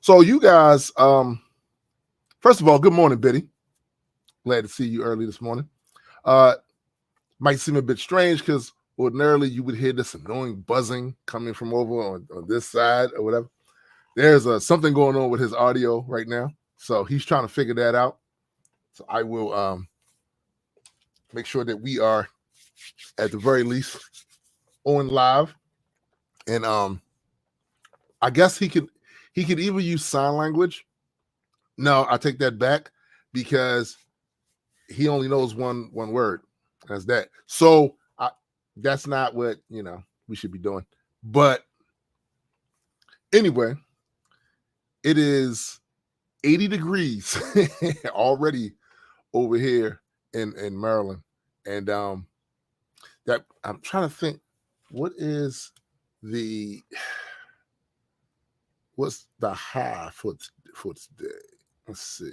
So you guys, first of all, good morning, Biddy. Glad to see you early this morning. Might seem a bit strange because ordinarily you would hear this annoying buzzing coming from over on this side or whatever. There's something going on with his audio right now, so he's trying to figure that out. So I will make sure that we are at the very least on live, and I guess he could either use sign language. No, I take that back because he only knows one word. That's that. So that's not what we should be doing. But anyway, it is 80 degrees already over here in Maryland, and that I'm trying to think what's the high for today. Let's see.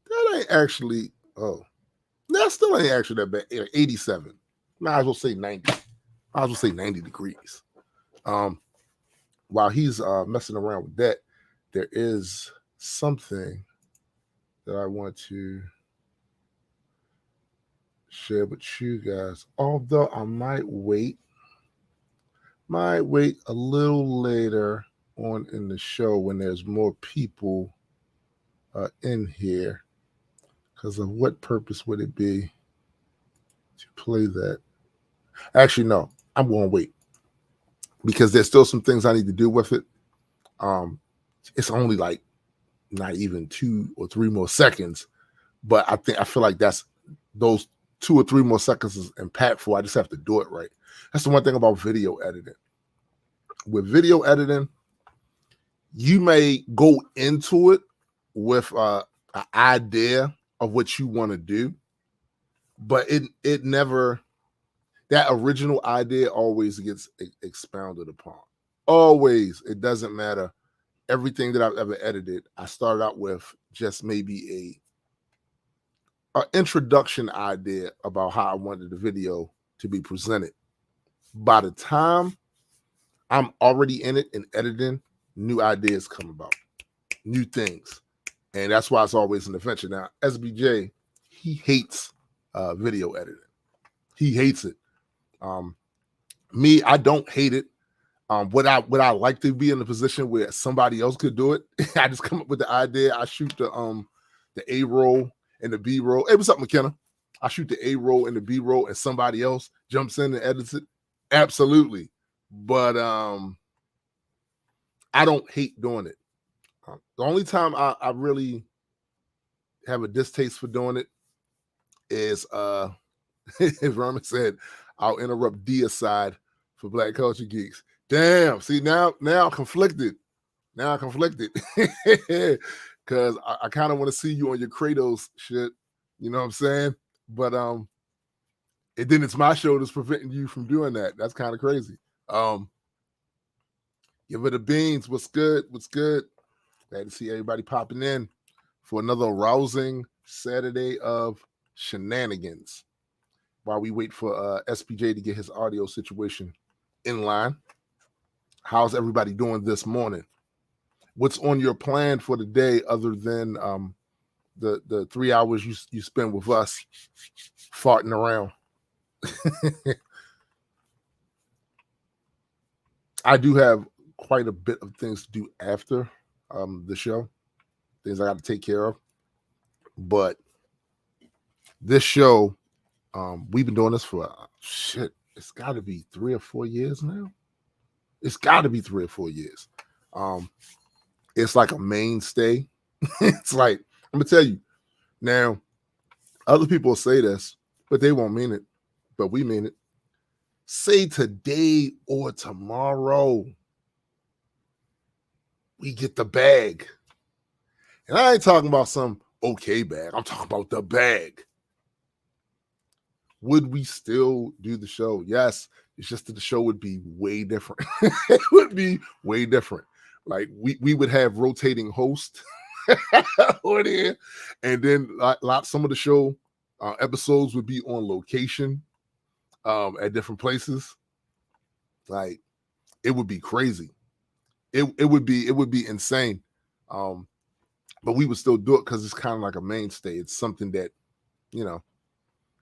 That ain't actually. Oh, that still ain't actually that bad. 87. Might as well say 90. Might as well say 90 degrees. While he's messing around with that, there is something that I want to share with you guys. Although I might wait a little later on in the show when there's more people in here. Because of what purpose would it be to play that? Actually, no, I'm going to wait because there's still some things I need to do with it. It's only like not even 2 or 3 more seconds, but I feel like those 2 or 3 more seconds is impactful. I just have to do it right. That's the one thing about video editing. With video editing, you may go into it with an idea of what you want to do, but it never, that original idea always gets expounded upon. Always. It doesn't matter. Everything that I've ever edited, I started out with just maybe an introduction idea about how I wanted the video to be presented. By the time I'm already in it and editing, new ideas come about, new things. And that's why it's always an adventure. Now, SBJ, he hates video editing. He hates it. Me, I don't hate it. Would I like to be in a position where somebody else could do it? I just come up with the idea. I shoot the A roll and the B roll. Hey, what's up, McKenna? I shoot the A roll and the B roll, and somebody else jumps in and edits it. Absolutely, but I don't hate doing it. The only time I really have a distaste for doing it is as Vermin said, I'll interrupt D aside for Black Culture Geeks. Damn, see now I'm conflicted. Now I'm conflicted. Cause I kind of want to see you on your Kratos shit. You know what I'm saying? But then it's my show that's preventing you from doing that. That's kind of crazy. Give it a beans. What's good? What's good? Glad to see everybody popping in for another rousing Saturday of shenanigans. While we wait for SPJ to get his audio situation in line. How's everybody doing this morning? What's on your plan for the day other than the 3 hours you spend with us farting around? I do have quite a bit of things to do after the show, things I got to take care of. But this show, we've been doing this for it's got to be 3 or 4 years now. It's got to be 3 or 4 years. It's like a mainstay. It's like, I'm gonna tell you now. Other people say this, but they won't mean it. But we mean it. Say today or tomorrow, we get the bag. And I ain't talking about some okay bag. I'm talking about the bag. Would we still do the show? Yes. It's just that the show would be way different. It would be way different. Like we would have rotating hosts on here, and then some of the show episodes would be on location. at different places, like it would be crazy. It would be insane. But we would still do it because it's kind of like a mainstay. It's something that, you know,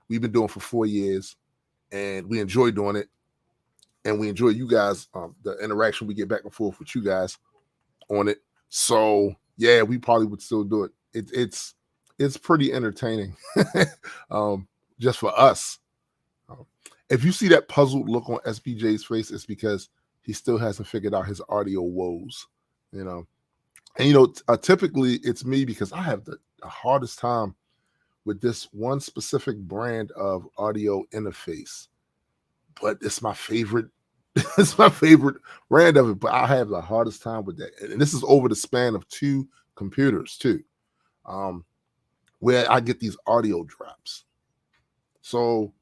we've been doing for 4 years, and we enjoy doing it, and we enjoy you guys, the interaction we get back and forth with you guys on it. So yeah, we probably would still do it. It's pretty entertaining, just for us. If you see that puzzled look on SBJ's face, it's because he still hasn't figured out his audio woes, you know. And typically it's me because I have the hardest time with this one specific brand of audio interface, but it's my favorite. It's my favorite brand of it, but I have the hardest time with that. And this is over the span of 2 computers too, where I get these audio drops. So,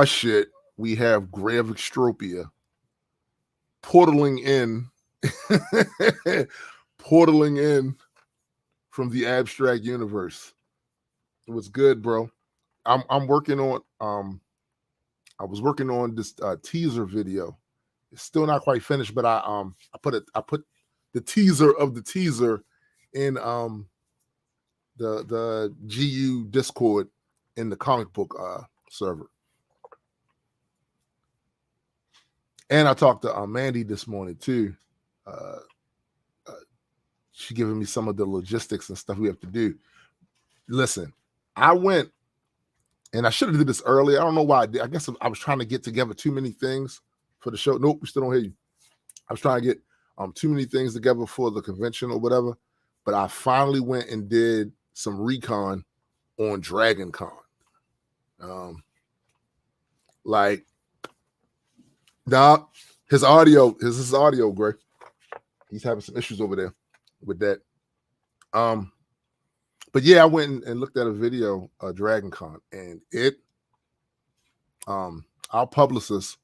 shit, we have Grave Extropia portaling in, portaling in from the abstract universe. What's good, bro? I'm working on I was working on this teaser video. It's still not quite finished, but I put the teaser of the teaser in the GU Discord in the comic book server. And I talked to Mandy this morning too. She giving me some of the logistics and stuff we have to do. Listen, I went, and I should have did this earlier. I don't know why I did. I guess I was trying to get together too many things for the show. Nope, we still don't hear you. I was trying to get too many things together for the convention or whatever. But I finally went and did some recon on Dragon Con. His audio, Greg. He's having some issues over there with that. But yeah, I went and looked at a video of Dragon Con, and our publicist,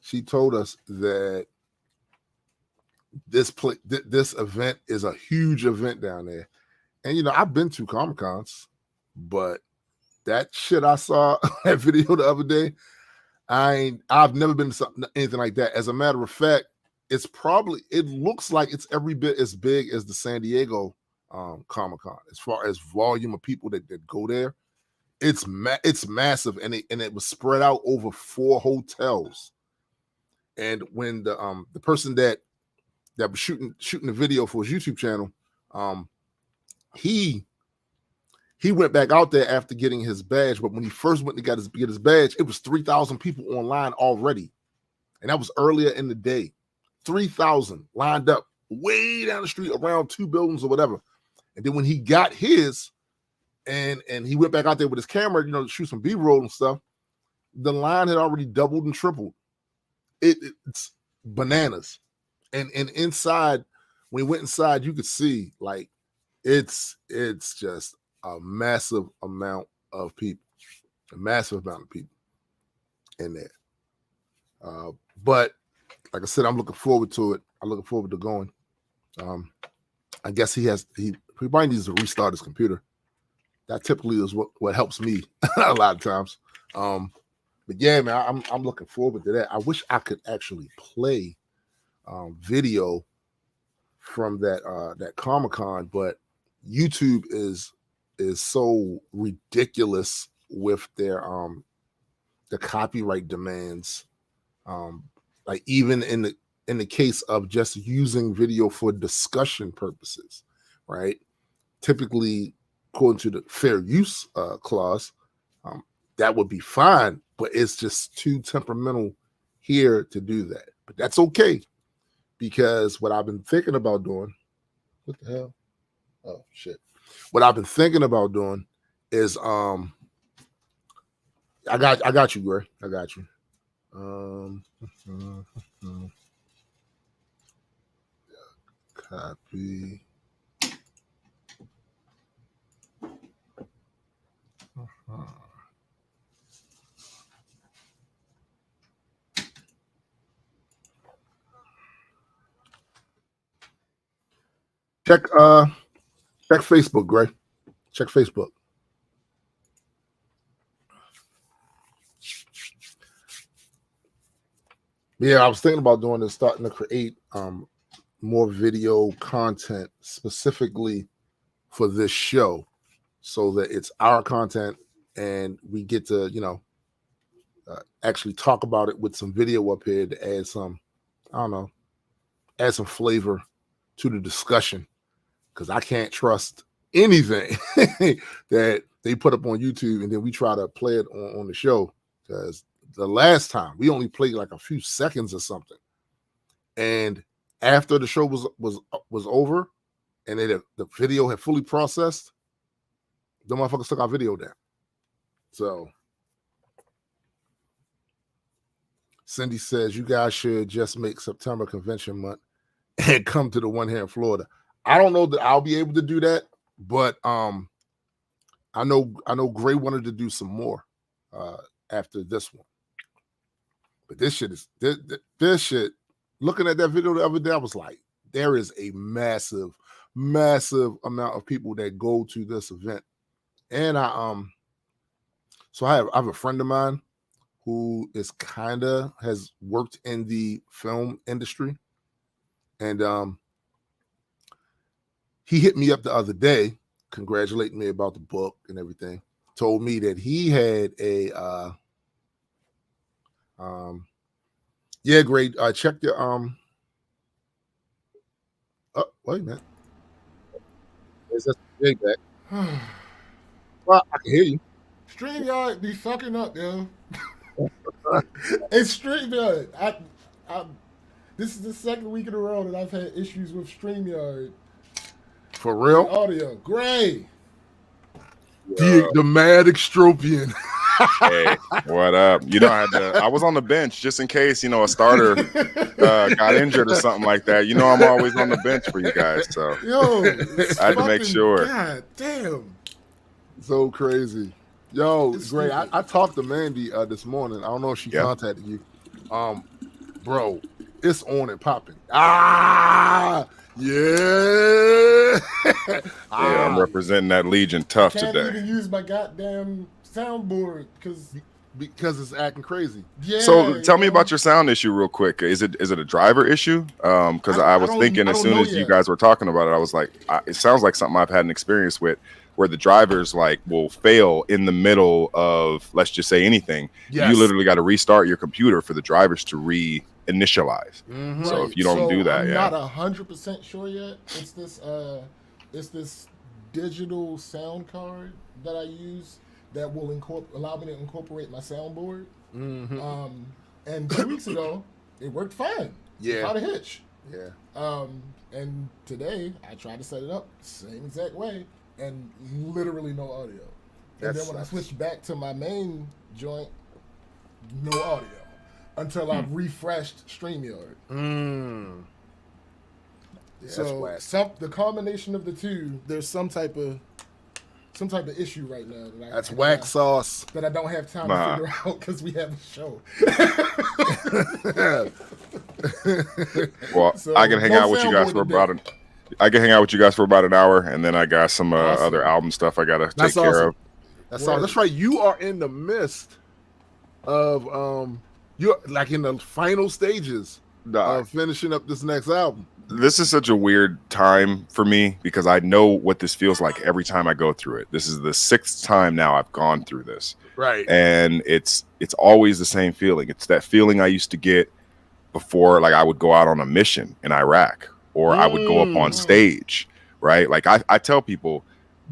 she told us that this event is a huge event down there. And I've been to Comic Cons, but that shit I saw that video the other day, I've never been to anything like that. As a matter of fact, it looks like it's every bit as big as the San Diego Comic Con as far as volume of people that go there. It's massive, and it was spread out over 4 hotels. And when the person that was shooting the video for his YouTube channel, he went back out there after getting his badge. But when he first went to get his badge, it was 3,000 people online already, and that was earlier in the day. 3,000 lined up way down the street around 2 buildings or whatever. And then when he got his, and he went back out there with his camera, to shoot some B-roll and stuff, the line had already doubled and tripled. It's bananas. And inside, when he went inside, you could see like it's just a massive amount of people in there. But like I said, I'm looking forward to it. I'm looking forward to going. I guess he probably needs to restart his computer. That typically is what helps me a lot of times. But yeah, man, I'm looking forward to that. I wish I could actually play video from that Comic-Con, but YouTube is so ridiculous with their the copyright demands. Like even in the case of just using video for discussion purposes, right? Typically, according to the fair use clause, that would be fine, but it's just too temperamental here to do that. But that's okay, because what I've been thinking about doing, what the hell? Oh shit! What I've been thinking about doing is, I got you, Gray. I got you. Copy. Check Facebook, Gray. Check Facebook. Yeah, I was thinking about doing this, starting to create more video content specifically for this show, so that it's our content and we get to, actually talk about it with some video up here to add some, I don't know, add some flavor to the discussion, because I can't trust anything that they put up on YouTube and then we try to play it on the show, because the last time we only played like a few seconds or something, and after the show was over and the video had fully processed, the motherfuckers took our video down. So Cindy says you guys should just make September convention month and come to the one here in Florida. I don't know that I'll be able to do that, but I know Gray wanted to do some more after this one. But this shit is this shit. Looking at that video the other day, I was like, there is a massive amount of people that go to this event. And so I have a friend of mine who is has worked in the film industry, and he hit me up the other day, congratulating me about the book and everything. Told me that he had a yeah, great. Check your oh, wait a minute. Is that big back? Well, I can hear you. StreamYard be fucking up, yo. It's StreamYard. This is the second week in a row that I've had issues with StreamYard. For real? Audio. Gray. The mad extropian. Hey, what up? I was on the bench just in case, a starter got injured or something like that. I'm always on the bench for you guys. So I had to make sure. God damn. So crazy. Yo, Gray, I talked to Mandy this morning. I don't know if she contacted you. Bro, it's on and popping. Yeah. I'm representing that Legion tough today. Today. Can't even use my goddamn soundboard because it's acting crazy. Yeah. So tell me about your sound issue real quick. Is it a driver issue? Because I was thinking as soon as you guys were talking about it, I was like, it sounds like something I've had an experience with, where the drivers will fail in the middle of, let's just say, anything. Yes. You literally got to restart your computer for the drivers to reinitialize. Mm-hmm. So if you don't do that, I'm not 100% sure yet. It's this digital sound card that I use that will allow me to incorporate my soundboard. Mm-hmm. And 2 weeks ago, it worked fine. Yeah. Without a hitch. Yeah. And today I tried to set it up same exact way, and literally no audio. And then when I switched back to my main joint, no audio until I refreshed StreamYard. Yeah, so the combination of the two, there's some type of issue right now. That's whack sauce that I don't have time to figure out because we have a show. Well, so I can hang out with you guys for about an hour, and then I got some other album stuff I gotta take care of. That's awesome. That's right. You are in the midst of you're like in the final stages of finishing up this next album. This is such a weird time for me because I know what this feels like every time I go through it. This is the 6th time now I've gone through this. Right. And it's always the same feeling. It's that feeling I used to get before, like I would go out on a mission in Iraq, or I would go up on stage, right? Like I tell people,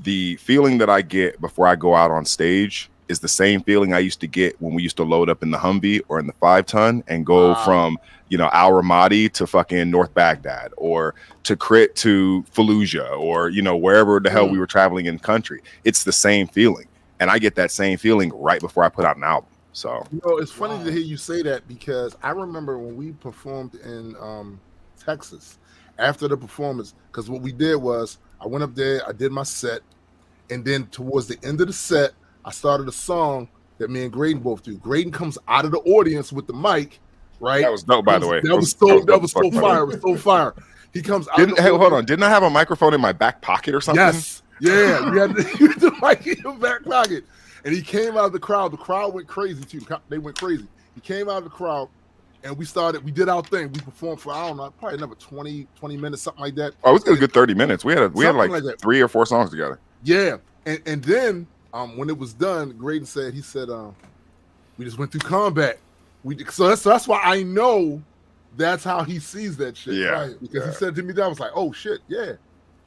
the feeling that I get before I go out on stage is the same feeling I used to get when we used to load up in the Humvee or in the 5-ton and go from, Al Ramadi to fucking North Baghdad, or to Crit to Fallujah, or, wherever the hell we were traveling in the country. It's the same feeling. And I get that same feeling right before I put out an album. So, it's funny to hear you say that, because I remember when we performed in Texas, after the performance, because what we did was I went up there, I did my set, and then towards the end of the set, I started a song that me and Graydon both do. Graydon comes out of the audience with the mic, right? That was dope, by the way. That was so fire. It was so fire. He comes out. Hold on. Didn't I have a microphone in my back pocket or something? Yes. Yeah. You had the mic in your back pocket. And he came out of the crowd. The crowd went crazy, too. They went crazy. He came out of the crowd, and we did our thing. We performed for, I don't know, probably another 20 minutes, something like that. Oh, it was a good 30 minutes. We had like that. 3 or 4 songs together. Yeah. And then when it was done, Graydon said, we just went through combat. So that's why I know that's how he sees that shit. Yeah. Right? Because he said to me that, I was like, oh shit, yeah.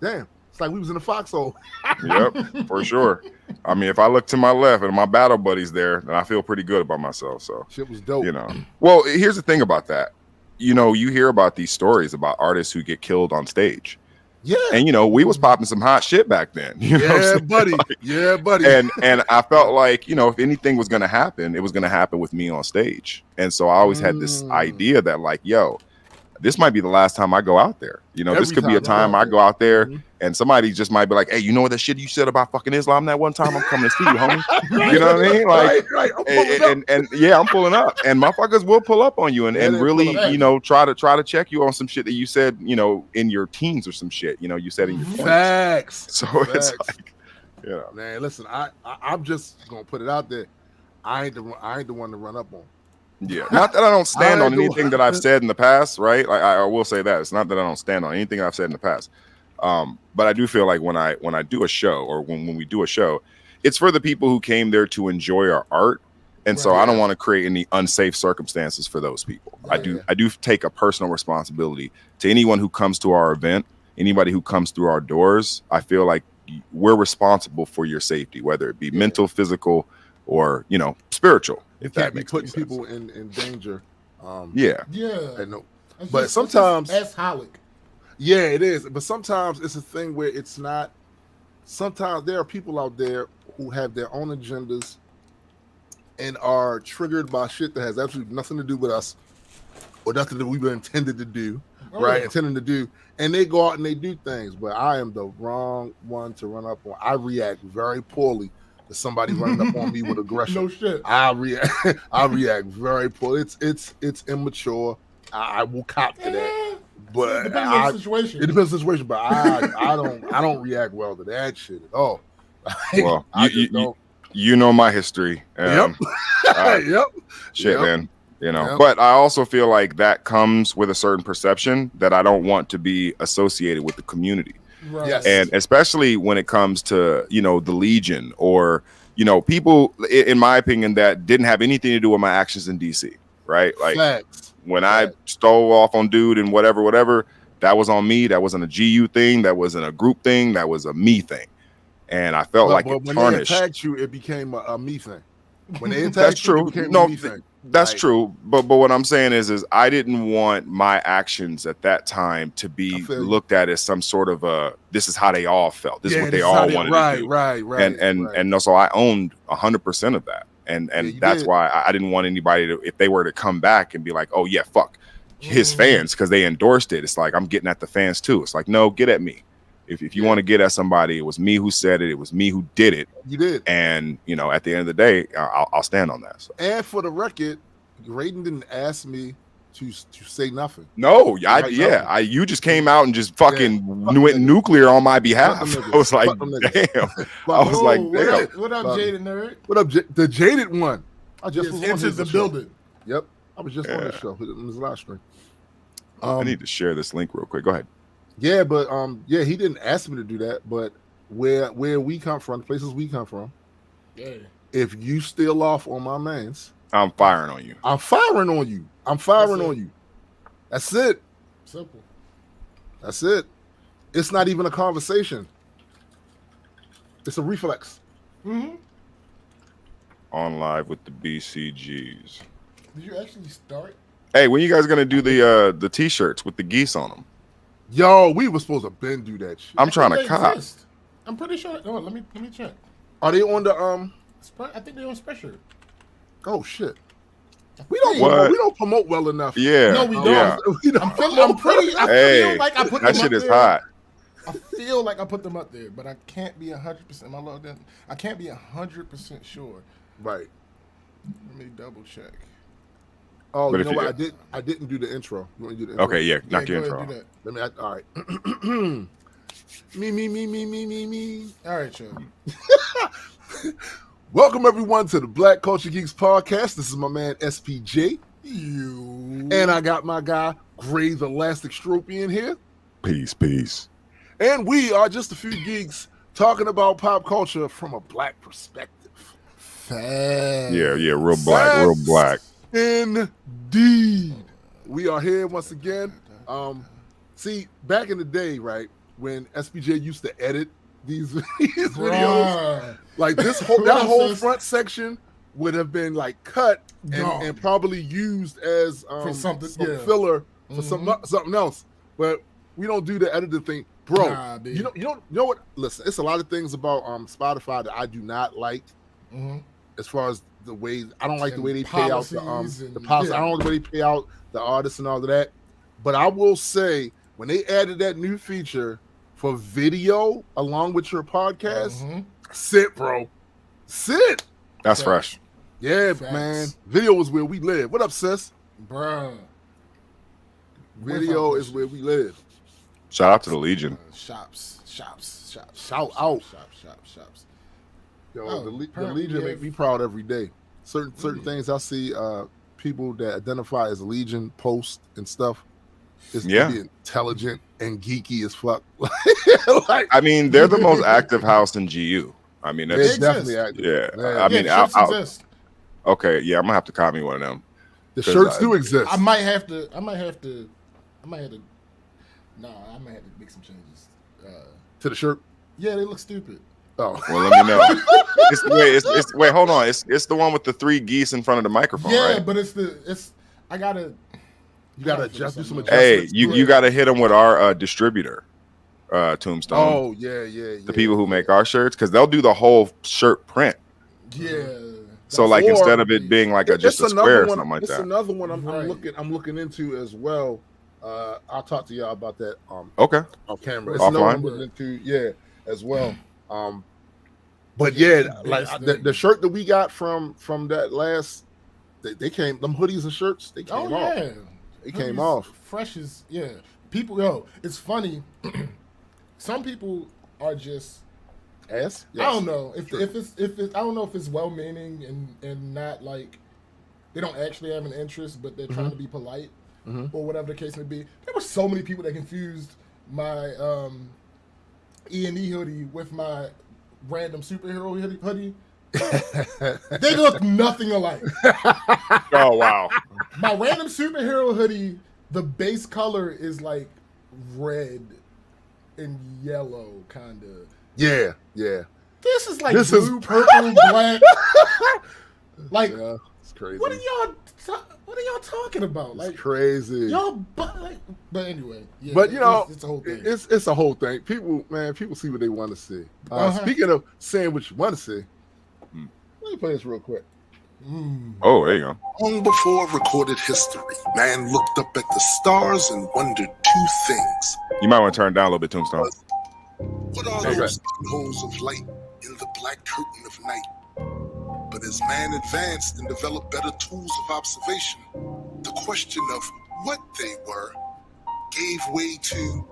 Damn. It's like we was in a foxhole. Yep, for sure. I mean, if I look to my left and my battle buddy's there, then I feel pretty good about myself. So shit was dope. You know. Well, here's the thing about that. You know, you hear about these stories about artists who get killed on stage. Yeah. And you know, we was popping some hot shit back then. You know yeah, buddy. Like, yeah, buddy. And I felt like, you know, if anything was gonna happen, it was gonna happen with me on stage. And so I always had this idea that, like, yo, this might be the last time I go out there. You know, this could be a time I go out there and somebody just might be like, hey, you know what that shit you said about fucking Islam that one time? I'm coming to see you, homie. You know what I mean? Like, right. And yeah, I'm pulling up. And motherfuckers will pull up on you and really, you know, try to check you on some shit that you said, you know, in your teens or some shit, you know, you said in your 20s. Facts. So it's like, you know. Man, listen, I'm just gonna put it out there. I ain't the one to run up on. Yeah, not that I don't stand on anything that I've said in the past, right? Like I will say that it's not that I don't stand on anything I've said in the past, but I do feel like when I do a show or when we do a show, it's for the people who came there to enjoy our art, and so I don't want to create any unsafe circumstances for those people. I do take a personal responsibility to anyone who comes to our event, anybody who comes through our doors. I feel like we're responsible for your safety, whether it be mental, physical, or, you know, spiritual. If that makes putting sense. People in danger. Yeah. I know. But sometimes that's Holic. Yeah, it is. But sometimes it's a thing where it's not. Sometimes there are people out there who have their own agendas and are triggered by shit that has absolutely nothing to do with us or nothing that we were intended to do, intending to do. And they go out and they do things, but I am the wrong one to run up on. I react very poorly. Somebody running up on me with aggression. No shit. I react very poorly. It's immature. I will cop to that. But it depends on the situation. It depends on the situation. But I don't react well to that shit at all. Well, you know my history. Yep. Shit, man. You know, but I also feel like that comes with a certain perception that I don't want to be associated with the community. Right. Yes. And especially when it comes to, you know, the Legion or, you know, people, in my opinion, that didn't have anything to do with my actions in DC, right? Like when I stole off on dude and whatever, that was on me. That wasn't a GU thing. That wasn't a group thing. That was a me thing. And I felt like it when tarnished. They attacked you, it became a me thing. When they attacked you, it became a me thing. That's true, but what I'm saying is I didn't want my actions at that time to be looked at as some sort of this is how they all felt. This is what they all wanted to do. Right. And no, so I owned 100% of that, and that's why I didn't want anybody to, if they were to come back and be like, oh yeah, fuck his fans because they endorsed it. It's like I'm getting at the fans too. It's like, no, get at me. If you want to get at somebody, it was me who said it. It was me who did it. You did. And, you know, at the end of the day, I'll stand on that. So. And for the record, Graydon didn't ask me to say nothing. No, you just came out and just fucking went nuclear on my behalf. I was like, damn. I was like, damn. What up, Jaded Nerd? What up, the Jaded one? I just was entered the building. Yep. I was just on the show. It was live stream. I need to share this link real quick. Go ahead. Yeah, but he didn't ask me to do that. But where we come from, the places we come from, if you steal off on my mans, I'm firing on you. I'm firing on you. That's it. Simple. That's it. It's not even a conversation. It's a reflex. Mm-hmm. On live with the BCGz. Did you actually start? Hey, when you guys gonna do the t-shirts with the geese on them? Yo, we were supposed to do that shit. I'm trying to cop. I'm pretty sure. No, let me check. Are they on the I think they're on Spreadshirt. Oh shit. We don't promote well enough. Yeah. No, we don't. Yeah. I feel like I put them that shit up is there. hot. I feel like I put them up there, but I can't be 100%. Am I logged in? I can't be 100% sure. Right. Let me double check. Oh, but you know what? I didn't do the intro. You want to do the intro? Okay, yeah, knock your intro. Let me. All right. me. All right, sure. Welcome everyone to the Black Culture Geeks podcast. This is my man SPJ. You. And I got my guy, Gray the Elastic Stropey in here. Peace. And we are just a few geeks talking about pop culture from a black perspective. Facts. Yeah, real black. Indeed. We are here once again. See, back in the day, right, when SPJ used to edit these videos, like that whole front section would have been like cut and probably used as for something, some filler for something else. But we don't do the editing thing, bro. Nah, you know what? Listen, it's a lot of things about Spotify that I do not like. As far as the way, I don't like the way they pay out the policy. I don't like the way they pay out the artists and all of that. But I will say, when they added that new feature for video along with your podcast, sit, bro. Sit. That's fresh. Yeah, man. Video is where we live. What up, sis? Bruh. Video is where we live. Shout out to the Legion. Shops. Shout out. Shops. Yo, the Legion make me proud every day. Certain things I see people that identify as Legion post and stuff. It's be intelligent and geeky as fuck. Like, I mean, they're the most active house in GU. I mean, that's definitely active. Yeah. I mean, exist. Okay, yeah, I'm gonna have to copy one of them. The shirts do exist. I might have to. No, I might have to make some changes. To the shirt? Yeah, they look stupid. Oh, well, let me know. Wait, hold on. It's the one with the 3 geese in front of the microphone, right? Yeah, but I gotta. You gotta do some adjustments. Hey, you gotta hit them with our distributor, Tombstone. Oh yeah. The people who make our shirts, because they'll do the whole shirt print. Yeah. So like instead of it being like just a square or something like that. It's another one I'm looking into as well. I'll talk to y'all about that. Okay. Off camera. It's offline. another one I'm looking into, as well. But yeah, like the shirt that we got from that last, they came, them hoodies and shirts, they came off. Yeah. They came off. Fresh as people. It's funny. Some people are just. Yes. I don't know if it's I don't know if it's well meaning and not like they don't actually have an interest, but they're trying to be polite or whatever the case may be. There were so many people that confused my E&E hoodie with my random superhero hoodie. They look nothing alike. Oh wow! My random superhero hoodie, the base color is like red and yellow, kind of. Yeah. This is like blue, purple, black. Like, it's crazy. What are y'all talking about? Like, it's crazy. Y'all, but anyway. Yeah, but it's a whole thing. It's a whole thing. People see what they want to see. Speaking of saying what you want to see, let me play this real quick. Oh, there you go. Long before recorded history, man looked up at the stars and wondered 2 things. You might want to turn it down a little bit, Tombstone. What are those holes of light in the black curtain of night? But as man advanced and developed better tools of observation, the question of what they were gave way to,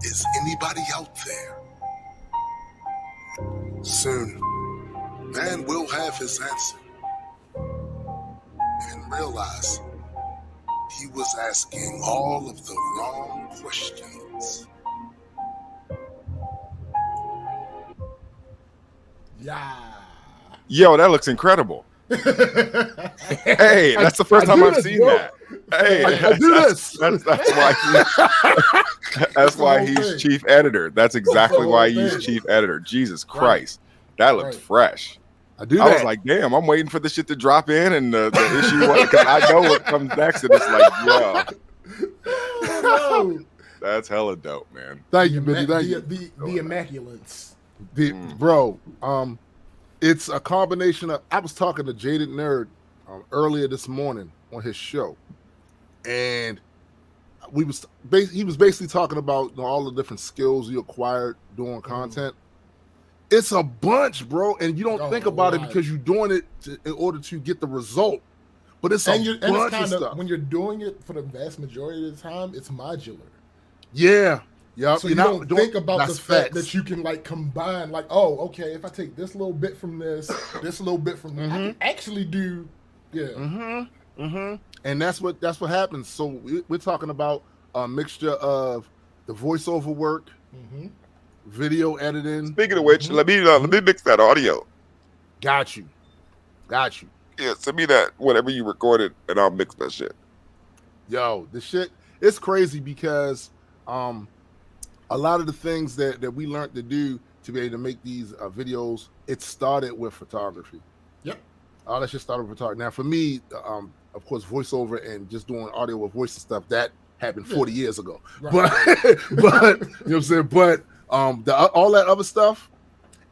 is anybody out there? Soon, man will have his answer and realize he was asking all of the wrong questions. Yeah. Yo, that looks incredible. Hey, that's the first time I've seen that. Hey, I do this. That's why he's chief editor. That's exactly why he's chief editor. Jesus Christ, that looked fresh. I was like, damn, I'm waiting for the shit to drop in and the issue because I know what comes next, and it's like, yo, that's hella dope, man. Thank you, Billy. Thank you. The Immaculants. Bro, it's a combination of. I was talking to Jaded Nerd earlier this morning on his show, and he was basically talking about all the different skills you acquired doing content. It's a bunch, bro, and you don't think about it because you're doing it in order to get the result. But it's bunch of stuff. When you're doing it for the vast majority of the time, it's modular. Yeah. Yeah, so you don't think about the fact that you can like combine, like, oh, okay, if I take this little bit from this little bit from that, I can actually do, And that's what happens. So we're talking about a mixture of the voiceover work, video editing. Speaking of which, let me mix that audio. Got you. Yeah, send me that whatever you recorded, and I'll mix that shit. Yo, the shit, it's crazy because a lot of the things that we learned to do to be able to make these videos, it started with photography. Yep. All that shit started with photography. Now, for me, of course, voiceover and just doing audio with voice and stuff, that happened 40 years ago. Right. But you know what I'm saying? But all that other stuff,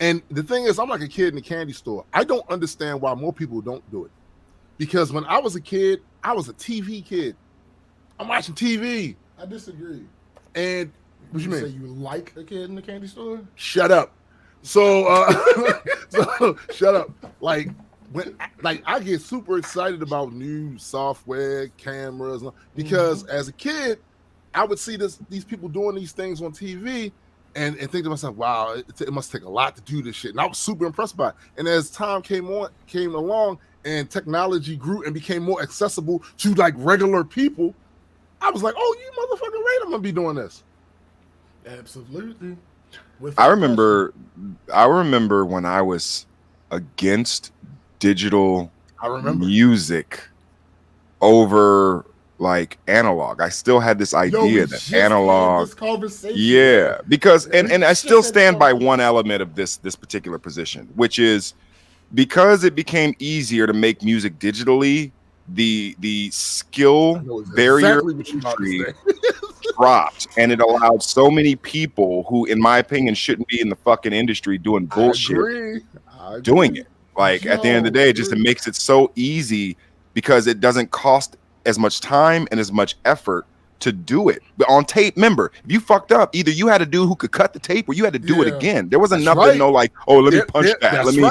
and the thing is, I'm like a kid in a candy store. I don't understand why more people don't do it. Because when I was a kid, I was a TV kid. I'm watching TV. I disagree. And what you mean? Say you like a kid in the candy store? Shut up. So, shut up. Like I get super excited about new software, cameras, because as a kid, I would see these people doing these things on TV and think to myself, wow, it must take a lot to do this shit. And I was super impressed by it. And as time came along and technology grew and became more accessible to like regular people, I was like, oh, you motherfucking right, I'm gonna be doing this. Absolutely. I remember when I was against digital music over like analog. I still had this idea that analog, this conversation, yeah, because and I still stand by one element of this particular position, which is because it became easier to make music digitally, the skill barrier dropped, and it allowed so many people who, in my opinion, shouldn't be in the fucking industry doing bullshit, I agree. doing it. Like at the end of the day, it just makes it so easy because it doesn't cost as much time and as much effort to do it. But on tape, remember, if you fucked up, either you had a dude who could cut the tape or you had to do it again. There wasn't nothing no like, oh, let me punch that. Let me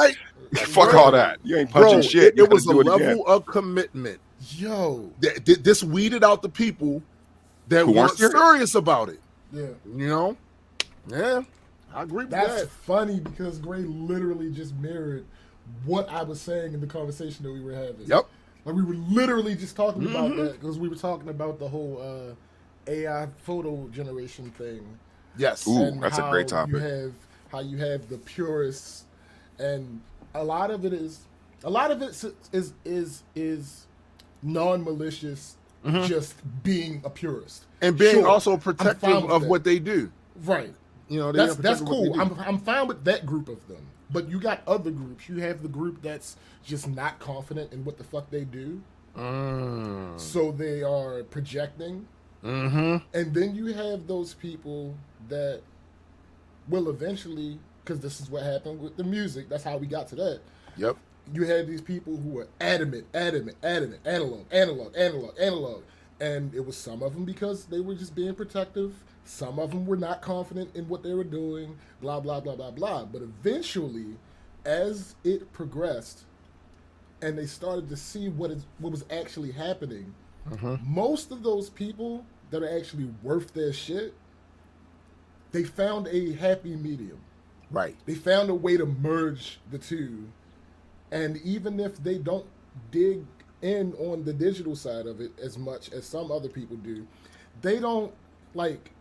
fuck all that. You ain't punching shit. It was a level of commitment. Yo, this weeded out the people that weren't serious about it. Yeah. You know? Yeah. I agree with that. That's funny because Gray literally just mirrored what I was saying in the conversation that we were having. Yep. Like we were literally just talking about that because we were talking about the whole AI photo generation thing. Yes. Ooh, that's a great topic. You have the purists, and a lot of it is non-malicious, just being a purist and being also protective of what they do. Right. You know, that's cool. I'm fine with that group of them. But you got other groups. You have the group that's just not confident in what the fuck they do. So they are projecting. And then you have those people that will eventually, because this is what happened with the music. That's how we got to that. Yep. You had these people who were adamant, analog. And it was some of them because they were just being protective. Some of them were not confident in what they were doing, blah, blah, blah, blah, blah. But eventually, as it progressed and they started to see what was actually happening, most of those people that are actually worth their shit, they found a happy medium. Right. They found a way to merge the two. And even if they don't dig in on the digital side of it as much as some other people do, they don't like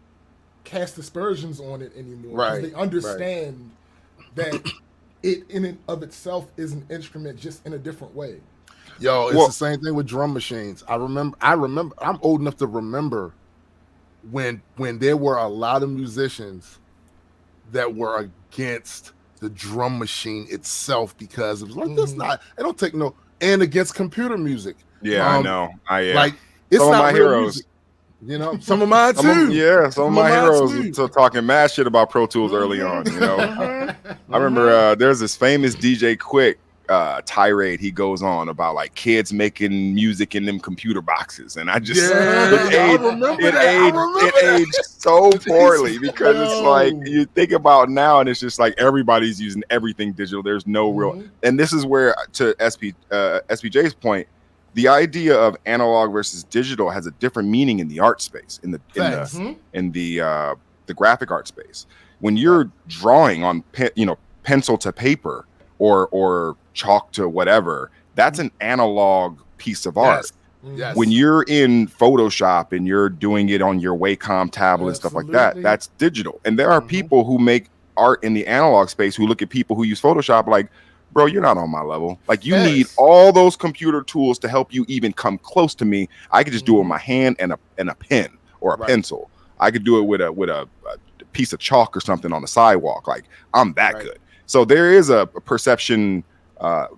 cast aspersions on it anymore. Right. They understand that it in and of itself is an instrument, just in a different way. Yo, it's the same thing with drum machines. I remember I'm old enough to remember when there were a lot of musicians that were against the drum machine itself because it was like, that's not, I don't take no, and against computer music. Yeah, I know. Like, it's some not of my real heroes. music. You know, some of mine too. Some of my heroes were talking mad shit about Pro Tools early on. You know, I remember there's this famous DJ Quick tirade he goes on about like kids making music in them computer boxes, and I just it aged so poorly because it's like you think about now, and it's just like everybody's using everything digital. There's no real, and this is where to SPJ's point. The idea of analog versus digital has a different meaning in the art space, in the graphic art space. When you're drawing on pencil to paper or chalk to whatever, that's an analog piece of art. Yes. When you're in Photoshop and you're doing it on your Wacom tablet and stuff like that, that's digital. And there are people who make art in the analog space who look at people who use Photoshop like, bro, you're not on my level. Like, you need all those computer tools to help you even come close to me. I could just do it with my hand and a pen or a pencil. I could do it with a piece of chalk or something on the sidewalk. Like, I'm that good. So there is a perception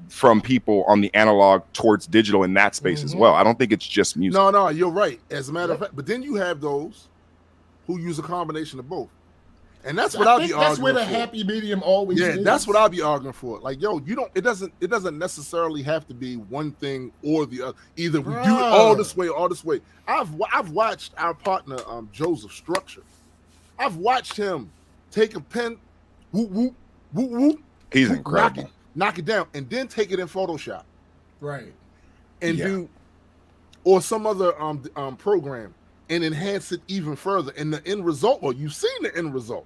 from people on the analog towards digital in that space as well. I don't think it's just music. No, you're right. As a matter of fact, but then you have those who use a combination of both. And that's what I'll be arguing for. That's where the happy medium always is. Yeah, that's what I'll be arguing for. Like, yo, it doesn't necessarily have to be one thing or the other. Either we do it all this way or all this way. I've watched our partner Joseph Structure. I've watched him take a pen, whoop whoop whoop whoop. He's incredible. Knock it down, and then take it in Photoshop. Right. And do or some other program and enhance it even further. And the end result, well, you've seen the end result.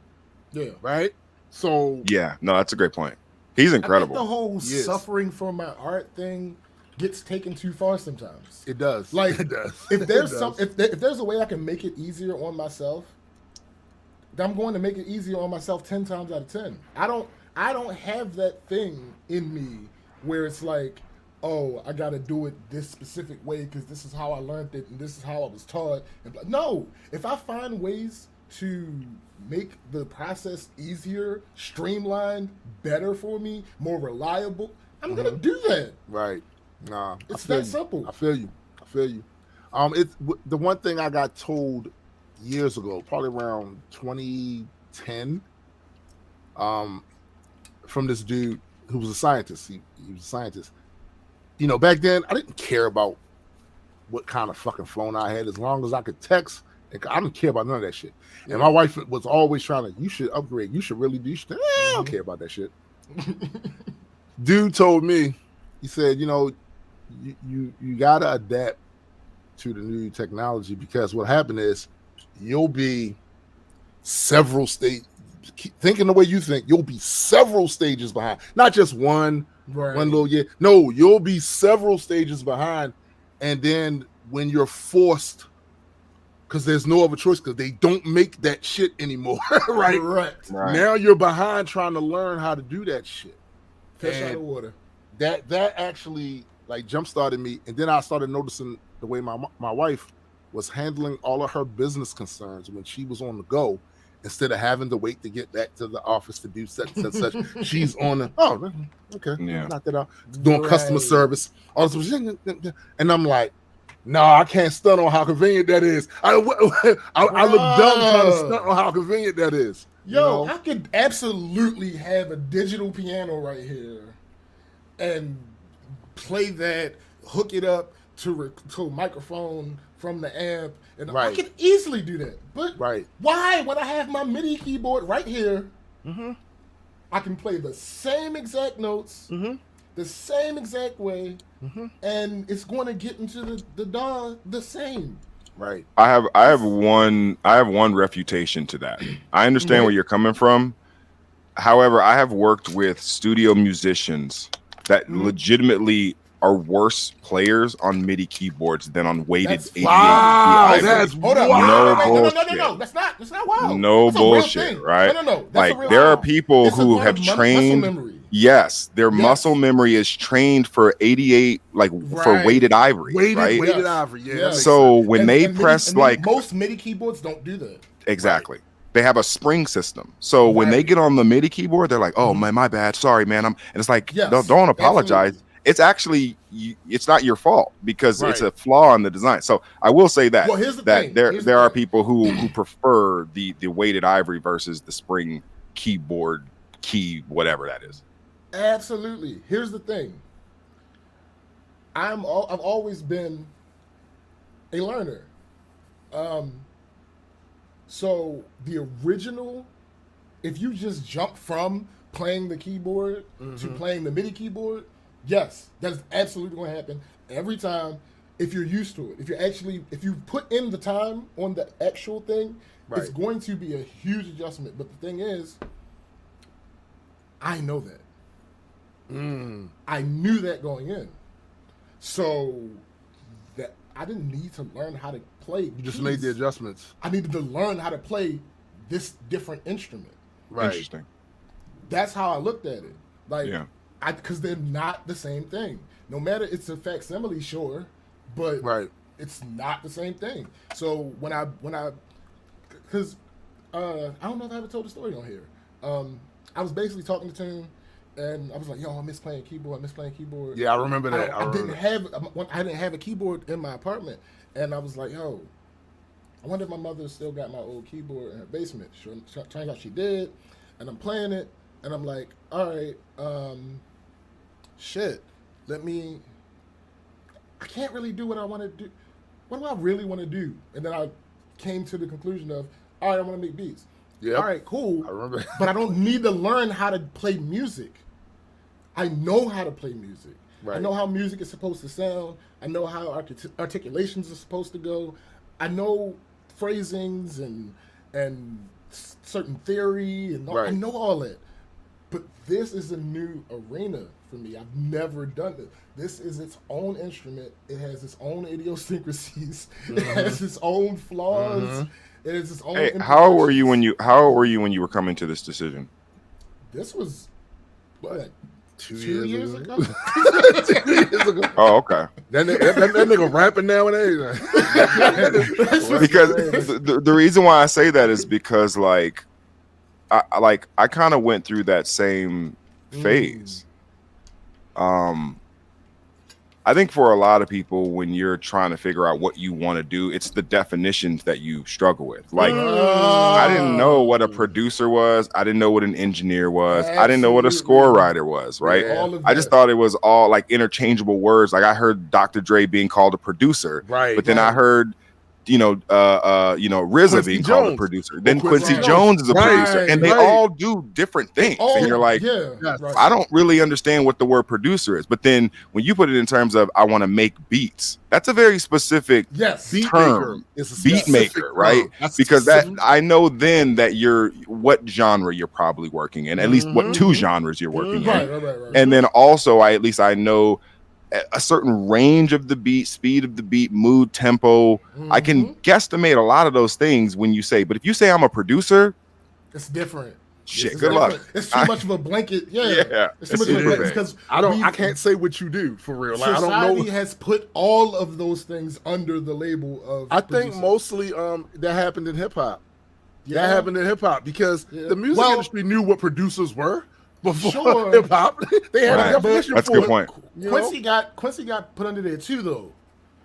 Yeah. Right? So yeah, no, that's a great point. He's incredible. I think the whole suffering for my art thing gets taken too far sometimes. It does. Like, it does. If there's if there's a way I can make it easier on myself, I'm going to make it easier on myself 10 times out of 10. I don't have that thing in me where it's like, oh, I got to do it this specific way because this is how I learned it and this is how I was taught. No, if I find ways to make the process easier, streamlined, better for me, more reliable, I'm going to do that. Right. Nah. It's that simple. I feel you. It's the one thing I got told years ago, probably around 2010, from this dude who was a scientist. He was a scientist. You know, back then I didn't care about what kind of fucking phone I had as long as I could text. I didn't care about none of that shit. And my wife was always trying to, you should upgrade. You should really do shit. I don't care about that shit. Dude told me, he said, you know, you gotta adapt to the new technology because what happened is you'll be several stages. Thinking the way you think, you'll be several stages behind. Not just one little year. No, you'll be several stages behind. And then when you're forced, because there's no other choice, because they don't make that shit anymore, right? Correct. Now you're behind trying to learn how to do that shit. Fish out of water. That actually like jump started me, and then I started noticing the way my wife was handling all of her business concerns when she was on the go. Instead of having to wait to get back to the office to do such and such, she's on the knock that out, doing customer service, all this, and I'm like, nah, I can't stunt on how convenient that is. I look dumb trying to stunt on how convenient that is. Yo, I could absolutely have a digital piano right here and play that, hook it up to a microphone from the amp, and I could easily do that. But why, when I have my MIDI keyboard right here, I can play the same exact notes, the same exact way, and it's going to get into the DAW the same. Right. I have one refutation to that. I understand where you're coming from. However, I have worked with studio musicians that legitimately are worse players on MIDI keyboards than on weighted 88. Wow, that's hold up. No. That's not wild. No that's bullshit, right? No. Like there are people who have trained. Yes, their muscle memory is trained for 88, like for weighted ivory, right? Weighted ivory, yeah. So when they press like most MIDI keyboards don't do that. Exactly. They have a spring system. So when they get on the MIDI keyboard, they're like, "Oh man, my bad. Sorry, man." And it's like, don't apologize. Absolutely. It's actually it's not your fault because it's a flaw in the design. So I will say that there are people who prefer the weighted ivory versus the spring keyboard key, whatever that is. Absolutely. Here's the thing. I've always been a learner. So the original, if you just jump from playing the keyboard to playing the MIDI keyboard, yes, that is absolutely going to happen every time if you're used to it. If you put in the time on the actual thing, it's going to be a huge adjustment. But the thing is, I know that. I knew that going in. So that I didn't need to learn how to play. You just made the adjustments. I needed to learn how to play this different instrument. Right. Interesting. That's how I looked at it. Like, Yeah. because they're not the same thing. No matter it's a facsimile, sure, but Right. it's not the same thing. So because I don't know if I ever told the story on here. I was basically talking to Tim, and I was like, "Yo, I miss playing keyboard. Yeah, I remember that. I didn't have a keyboard in my apartment, and I was like, "Yo, I wonder if my mother still got my old keyboard in her basement." Sure, turns out she did, and I'm playing it, and I'm like, "All right, shit, I can't really do what I want to do. What do I really want to do?" And then I came to the conclusion of, all right, I want to make beats. Yeah. All right, cool. I remember. But I don't need to learn how to play music. I know how to play music. Right. I know how music is supposed to sound. I know how articulations are supposed to go. I know phrasings and certain theory and all, I Right. know all that. But this is a new arena for me. I've never done it. This is its own instrument. It has its own idiosyncrasies. It has its own flaws. It has its own. Hey, how old were you when you were coming to this decision? This was what, 2 2 years ago? 2 years ago. Oh, okay. That nigga rapping nowadays. Because the reason why I say that is because I kind of went through that same phase. I think for a lot of people, when you're trying to figure out what you want to do, it's the definitions that you struggle with. Like, I didn't know what a producer was. I didn't know what an engineer was. I didn't know what a score writer was, right? Yeah. I just thought it was all like interchangeable words. Like I heard Dr. Dre being called a producer, Right. but then I heard RZA being called a producer. Then Quincy Jones is a producer, and they all do different things. And you're like, I don't really understand what the word producer is. But then when you put it in terms of I want to make beats, that's a very specific term. Beat maker, right? Because that I know then that what genre you're probably working in, at least what 2 genres you're working in. Right. And then also I know a certain range of the beat, speed of the beat, mood, tempo. I can guesstimate a lot of those things when you say, but if you say I'm a producer, it's different. Shit, good luck. It's too much of a blanket. Yeah. It's too much of a blanket because I can't say what you do for real. Like, society I don't know. has put all of those things under the label of. I think mostly that happened in hip hop. Yeah. That happened in hip hop because the music industry knew what producers were before hip hop. They had a definition. That's a good point. Quincy got put under there too, though.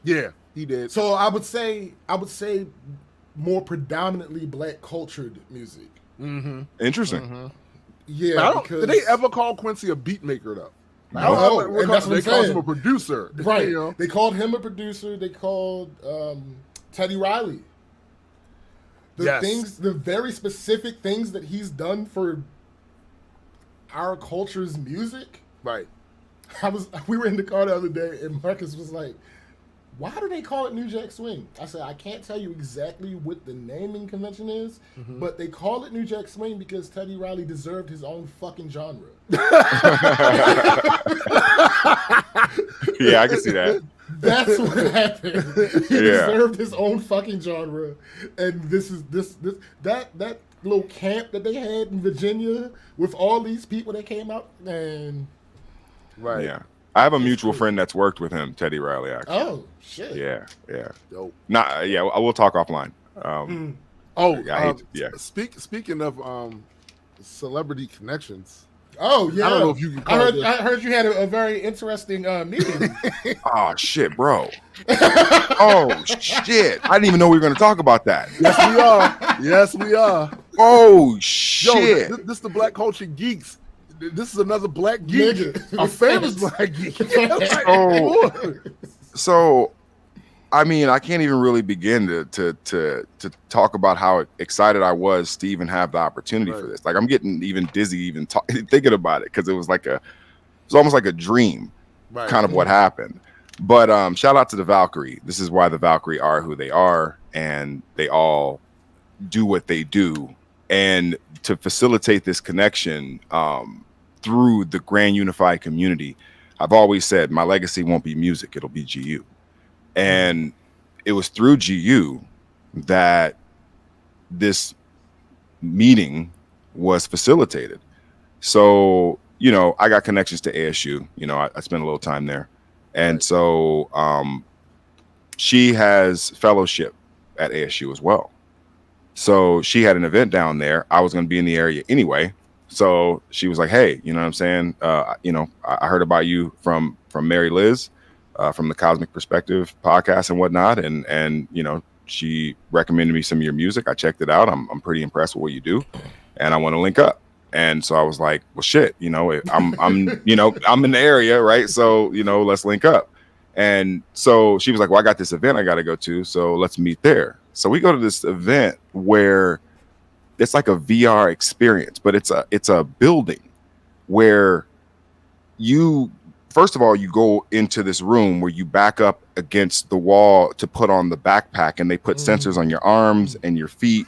Yeah, he did. So I would say more predominantly black cultured music. Interesting. Yeah. Did they ever call Quincy a beat maker though? No, and that's what they I'm called saying. him a producer. Right. You know? They called him a producer. They called Teddy Riley. The very specific things that he's done for our culture's music. Right. We were in the car the other day, and Marcus was like, "Why do they call it New Jack Swing?" I said, "I can't tell you exactly what the naming convention is, but they call it New Jack Swing because Teddy Riley deserved his own fucking genre." Yeah, I can see that. That's what happened. He deserved his own fucking genre, and that little camp that they had in Virginia with all these people that came out, and right. Yeah. I have a mutual friend that's worked with him, Teddy Riley, actually. Oh shit. Yeah. Dope. I will talk offline. Speaking of celebrity connections. Oh yeah. I don't know if you can call I heard you had a very interesting meeting. Oh shit, bro. Oh shit. I didn't even know we were gonna talk about that. Yes, we are. Oh shit. Yo, this the Black Culture Geeks. This is another black geek, a famous black geek. So, I mean, I can't even really begin to talk about how excited I was to even have the opportunity for this. Like, I'm getting even dizzy even thinking about it because it was almost like a dream, kind of what happened. But shout out to the Valkyrie. This is why the Valkyrie are who they are, and they all do what they do, and to facilitate this connection through the Grand Unified community. I've always said my legacy won't be music, it'll be GU. And it was through GU that this meeting was facilitated. So, you know, I got connections to ASU, you know, I spent a little time there. And so she has fellowship at ASU as well. So she had an event down there. I was going to be in the area anyway. So she was like, hey, you know what I'm saying? You know, I heard about you from Mary Liz, from the Cosmic Perspective podcast and whatnot. And, you know, she recommended me some of your music. I checked it out. I'm pretty impressed with what you do. And I want to link up. And so I was like, well, shit, you know, I'm, you know, I'm in the area. Right. So, you know, let's link up. And so she was like, well, I got this event I got to go to. So let's meet there. So we go to this event where it's like a VR experience, but it's a building where you, first of all, you go into this room where you back up against the wall to put on the backpack, and they put sensors on your arms and your feet.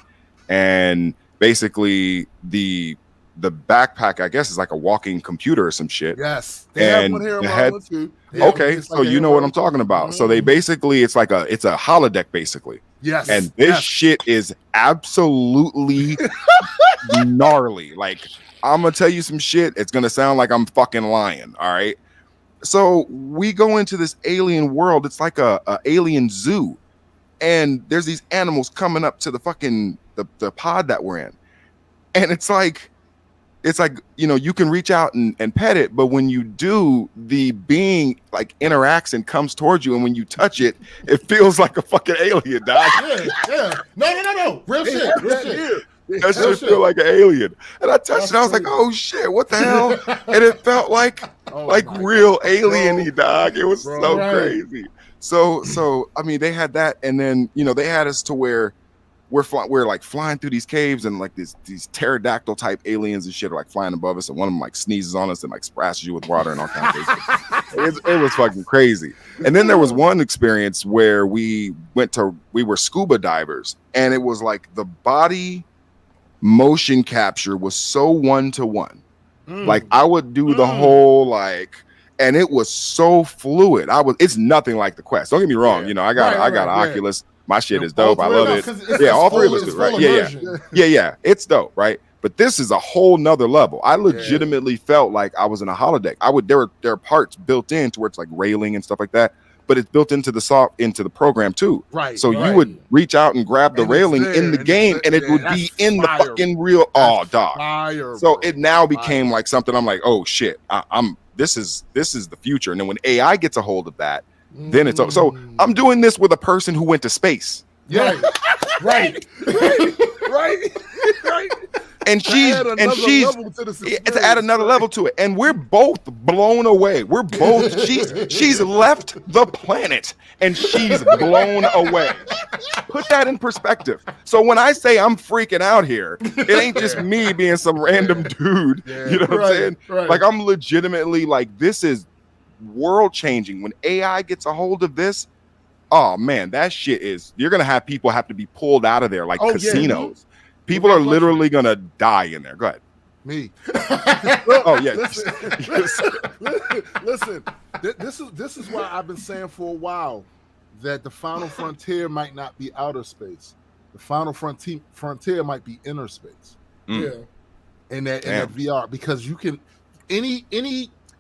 And basically the backpack, I guess, is like a walking computer or some shit. Yes. They have one here in Maryland too. Okay, so you know what I'm talking about. So they basically, it's a holodeck basically. Yes. And this shit is absolutely gnarly. Like, I'm gonna tell you some shit. It's gonna sound like I'm fucking lying. All right. So we go into this alien world. It's like a alien zoo, and there's these animals coming up to the fucking the pod that we're in, and it's like, you know, you can reach out and pet it, but when you do, the being like interacts and comes towards you, and when you touch it, it feels like a fucking alien, dog. Yeah. No. Real shit. That shit feel like an alien. And I touched it, I was like, oh shit, what the hell? And it felt like real alien-y, dog. It was so crazy. So I mean, they had that, and then, you know, they had us to where we're like flying through these caves, and like these pterodactyl type aliens and shit are like flying above us, and one of them like sneezes on us and like splashes you with water and all kinds of things. It was fucking crazy. And then there was one experience where we were scuba divers, and it was like the body motion capture was so 1-to-1. Like I would do the whole like, and it was so fluid. It's nothing like the Quest. Don't get me wrong. You know, I got an Oculus. My shit is dope. I love it. Yeah, all three of us do, right? Yeah. It's dope, right? But this is a whole nother level. I legitimately felt like I was in a holodeck. There are parts built in to where it's like railing and stuff like that, but it's built into the program too. Right. So you would reach out and grab the railing in the game, and it would be in the fucking real dog. So it now became like something. I'm like, oh shit, this is the future. And then when AI gets a hold of that, then it's so I'm doing this with a person who went to space. Yeah. Right. And she's to add another level to it. And we're both blown away. She's left the planet and she's blown away. Put that in perspective. So when I say I'm freaking out here, it ain't just me being some random dude. You know what I'm saying? Right. Like I'm legitimately like, this is world changing. When AI gets a hold of this, oh man, that shit is, you're gonna have people have to be pulled out of there like casinos. People are literally gonna die in there. Go ahead. Me. Oh yeah. Listen. This is why I've been saying for a while that the final frontier might not be outer space. The final frontier might be inner space. Yeah. In that VR, because you can any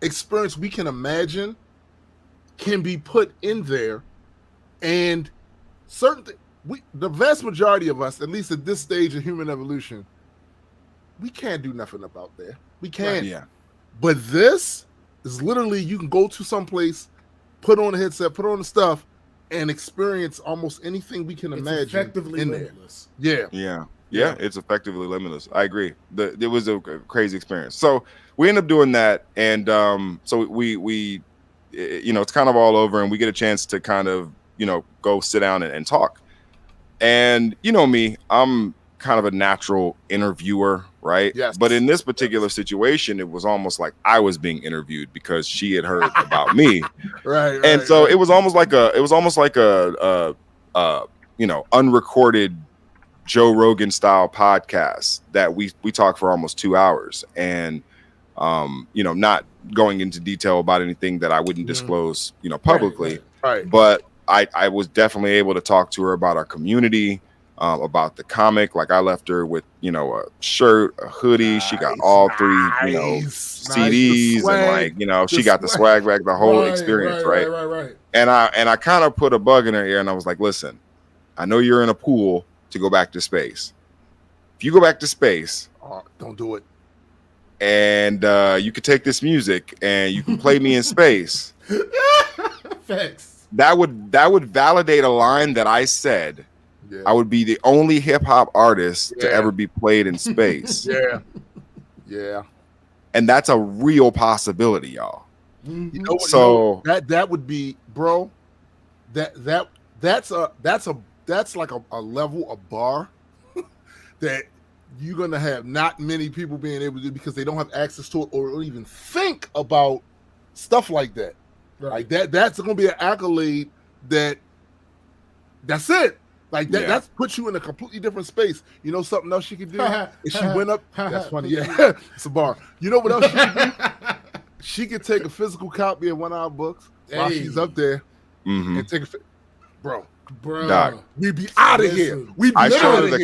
experience we can imagine can be put in there, and the vast majority of us, at least at this stage of human evolution, we can't do nothing about that. We can't. Right, yeah. But this is literally, you can go to some place, put on a headset, put on the stuff, and experience almost anything we can imagine. Effectively in limitless. There. Yeah, it's effectively limitless. I agree. It was a crazy experience. So we end up doing that, and so we you know, it's kind of all over, and we get a chance to kind of, you know, go sit down and talk. And you know me, I'm kind of a natural interviewer, right? Yes. But in this particular situation, it was almost like I was being interviewed because she had heard about me. Right. And so it was almost like a you know, unrecorded Joe Rogan style podcast that we talked for almost 2 hours. And Not going into detail about anything that I wouldn't disclose, publicly. Right. But I was definitely able to talk to her about our community, about the comic. Like I left her with, a shirt, a hoodie. She got all three, CDs, and she got the swag bag, the whole experience, right? And I kind of put a bug in her ear, and I was like, listen, I know you're in a pool to go back to space. If you go back to space, don't do it. And you could take this music and you can play me in space. Facts. That would validate a line that I said. Yeah. I would be the only hip hop artist to ever be played in space. Yeah. And that's a real possibility, y'all. So that would be, bro. That's like a level, a bar that you're gonna have not many people being able to do because they don't have access to it or even think about stuff like that. Right. Like that's gonna be an accolade that's it. Like that puts you in a completely different space. You know something else she could do? If she went up, that's funny. Yeah, it's a bar. You know what else she could do? She could take a physical copy of one of our books while she's up there and take bro. Dog. We'd be out of here. I showed her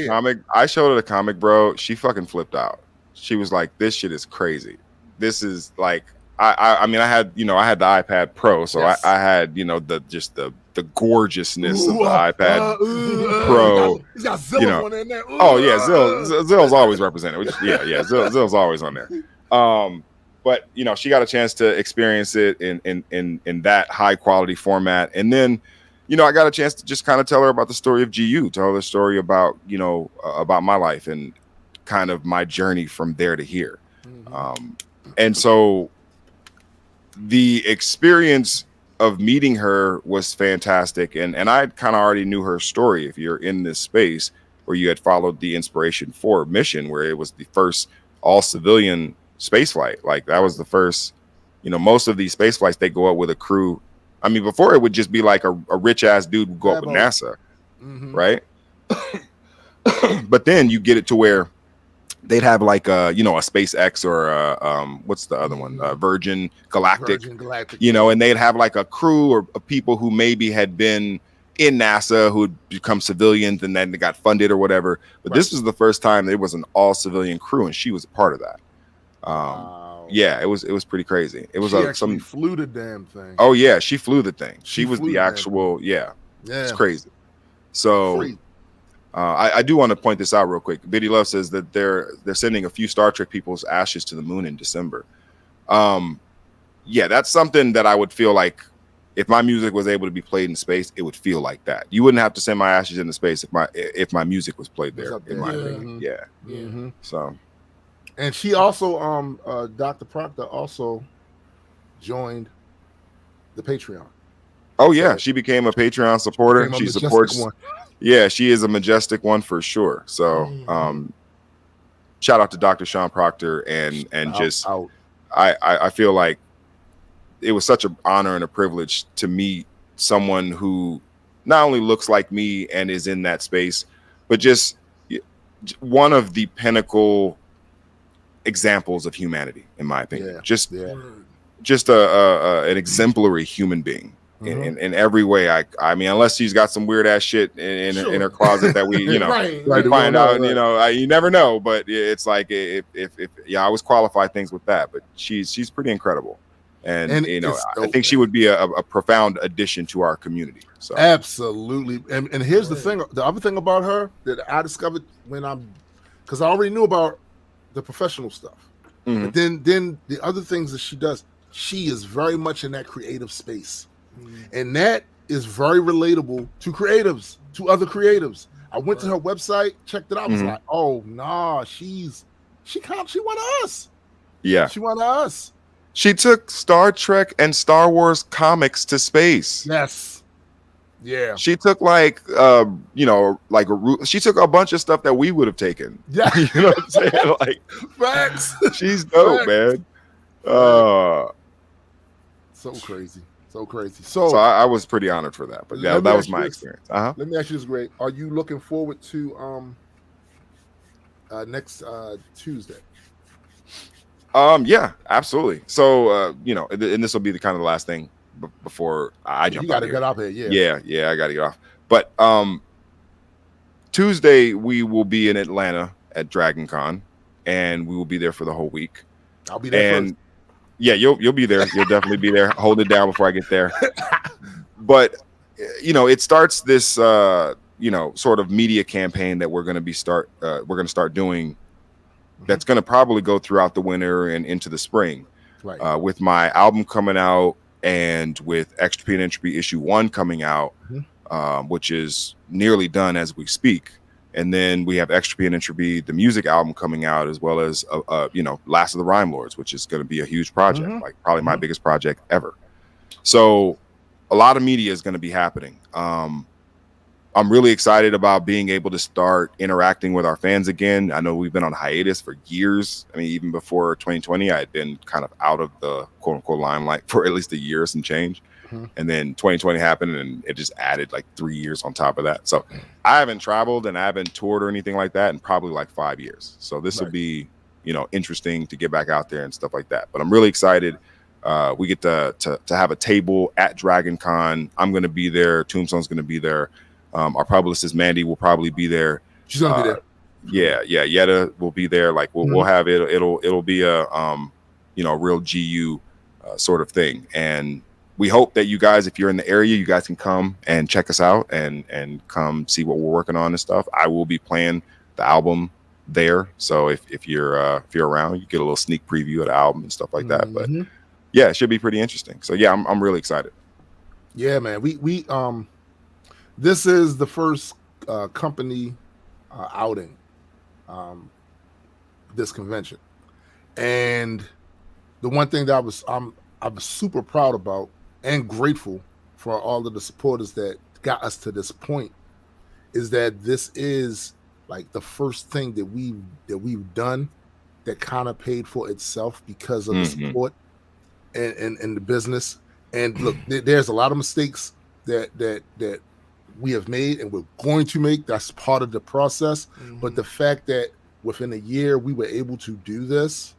the comic, bro. She fucking flipped out. She was like, "This shit is crazy. This is like." I mean, I had the iPad Pro, so I had the gorgeousness of the iPad Pro. He's got Zilla on there. Oh yeah, Zill's always represented. Zill's always on there. But she got a chance to experience it in that high quality format, and then. I got a chance to just kind of tell her about the story of GU, tell her the story about, about my life and kind of my journey from there to here. And so the experience of meeting her was fantastic. And I kind of already knew her story. If you're in this space where you had followed the Inspiration 4 mission, where it was the first all civilian space flight, like that was the first, most of these space flights, they go up with a crew. I mean, before it would just be like a rich ass dude would go up with NASA, right? But then you get it to where they'd have like a SpaceX or what's the other one? Virgin Galactic, and they'd have like a crew or people who maybe had been in NASA who had become civilians and then they got funded or whatever. But this was the first time it was an all civilian crew, and she was a part of that. Yeah, it was pretty crazy. It was she flew the damn thing. Oh yeah, she flew the thing. She was the actual It's crazy. So I do want to point this out real quick. Biddy Love says that they're sending a few Star Trek people's ashes to the moon in December. That's something that I would feel like if my music was able to be played in space, it would feel like that. You wouldn't have to send my ashes into space if my music was played there. In my opinion, So. And she also, Dr. Proctor also joined the Patreon. Oh yeah, she became a Patreon supporter. She supports. Yeah, she is a majestic one for sure. So, shout out to Dr. Sean Proctor and I feel like it was such an honor and a privilege to meet someone who not only looks like me and is in that space, but just one of the pinnacle examples of humanity, in my opinion. Just an exemplary human being in every way. I mean, unless she's got some weird ass shit in her closet that we find out. You never know. But it's like if I always qualify things with that. But she's pretty incredible, and I think she would be a profound addition to our community. So absolutely. And here's the thing. The other thing about her that I discovered because I already knew about the professional stuff. But then the other things that she does, she is very much in that creative space. And that is very relatable to creatives, to other creatives. I went to her website, checked it out, was like, oh nah, she one of us. Yeah. She one of us. She took Star Trek and Star Wars comics to space. Yes. Yeah, she took she took a bunch of stuff that we would have taken. Yeah, you know what I'm saying? Like, facts. She's dope, man. So crazy. So I was pretty honored for that. But that was my experience. Let me ask you this, Greg. Are you looking forward to next Tuesday? Yeah, absolutely. So, and this will be the kind of the last thing before I jump You got out to here. get out here. Yeah, I got to get off. But Tuesday we will be in Atlanta at Dragon Con, and we will be there for the whole week. I'll be there first. Yeah, you'll be there. You'll definitely be there. Hold it down before I get there. But it starts this sort of media campaign that we're going to start doing. That's going to probably go throughout the winter and into the spring. Right. With my album coming out and with Extra P and Entropy issue 1 coming out, which is nearly done as we speak. And then we have Extra P and Entropy, the music album coming out, as well as, Last of the Rhyme Lords, which is going to be a huge project, like probably my biggest project ever. So a lot of media is going to be happening. I'm really excited about being able to start interacting with our fans again. I know we've been on hiatus for years. I mean, even before 2020, I had been kind of out of the quote unquote limelight for at least a year and change. And then 2020 happened and it just added like 3 years on top of that. So I haven't traveled and I haven't toured or anything like that in probably like 5 years. So this will be, interesting to get back out there and stuff like that. But I'm really excited. We get to have a table at Dragon Con. I'm going to be there. Tombstone's going to be there. Our publicist Mandy will probably be there. She's gonna be there. Yeah. Yetta will be there. Like we'll have it. It'll be a real GU sort of thing. And we hope that you guys, if you're in the area, you guys can come and check us out and come see what we're working on and stuff. I will be playing the album there. So if you're around, you get a little sneak preview of the album and stuff like that. But yeah, it should be pretty interesting. So yeah, I'm really excited. Yeah, man. We this is the first company outing, this convention, and the one thing that I was super proud about and grateful for all of the supporters that got us to this point is that this is like the first thing that we've done that kind of paid for itself because of the support and the business. And look, there's a lot of mistakes that we have made and we're going to make. That's part of the process. But the fact that within a year we were able to do this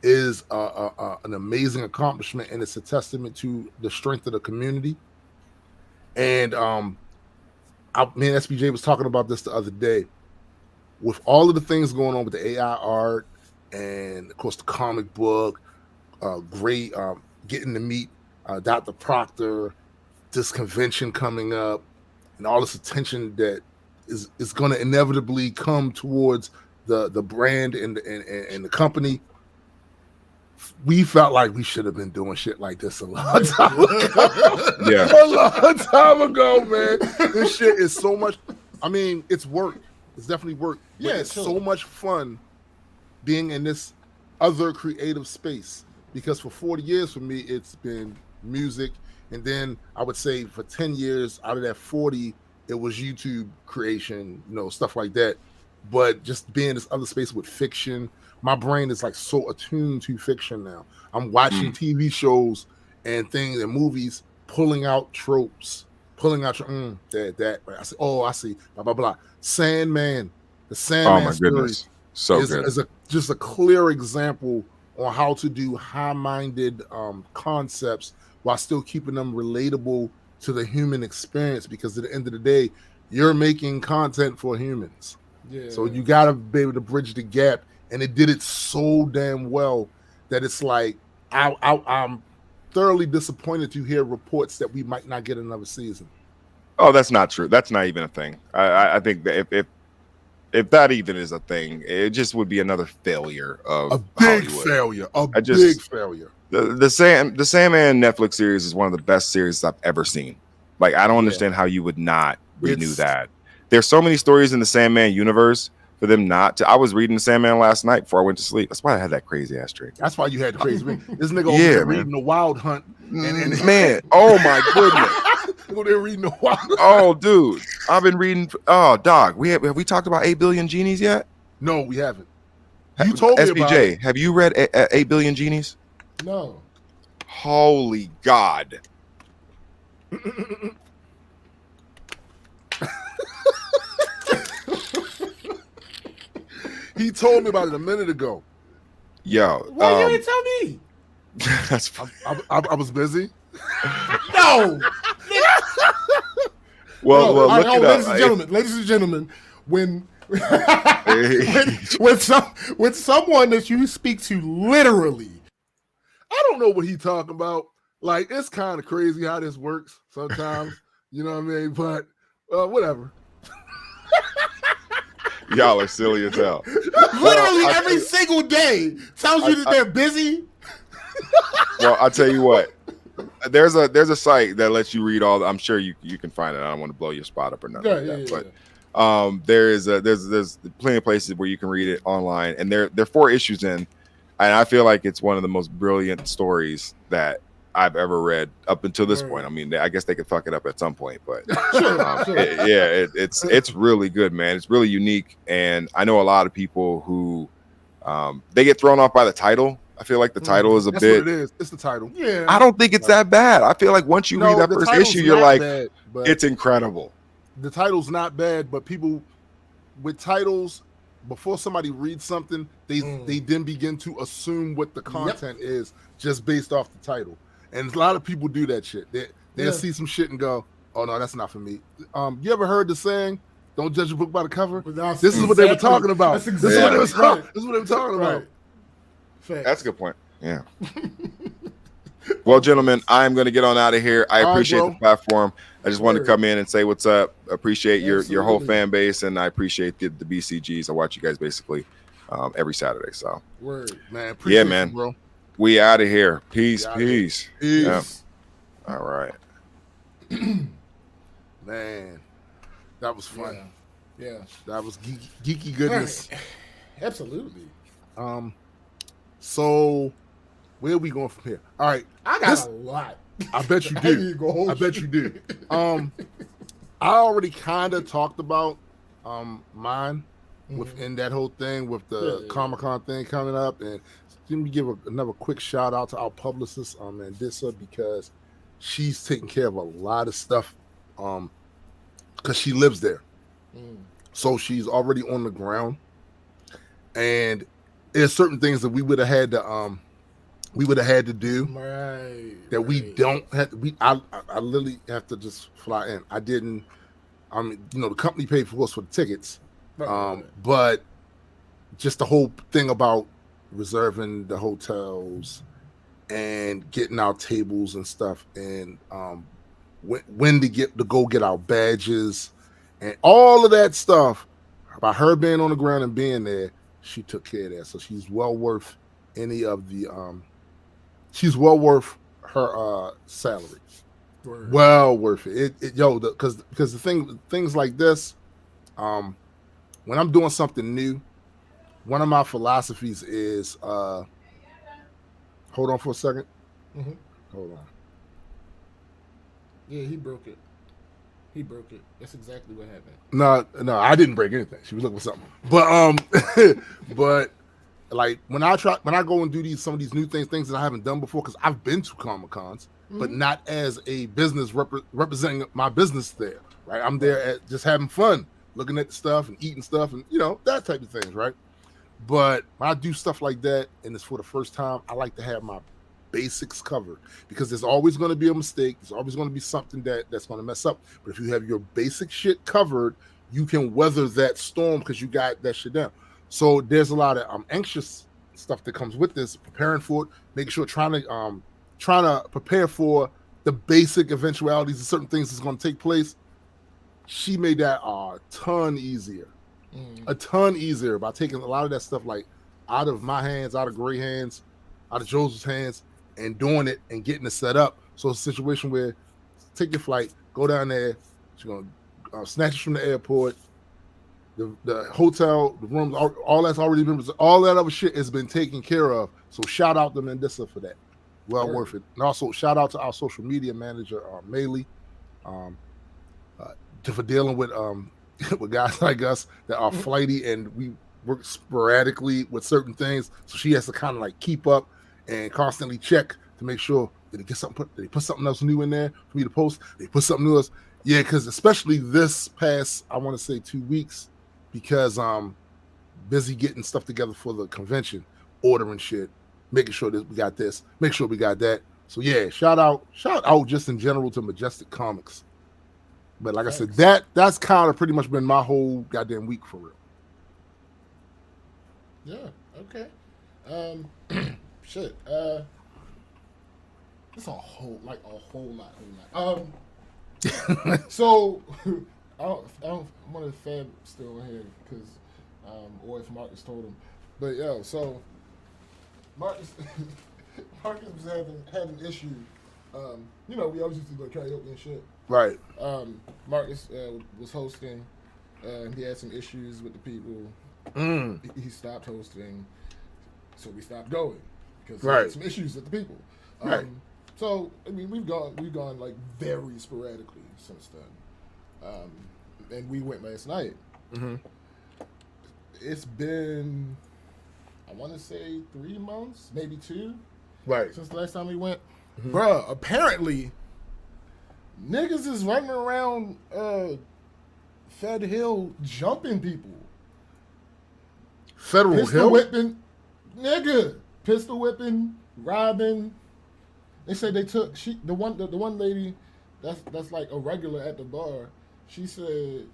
is an amazing accomplishment, and it's a testament to the strength of the community. And me and SBJ was talking about this the other day. With all of the things going on with the AI art and of course the comic book, great getting to meet Dr. Proctor, this convention coming up, and all this attention that is going to inevitably come towards the brand and the company. We felt like we should have been doing shit like this a long time ago. Yeah, a long time ago, man. This shit is so much. I mean, it's work. It's definitely work. But it's so much fun being in this other creative space, because for 40 years for me, it's been music. And then I would say for 10 years out of that 40, it was YouTube creation, stuff like that. But just being in this other space with fiction, my brain is like so attuned to fiction now. I'm watching TV shows and things and movies, pulling out tropes, that. I see, blah, blah, blah. Sandman, the Sandman oh my goodness, so is just a clear example on how to do high-minded concepts while still keeping them relatable to the human experience, because at the end of the day, you're making content for humans. Yeah. So you got to be able to bridge the gap, and it did it so damn well that it's like I'm thoroughly disappointed to hear reports that we might not get another season. Oh, that's not true. That's not even a thing. I think that if that even is a thing, it just would be another failure of a big Hollywood. Failure. Big failure. The Sandman Netflix series is one of the best series I've ever seen. Like, I don't understand how you would not renew that. There's so many stories in the Sandman universe for them not to. I was reading the Sandman last night before I went to sleep. That's why I had that crazy ass dream. That's why you had the crazy dream. This nigga over there reading The Wild Hunt. And man, oh my goodness. Over there reading The Wild Hunt. Oh, dude. I've been reading. Oh, dog. Have we talked about 8 Billion Genies yet? No, we haven't. You told me about it. Have you read 8 Billion Genies? No. Holy God. He told me about it a minute ago. Yo, Why you didn't tell me? that's funny. I was busy. No. Well, No. look it up. Ladies and gentlemen, when with someone that you speak to literally, I don't know what he talking about. Like, it's kind of crazy how this works sometimes. You know what I mean? But whatever. Y'all are silly as hell. literally every single day tells you that they're busy. Well, I'll tell you what. There's a site that lets you read all. I'm sure you can find it. I don't want to blow your spot up or nothing like that. But there's plenty of places where you can read it online, and there are 4 issues in, and I feel like it's one of the most brilliant stories that I've ever read up until this point. I mean, I guess they could fuck it up at some point, but it's really good, man. It's really unique, and I know a lot of people who they get thrown off by the title. I feel like the title is a That's bit. what it is. It's the title. Yeah. I don't think it's that bad. I feel like once you read that first issue, you're like, bad, it's incredible. The title's not bad, but people with titles, before somebody reads something, they then begin to assume what the content is just based off the title. And a lot of people do that shit. They'll see some shit and go, "Oh no, that's not for me." You ever heard the saying, "Don't judge a book by the cover"? This is what they were talking about. This is what they were talking about. That's a good point. Yeah. Well, gentlemen, I'm going to get on out of here. I appreciate the platform. I just wanted to come in and say what's up. Appreciate your whole fan base, and I appreciate the BCGs. I watch you guys basically every Saturday. So, man. Appreciate man. You, bro. We out of here. Peace. Peace. Yeah. All right. Man, that was fun. Yeah. That was geeky goodness. Right. Absolutely. So where are we going from here? All right. I got a lot. I bet you do. I bet you do. I already kind of talked about mine within that whole thing with the Comic-Con thing coming up, and let me give another quick shout out to our publicist, Mandissa, because she's taking care of a lot of stuff, because she lives there. So she's already on the ground, and there's certain things that we would have had to do that we don't have to, I literally have to just fly in. I didn't, the company paid for us for the tickets, but just the whole thing about reserving the hotels and getting our tables and stuff, and when to go get our badges and all of that stuff. By her being on the ground and being there, she took care of that. So she's well worth any of the she's well worth her salary. Well worth it. Because the things like this, when I'm doing something new, one of my philosophies is hold on for a second. Hold on. Yeah, he broke it. That's exactly what happened. No, I didn't break anything. She was looking for something. But but like when I go and do some of these new things that I haven't done before, because I've been to Comic-Cons, but not as a business representing my business there. Right, I'm there at just having fun, looking at the stuff and eating stuff, and that type of things. Right, but when I do stuff like that, and it's for the first time, I like to have my basics covered, because there's always going to be a mistake. There's always going to be something that's going to mess up. But if you have your basic shit covered, you can weather that storm because you got that shit down. So there's a lot of anxious stuff that comes with this, preparing for it, making sure trying to prepare for the basic eventualities of certain things that's going to take place. She made that a ton easier by taking a lot of that stuff like out of my hands, out of Gray hands, out of Joseph's hands, and doing it and getting it set up. So it's a situation where take your flight, go down there, she's going to snatch you from the airport, the hotel, the rooms, all that's already been, all that other shit has been taken care of. So shout out to Mandissa for that. Well worth it. And also shout out to our social media manager, Maylee, for dealing with with guys like us that are flighty and we work sporadically with certain things. So she has to kind of like keep up and constantly check to make sure that they put something else new in there for me to post. They put something new else. Yeah, because especially this past, I want to say 2 weeks, because busy getting stuff together for the convention. ordering shit, making sure that we got this, make sure we got that. So yeah, shout out just in general to Majestic Comics. But like I said, that's kind of pretty much been my whole goddamn week for real. Yeah. Okay. Shit. It's a whole lot. So I want to Fab still in here because, or if Marcus told him, but yo, so Marcus was having issue. We always used to go karaoke and shit. Right. Marcus was hosting. He had some issues with the people. He stopped hosting, so we stopped going because he had some issues with the people. Right. So I mean, we've gone like very sporadically since then, and we went last night. Mm-hmm. It's been, I want to say 3 months, maybe 2, Right. since the last time we went. Bruh, apparently, niggas is running around Fed Hill jumping people. Federal Pistol Hill? whipping, nigga. Pistol whipping, robbing. They say they took the one lady that's like a regular at the bar. She said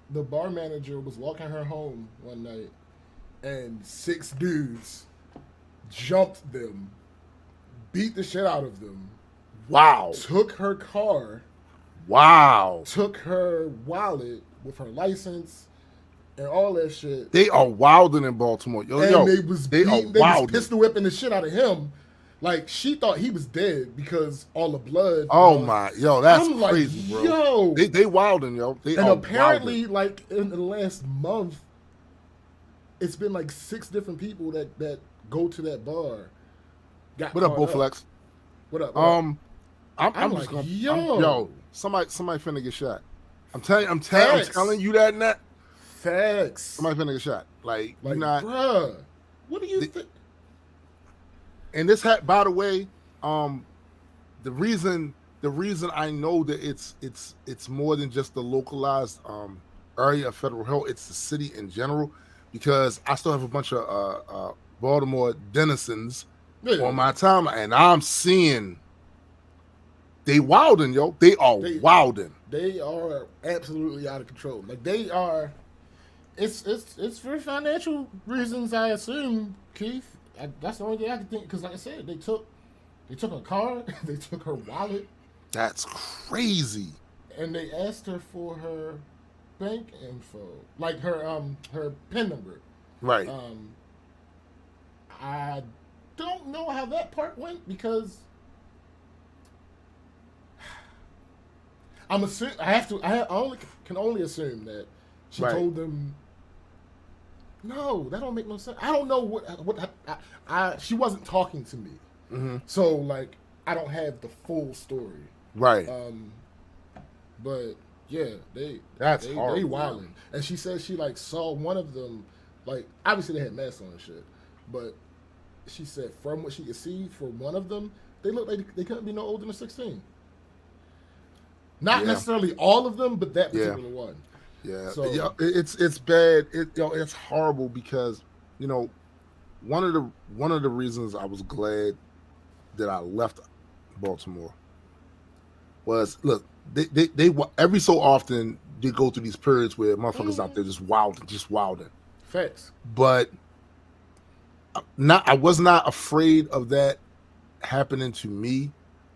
the bar manager was walking her home one night and 6 dudes jumped them, beat the shit out of them. Wow. Took her car. Wow. Took her wallet with her license and all that shit. They are wilding in Baltimore. They was wilding. pistol whipping the shit out of him. Like, she thought he was dead because all the blood. Oh my, that's I'm crazy, like, bro. They wilding, yo. And apparently, like in the last month, it's been like 6 different people that go to that bar. What up, Bowflex? What up? I'm like, just gonna, yo, somebody finna get shot. I'm telling you that net. Facts. Somebody finna get shot. Like you're not, bruh. What do you think? And this by the way, the reason I know that it's more than just the localized area of Federal Hill, it's the city in general, because I still have a bunch of Baltimore denizens on my timeline, and I'm seeing they wilding, yo. They are wilding. They are absolutely out of control. Like they are. It's for financial reasons, I assume, Keith. That's the only thing I can think, because like I said, they took her car, they took her wallet. That's crazy. And they asked her for her bank info, like her PIN number. Right. I don't know how that part went, because I'm assuming I can only assume that she told them. No, that don't make no sense. I don't know what she wasn't talking to me. Mm-hmm. So like I don't have the full story. Right. But yeah, they wilding. And she said she like saw one of them, like obviously they had masks on and shit, but she said from what she could see for one of them, they looked like they couldn't be no older than 16. Not necessarily all of them, but that particular one. Yeah, so, it's bad. It's horrible, because one of the reasons I was glad that I left Baltimore was, look, they every so often they go through these periods where motherfuckers out there just wilding. Facts. But I was not afraid of that happening to me.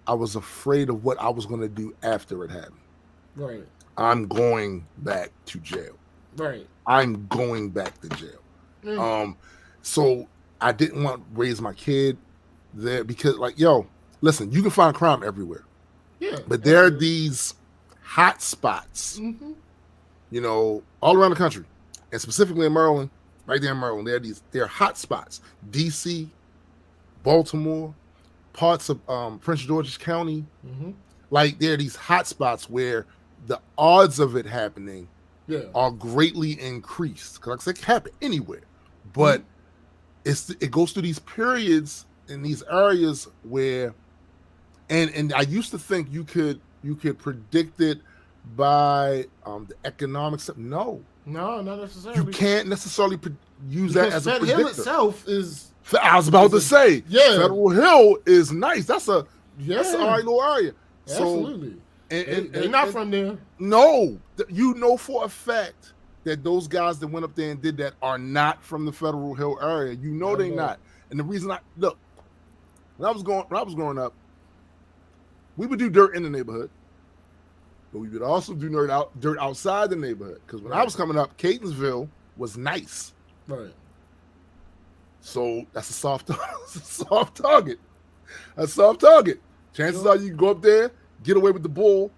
I was afraid of what I was going to do after it happened. Right. I'm going back to jail. Right. I'm going back to jail. So I didn't want to raise my kid there, because listen, you can find crime everywhere. Yeah. But there are these hot spots, all around the country, and specifically in Maryland, right there in Maryland, there are hot spots. DC, Baltimore, parts of Prince George's County. Mm-hmm. Like there are these hot spots where the odds of it happening are greatly increased. Because like I said, it can happen anywhere. But it goes through these periods in these areas where, and I used to think you could predict it by the economics. No, not necessarily. you can't necessarily use that as a Fed predictor. Hill itself is. I was about to say, yeah. Federal Hill is nice. That's an all right little area. Absolutely. So, and they're not from there. No, you know for a fact that those guys that went up there and did that are not from the Federal Hill area. You know they're not. And the reason look, when I was growing up, we would do dirt in the neighborhood, but we would also do dirt outside the neighborhood. Because when I was coming up, Catonsville was nice. Right. So that's a soft target. A soft target. Chances are you can go up there, get away with the bull,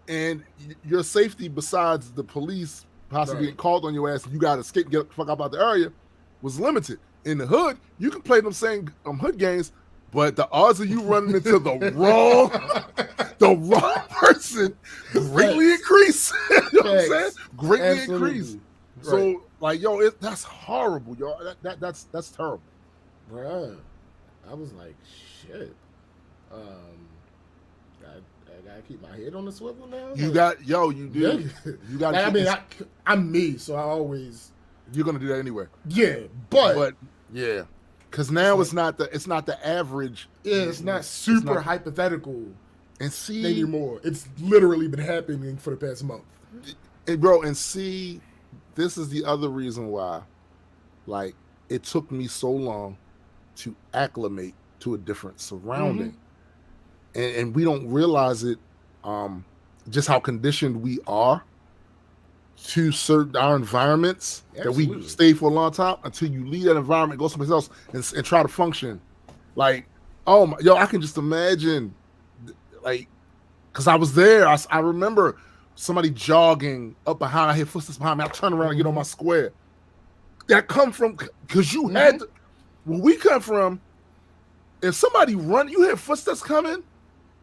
and your safety, besides the police possibly getting called on your ass, and you got to escape, get the fuck out the area, was limited. In the hood, you can play them same hood games, but the odds of you running into the wrong person greatly increase. You know what I'm saying? Greatly increase. So like, yo, that's horrible, yo. That's terrible. Bruh. I was like, shit. I gotta keep my head on the swivel now. You do. You got. Like, I mean, I'm me, so I always. You're gonna do that anyway. Yeah, but yeah, because now it's not the average. Yeah, it's not super hypothetical. And see anymore. It's literally been happening for the past month. And bro, and see, this is the other reason why, like, it took me so long to acclimate to a different surrounding. And we don't realize it, just how conditioned we are to certain our environments. Absolutely. That we stay for a long time until you leave that environment, go someplace else, and try to function. Like, I can just imagine, like, because I was there. I remember somebody jogging up behind. I hear footsteps behind me. I turn around and get on my square. That come from because you had to, where we come from. If somebody run, you hear footsteps coming,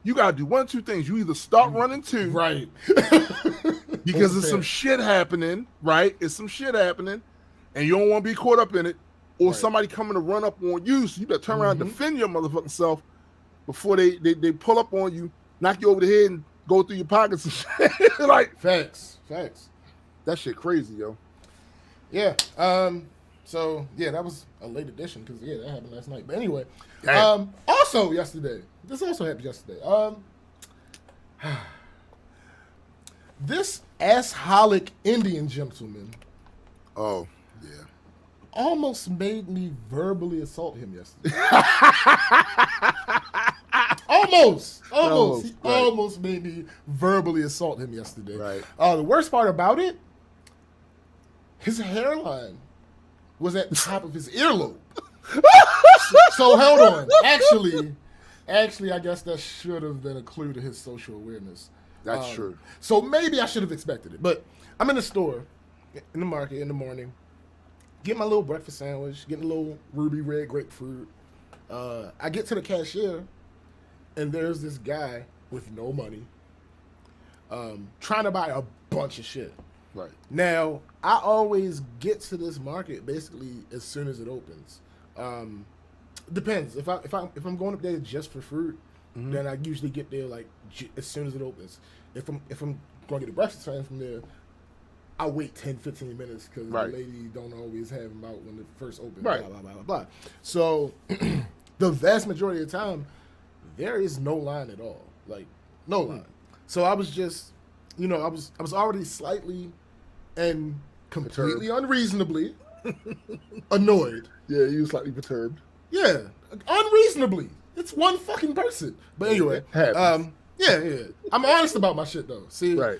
you gotta do one of two things. You either start running too, right? Because there's some shit happening, right? It's some shit happening, and you don't want to be caught up in it, or somebody coming to run up on you. So you better turn around and defend your motherfucking self before they pull up on you, knock you over the head, and go through your pockets and shit. Like facts. That shit crazy, yo. Yeah. So yeah, that was a late edition because that happened last night. But anyway, also yesterday. This also happened yesterday. This assholic Indian gentleman. Oh yeah. Almost made me verbally assault him yesterday. Almost. He almost made me verbally assault him yesterday. Right. The worst part about it, his hairline was at the top of his earlobe. So hold on. Actually, I guess that should have been a clue to his social awareness. That's true. So maybe I should have expected it. But I'm in the store, in the market in the morning, get my little breakfast sandwich, getting a little ruby red grapefruit. I get to the cashier, and there's this guy with no money, trying to buy a bunch of shit. Right. Now, I always get to this market basically as soon as it opens. Depends. If I'm going up there just for fruit, then I usually get there like as soon as it opens. If I'm going to get a breakfast from there, I wait 10-15 minutes because the lady don't always have them out when it first opens. Right. Blah blah blah blah. So the vast majority of the time, there is no line at all. Like no line. So I was just, I was already slightly and completely unreasonably annoyed. Yeah, you were slightly perturbed. Yeah, unreasonably. It's one fucking person. But anyway, yeah. I'm honest about my shit though. See, right.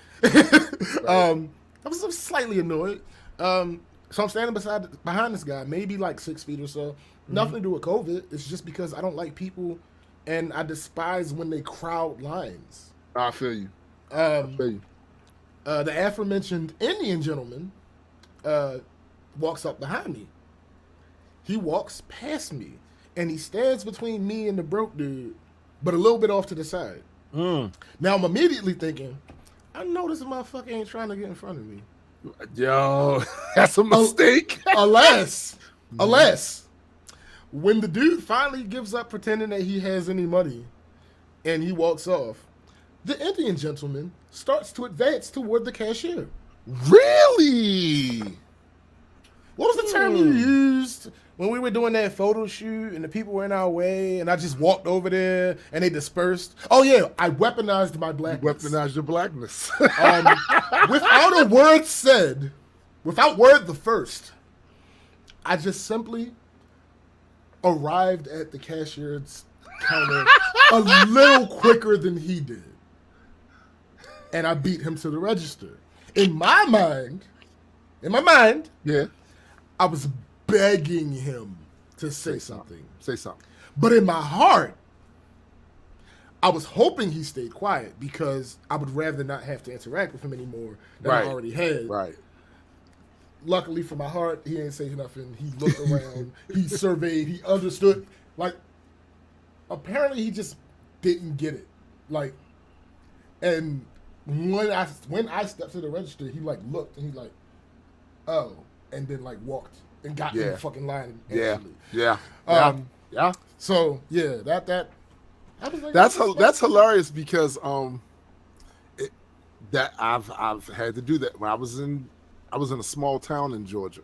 I was slightly annoyed. So I'm standing behind this guy, maybe like 6 feet or so. Nothing to do with COVID. It's just because I don't like people, and I despise when they crowd lines. I feel you. The aforementioned Indian gentleman walks up behind me. He walks past me, and he stands between me and the broke dude, but a little bit off to the side. Now I'm immediately thinking, I know this motherfucker ain't trying to get in front of me. Yo, that's a mistake. Unless, when the dude finally gives up pretending that he has any money, and he walks off, the Indian gentleman starts to advance toward the cashier. Really? What was the term you used when we were doing that photo shoot and the people were in our way and I just walked over there and they dispersed? Oh, yeah, I weaponized my blackness. Weaponize your blackness. Without a word said, without word the first, I just simply arrived at the cashier's counter a little quicker than he did. And I beat him to the register. In my mind, Yeah. I was begging him to say something. Say something. But in my heart, I was hoping he stayed quiet because I would rather not have to interact with him anymore than I already had. Right. Luckily for my heart, he ain't say nothing. He looked around. He surveyed. He understood. Like, apparently he just didn't get it. Like, and when I stepped to the register, he like looked and he like, oh, and then like walked and got in the fucking line. Yeah. Actually. Yeah. Yeah. So yeah, that. I was like, That's hilarious because that I've had to do that when I was in a small town in Georgia.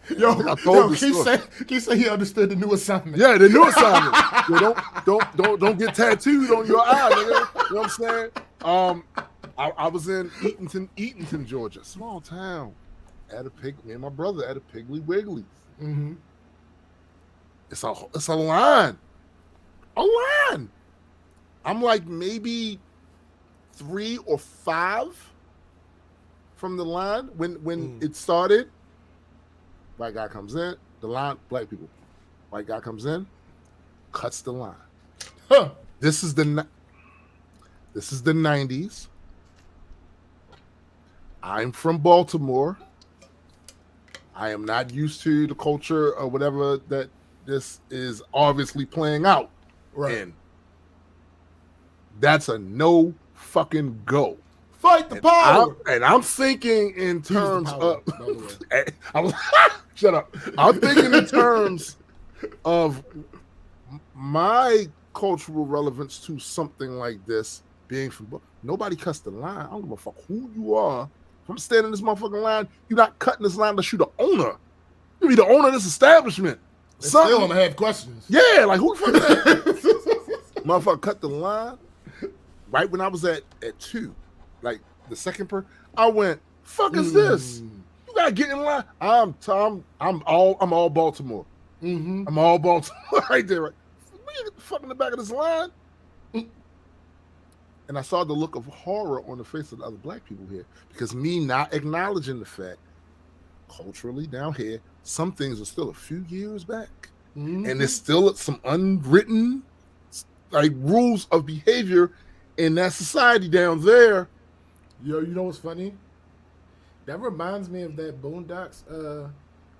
Keith said he understood the new assignment. Yeah, the new assignment. Yo, don't get tattooed on your eye, nigga. You know what I'm saying? I was in Eatonton, Georgia, small town. Me and my brother at a Piggly Wiggly. Mm-hmm. It's a line. A line. I'm like maybe 3 or 5 from the line when it started. White guy comes in, the line, black people. White guy comes in, cuts the line. Huh. This is the 90s. I'm from Baltimore. I am not used to the culture or whatever that this is obviously playing out. Right. And that's a no fucking go. Fight the power. I'm thinking in terms of shut up. I'm thinking in terms of my cultural relevance to something like this being from nobody cuts the line. I don't give a fuck who you are. If I'm standing in this motherfucking line, you're not cutting this line unless you're the owner. You be the owner of this establishment. Still gonna have questions. Yeah, like who the fuck is that? Motherfucker cut the line right when I was at 2. Like the second I went, fuck is this? You gotta get in line. I'm all Baltimore. Mm-hmm. I'm all Baltimore right there. Right? You get the fuck in the back of this line. And I saw the look of horror on the face of the other black people here because me not acknowledging the fact culturally down here, some things are still a few years back. Mm-hmm. And there's still some unwritten like rules of behavior in that society down there. Yo, you know what's funny? That reminds me of that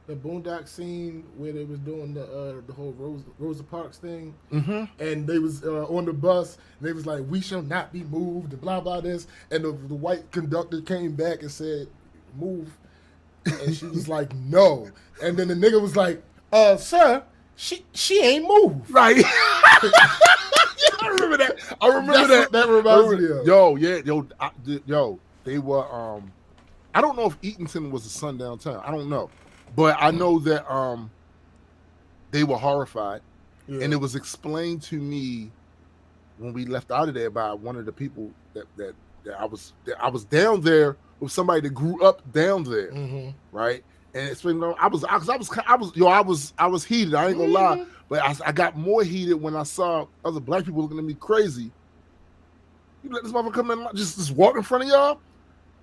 the Boondocks scene where they was doing the whole Rosa Parks thing, and they was on the bus, and they was like, "We shall not be moved," and blah blah this, and the white conductor came back and said, "Move," and she was like, "No," and then the nigga was like, "Sir, she ain't moved." Right. Yeah, I remember that. That reminds me of. Yo, they were. I don't know if Eatonton was a sundown town. I don't know, but I know that they were horrified, and it was explained to me when we left out of there by one of the people that I was down there with somebody that grew up down there, right? And it's been, I was heated. I ain't gonna lie, but I got more heated when I saw other black people looking at me crazy. You let this motherfucker come in, just walk in front of y'all,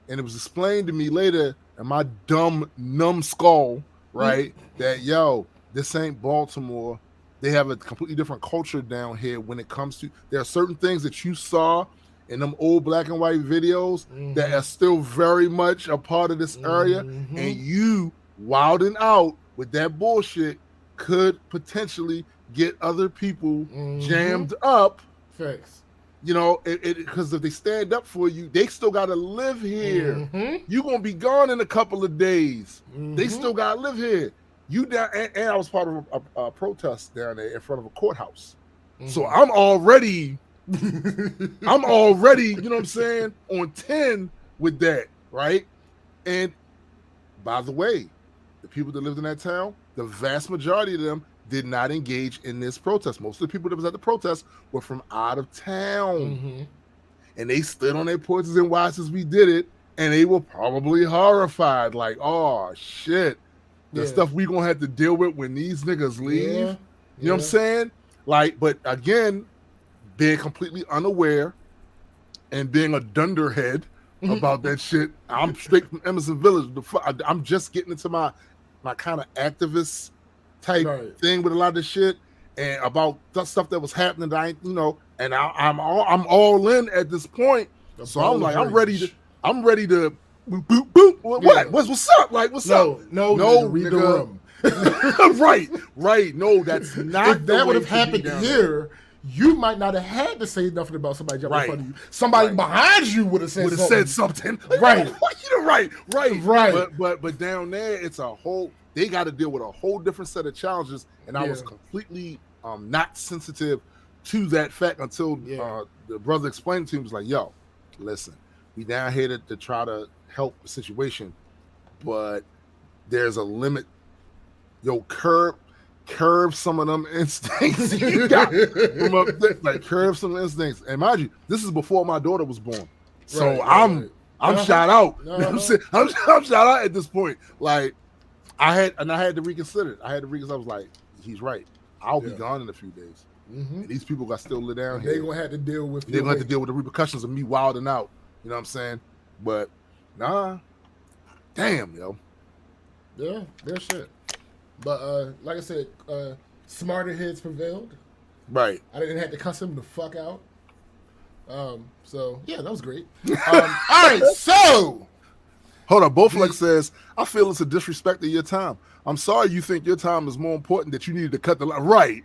and it was explained to me later in my dumb, numb skull, right, that this ain't Baltimore. They have a completely different culture down here when it comes to. There are certain things that you saw in them old black and white videos that are still very much a part of this area, and you wilding out with that bullshit could potentially get other people jammed up. Facts. You know, because if they stand up for you, they still got to live here. You're going to be gone in a couple of days. They still got to live here. You down, and I was part of a protest down there in front of a courthouse. So I'm already I'm already, you know what I'm saying, on 10 with that, right? And by the way, the people that lived in that town, the vast majority of them did not engage in this protest. Most of the people that was at the protest were from out of town. And they stood on their porches and watched as we did it, and they were probably horrified, like, oh shit, the stuff we gonna have to deal with when these niggas leave. You know what I'm saying? Like, but again, being completely unaware and being a dunderhead about that shit. I'm straight from Emerson Village. I'm just getting into my kind of activist type thing with a lot of this shit and about the stuff that was happening that I, you know, and I'm all in at this point. So I'm like, I'm ready to boop, boop, boop. What's up? Like, what's up? No, read the room. right. No, that's not. If that would have happened here, you might not have had to say nothing about somebody jumping in front of you. Somebody behind you would have said something. Right. But down there, it's a whole. They got to deal with a whole different set of challenges, and I was completely not sensitive to that fact until the brother explained to me. He was like, "Yo, listen, we down here to try to help the situation, but there's a limit. Yo, curb some of them instincts you got from up there, like curb some instincts." And mind you, this is before my daughter was born, so I'm shout out. You know what I'm saying? I'm shout out at this point. Like I had to reconsider it. I was like, he's right. I'll be gone in a few days. And these people got still live down here. They're gonna have to deal with. They're gonna have to deal with the repercussions of me wilding out. You know what I'm saying? But nah, damn, yo. Yeah, their shit. But like I said, smarter heads prevailed. Right. I didn't have to cuss him the fuck out. So yeah, that was great. All right, so hold on. Bowflex says, I feel it's a disrespect to your time. I'm sorry you think your time is more important that you needed to cut the line. Right.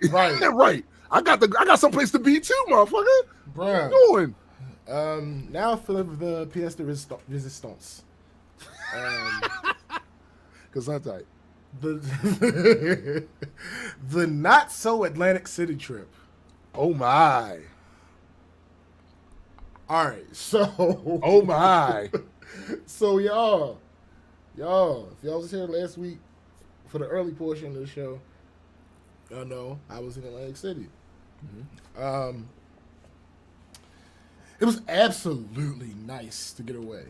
Right. I got someplace to be too, motherfucker. Bruh. What are you doing? Now for the pièce de résistance. Cause I'm tight. The not so Atlantic City trip. Oh my. All right, so oh my. So y'all, if y'all was here last week for the early portion of the show, y'all know I was in Atlantic City. It was absolutely nice to get away,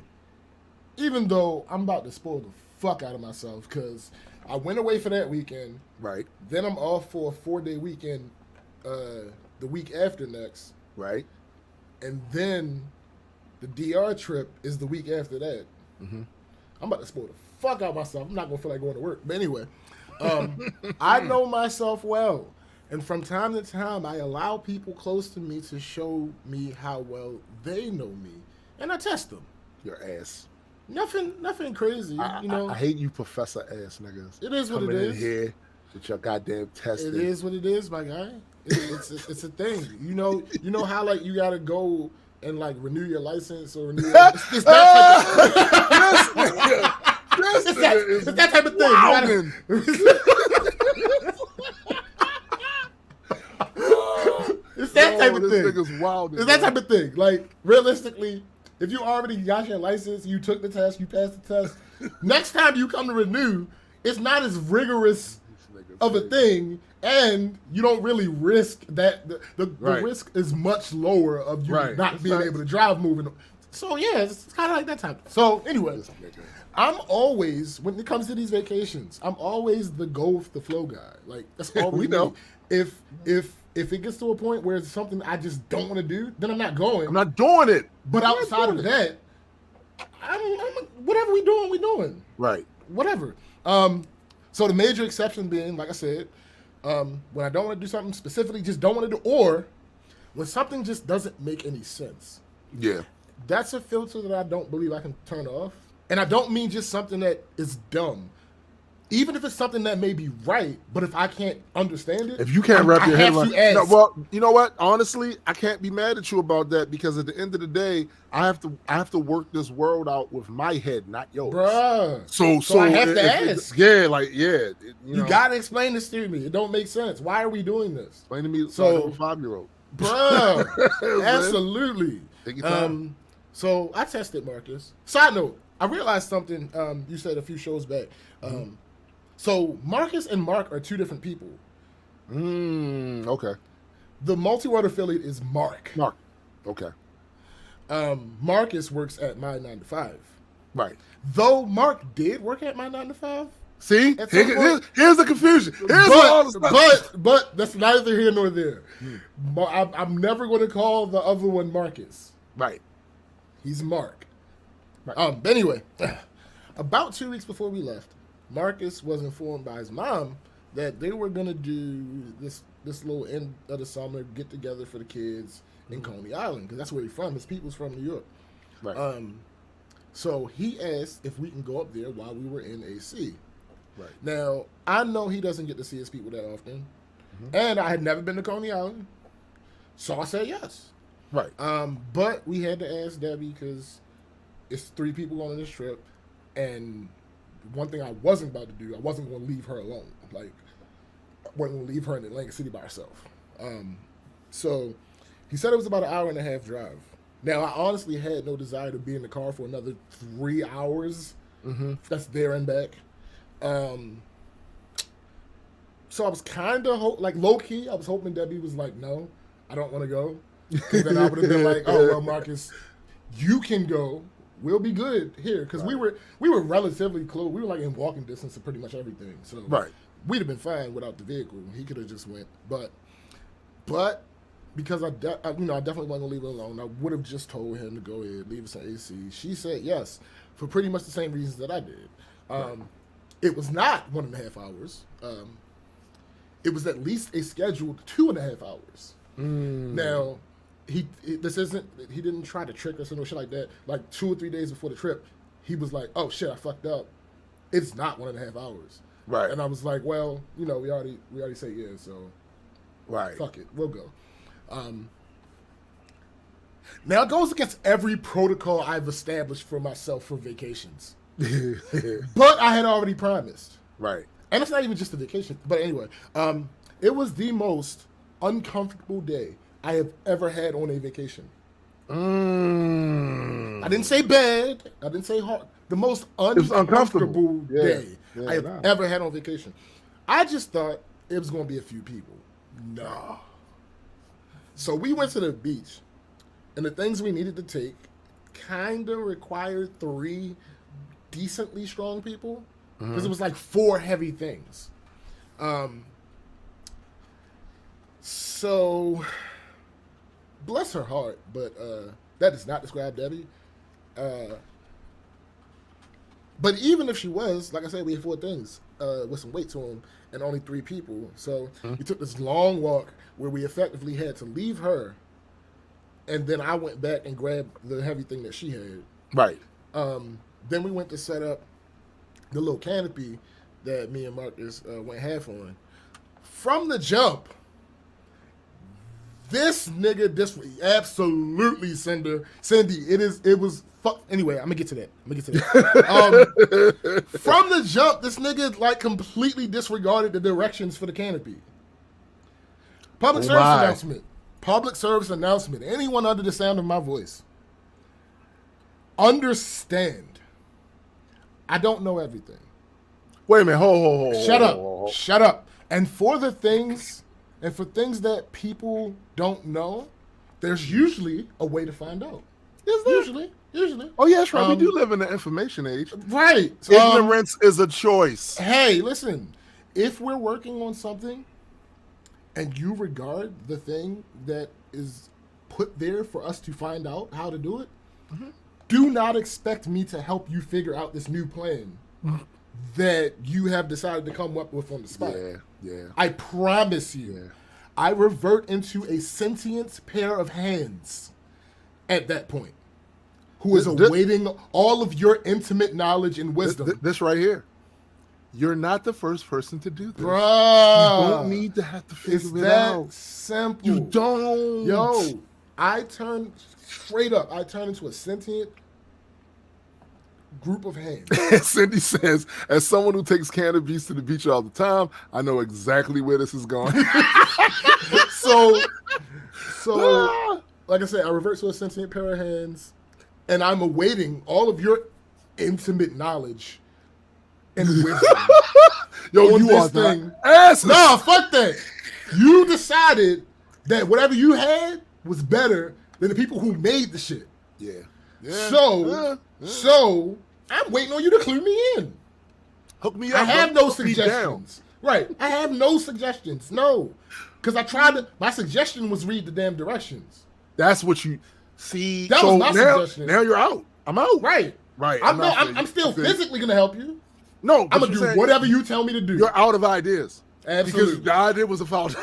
even though I'm about to spoil the fuck out of myself because I went away for that weekend. Right. Then I'm off for a 4-day weekend the week after next. Right. And then the DR trip is the week after that. I'm about to spoil the fuck out of myself. I'm not going to feel like going to work. But anyway, I know myself well. And from time to time, I allow people close to me to show me how well they know me. And I test them. Your ass. Nothing crazy, you know. I hate you professor ass niggas. It is what it is. Coming in here with your goddamn testing. It is what it is, my guy. It's a thing. You know how like you gotta go and like renew your license or renew it's that type of thing. It's that type of thing. It's that type of thing. Like realistically, if you already got your license, you took the test, you passed the test. Next time you come to renew, it's not as rigorous of a thing, and you don't really risk that. The risk is much lower of you not being able to drive moving. So yeah, it's kind of like that type. So anyway, I'm always, when it comes to these vacations, I'm always the go with the flow guy. Like that's all we know. If it gets to a point where it's something I just don't want to do, then I'm not going. I'm not doing it. But outside of that, I'm whatever we doing. Right. Whatever. So the major exception being, like I said, when I don't want to do something specifically, just don't want to do, or when something just doesn't make any sense. Yeah. That's a filter that I don't believe I can turn off. And I don't mean just something that is dumb. Even if it's something that may be right, but if I can't understand it, if you can't wrap your head around it, no, well, you know what? Honestly, I can't be mad at you about that because at the end of the day, I have to work this world out with my head, not yours. Bruh. So I have to ask. You gotta explain this to me. It don't make sense. Why are we doing this? Explain to me, so 5-year-old. Bro, Man. absolutely. Take your time. So I tested Marcus. Side note, I realized something you said a few shows back. So Marcus and Mark are two different people. Okay. The multi-world affiliate is Mark. Mark. Okay. Marcus works at my 9 to 5. Right. Though Mark did work at my 9 to 5. See, At some point- here's the confusion. Here's where all the stuff. But that's neither here nor there. I'm never going to call the other one Marcus. Right. He's Mark. Right. But anyway, about 2 weeks before we left, Marcus was informed by his mom that they were gonna do this little end of the summer get together for the kids in Coney Island, because that's where he's from. His people's from New York. Right. So he asked if we can go up there while we were in AC. Right. Now, I know he doesn't get to see his people that often, and I had never been to Coney Island, so I said yes. Right. But we had to ask Debbie because it's 3 people going on this trip, and one thing I wasn't about to do, I wasn't going to leave her alone. Like, I wasn't going to leave her in Atlantic City by herself. So he said it was about an 1.5 hour drive. Now, I honestly had no desire to be in the car for another 3 hours. That's there and back. So I was kind of like low key. I was hoping Debbie was like, "No, I don't want to go." Because then I would have been like, "Oh well, Marcus, you can go. We'll be good here." Because we were relatively close. We were like in walking distance of pretty much everything. So we'd have been fine without the vehicle. He could have just went, but because I definitely wasn't gonna leave it alone. I would have just told him to go ahead, leave us in AC. She said yes for pretty much the same reasons that I did. It was not 1.5 hours. It was at least a scheduled 2.5 hours. Now, he didn't try to trick us or no shit like that. Like 2 or 3 days before the trip, he was like, "Oh shit, I fucked up. It's not 1.5 hours." Right. And I was like, "Well, we already said yeah, so fuck it, we'll go." Now it goes against every protocol I've established for myself for vacations. But I had already promised. Right. And it's not even just a vacation. But anyway, it was the most uncomfortable day I have ever had on a vacation. I didn't say bad. I didn't say hard. The most uncomfortable day I have ever had on vacation. I just thought it was going to be a few people. No. So we went to the beach, and the things we needed to take kind of required 3 decently strong people, because it was like 4 heavy things. So bless her heart, but that does not describe Debbie. But even if she was, like I said, we had 4 things with some weight to them and only 3 people. So we took this long walk where we effectively had to leave her, and then I went back and grabbed the heavy thing that she had. Right. Then we went to set up the little canopy that me and Marcus went half on. From the jump, this nigga, absolutely Cindy. It was fuck. Anyway, I'm gonna get to that. From the jump, this nigga like completely disregarded the directions for the canopy. Public service announcement. Anyone under the sound of my voice, understand, I don't know everything. Wait a minute. Hold. Shut up. And for things that people don't know, there's usually a way to find out. Is there? Usually. Oh, yeah, that's right. We do live in the information age. Right. Ignorance is a choice. Hey, listen. If we're working on something and you regard the thing that is put there for us to find out how to do it, do not expect me to help you figure out this new plan that you have decided to come up with on the spot. Yeah. I promise you, I revert into a sentient pair of hands at that point, who is awaiting all of your intimate knowledge and wisdom. This right here. You're not the first person to do this. Bruh. You don't need to have to figure it that out. Simple. You don't. Yo, I turn into a sentient group of hands. Cindy says, as someone who takes cannabis to the beach all the time, I know exactly where this is going. So, like I said, I revert to a sentient pair of hands, and I'm awaiting all of your intimate knowledge and wisdom. Yo, you are the ass. No, fuck that. You decided that whatever you had was better than the people who made the shit. Yeah. So I'm waiting on you to clue me in. Hook me up. I have no Hook me down. suggestions. Right. I have no suggestions. No. Because I tried to. My suggestion was read the damn directions. That's what you see. That was my suggestion. Now you're out. I'm out. Right. Right. I'm still physically going to help you. No, I'm going to do whatever you tell me to do. You're out of ideas. Absolutely. Because your idea was a foundation.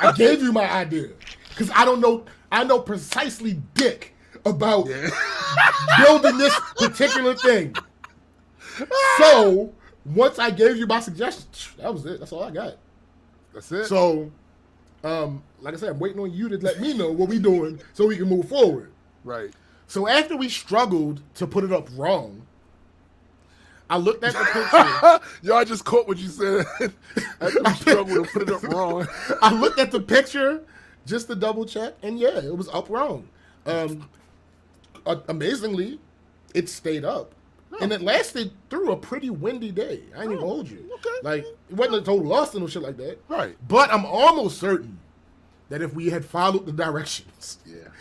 I gave you my idea. Because I don't know. I know precisely dick about building this particular thing. So, once I gave you my suggestion, that was it. That's all I got. That's it. So, like I said, I'm waiting on you to let me know what we doing so we can move forward. Right. So after we struggled to put it up wrong, I looked at the picture. Y'all just caught what you said. After we struggled to put it up wrong. I looked at the picture just to double check, and yeah, it was up wrong. Amazingly, it stayed up. And it lasted through a pretty windy day. I ain't even hold you. Okay. Like, it wasn't a total loss and no shit like that. Right. But I'm almost certain that if we had followed the directions,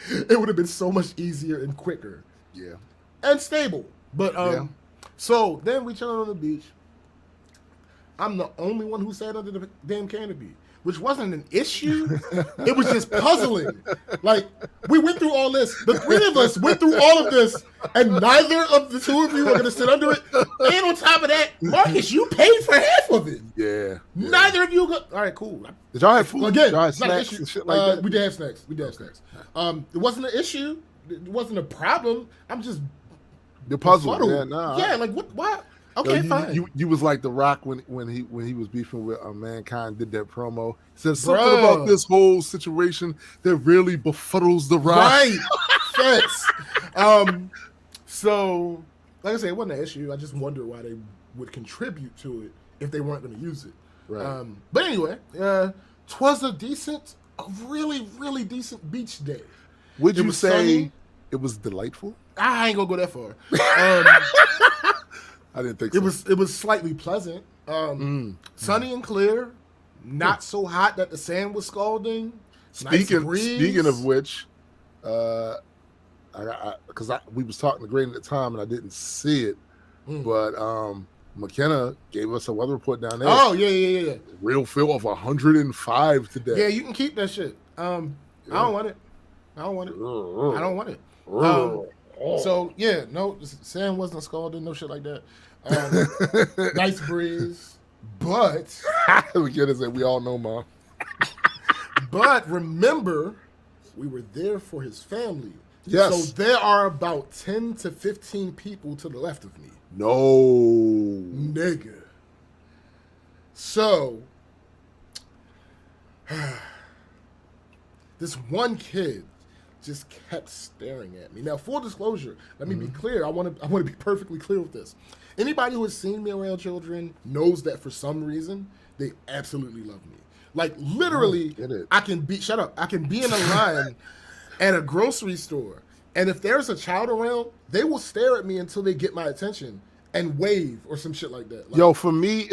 it would have been so much easier and quicker. Yeah. And stable. But, so then we chilling on the beach. I'm the only one who sat under the damn canopy, which wasn't an issue. It was just puzzling. Like, we went through all this. The three of us went through all of this, and neither of the two of you are going to sit under it. And on top of that, Marcus, you paid for half of it. Yeah. Neither of you go. All right, cool. Did y'all have food? Again, y'all have it's not an snacks issue. and shit like that? We did have snacks. It wasn't an issue. It wasn't a problem. I'm just You're puzzled. befuddled. Yeah, nah. Yeah, like what? Why? Okay, fine. You was like The Rock when he was beefing with Mankind, did that promo. He said something Bruh. about this whole situation that really befuddles The Rock. Right. Facts. So, like I said, it wasn't an issue. I just wondered why they would contribute to it if they weren't going to use it. Right. But anyway, 'twas a really, really decent beach day. Would It you was say sunny. it was delightful? I ain't gonna go that far. I didn't think so. It was slightly pleasant. Sunny and clear. Not so hot that the sand was scalding. Speaking nice of which, because we was talking to Grady at the time and I didn't see it, but McKenna gave us a weather report down there. Oh yeah. Real feel of 105 today. Yeah, you can keep that shit. I don't want it. So yeah, no, sand wasn't scalding, no shit like that. Nice breeze, but McKenna said, "We all know, Mom." but remember, we were there for his family. Yes. So there are about 10 to 15 people to the left of me. No. Nigga. So this one kid just kept staring at me. Now, full disclosure, let me be clear. I want to be perfectly clear with this. Anybody who has seen me around children knows that for some reason they absolutely love me. Like literally, I can be in a line at a grocery store, and if there's a child around, they will stare at me until they get my attention and wave or some shit like that. Like, Yo, for me,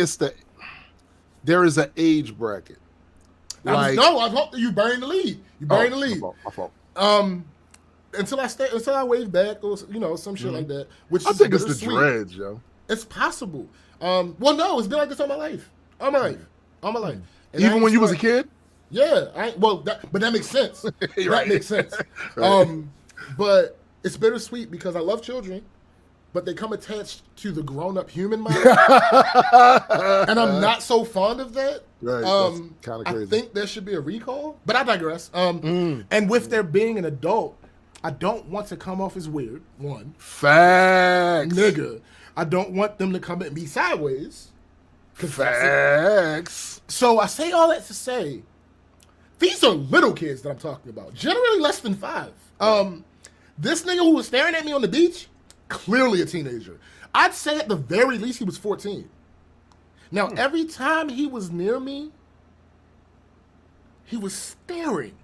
there is an age bracket. I hope that you burying the lead. My fault. Until I wave back or some shit like that. Which I think it's the dreads, yo. It's possible. Well, no, it's been like this all my life. All my life. And even when you was a kid? Yeah. But that makes sense. Right. Makes sense. Right. But it's bittersweet because I love children, but they come attached to the grown-up human mind, and I'm not so fond of that. Right. That's kind of crazy. I think there should be a recall, but I digress. And with there being an adult, I don't want to come off as weird. One. Facts. Nigga. I don't want them to come at me sideways. Facts. So I say all that to say, these are little kids that I'm talking about. Generally less than 5. This nigga who was staring at me on the beach, clearly a teenager. I'd say at the very least he was 14. Now, every time he was near me, he was staring.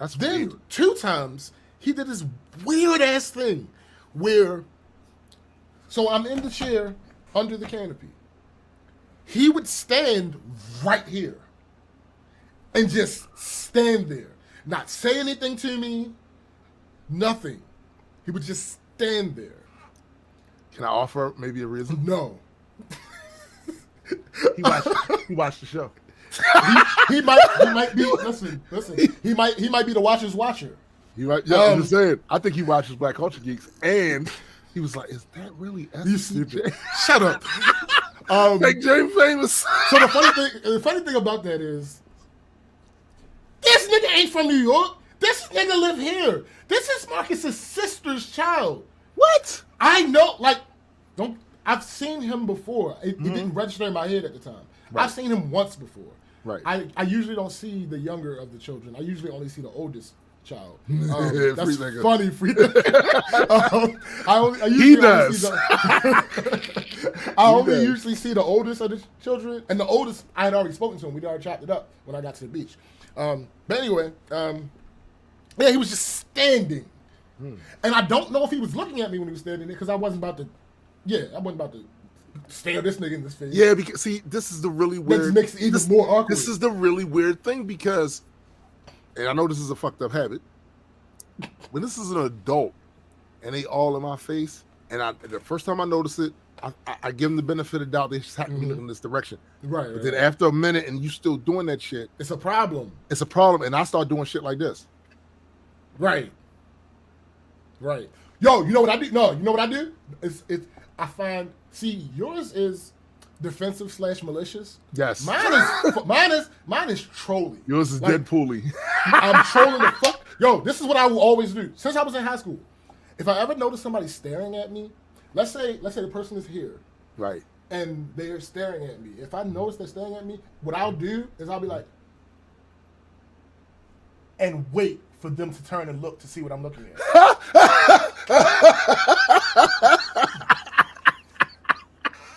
That's then weird. 2 times he did this weird ass thing where, so I'm in the chair under the canopy. He would stand right here and just stand there, not say anything to me, nothing. He would just stand there. Can I offer maybe a reason? No. He watched the show. He might be listen. He might be the watcher's watcher. I'm just saying. I think he watches Black Culture Geeks, and he was like, "Is that really You stupid? Shut up." Make James famous. So the funny thing about that is, this nigga ain't from New York. This nigga live here. This is Marcus's sister's child. What? I know, I've seen him before. It didn't register in my head at the time. Right. I've seen him once before. Right. I usually don't see the younger of the children. I usually only see the oldest child. Free That's nigga. funny. Free nigga. He does. I only usually see the oldest of the children, and the oldest I had already spoken to him. We'd already chopped it up when I got to the beach. But anyway, yeah, he was just standing, and I don't know if he was looking at me when he was standing there because I wasn't about to stare this nigga in his face. Yeah, because see, this is the really weird. That makes it even more awkward. This is the really weird thing because, and I know this is a fucked up habit, when this is an adult and they all in my face, and the first time I notice it, I give them the benefit of the doubt. They just happen to be looking in this direction. Right. But then after a minute and you still doing that shit, It's a problem. it's a problem. And I start doing shit like this. Right. Yo, you know what I do? No, you know what I do? I find, see, yours is defensive / malicious. Yes. Mine is trolling. Yours is Deadpool-y. I'm trolling the fuck. Yo, this is what I will always do. Since I was in high school, if I ever notice somebody staring at me, let's say the person is here. Right. And they're staring at me. If I notice they're staring at me, what I'll do is I'll be like, and wait for them to turn and look to see what I'm looking at.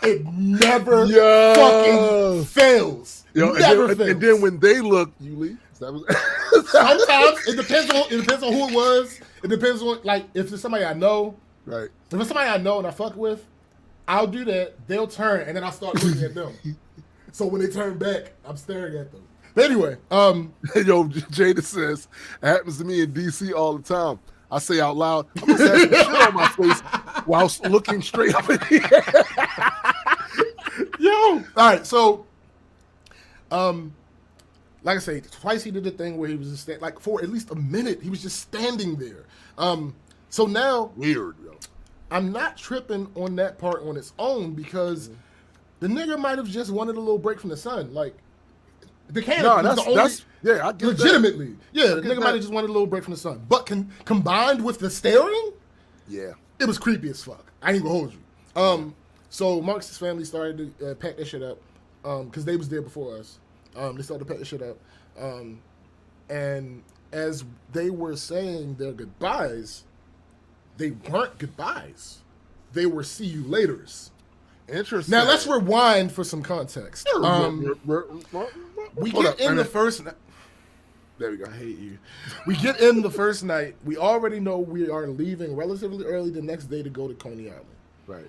It never fucking fails. Never fails. And then when they look, you leave. Sometimes it depends on who it was. It depends on, like, if it's somebody I know. Right. If it's somebody I know and I fuck with, I'll do that. They'll turn and then I'll start looking at them. So when they turn back, I'm staring at them. But anyway, yo, Jada says it happens to me in DC all the time. I say out loud, I'm just having shit on my face while looking straight up in the air. Yo, all right. So, like I say, twice he did the thing where he was just like for at least a minute, he was just standing there. So now, Weird, yo. I'm not tripping on that part on its own because the nigga might have just wanted a little break from the sun. Like, the canopy was the only, I get legitimately. that. Yeah, the nigga might have just wanted a little break from the sun. But combined with the staring, Yeah. it was creepy as fuck. I ain't gonna hold you. So Marcus's family started to pack their shit up because they was there before us. They started to pack their shit up. And as they were saying their goodbyes, they weren't goodbyes. They were see you laters. Interesting. Now let's rewind for some context. We get in the first night. There we go. I hate you. We get in the first night. We already know we are leaving relatively early the next day to go to Coney Island. Right.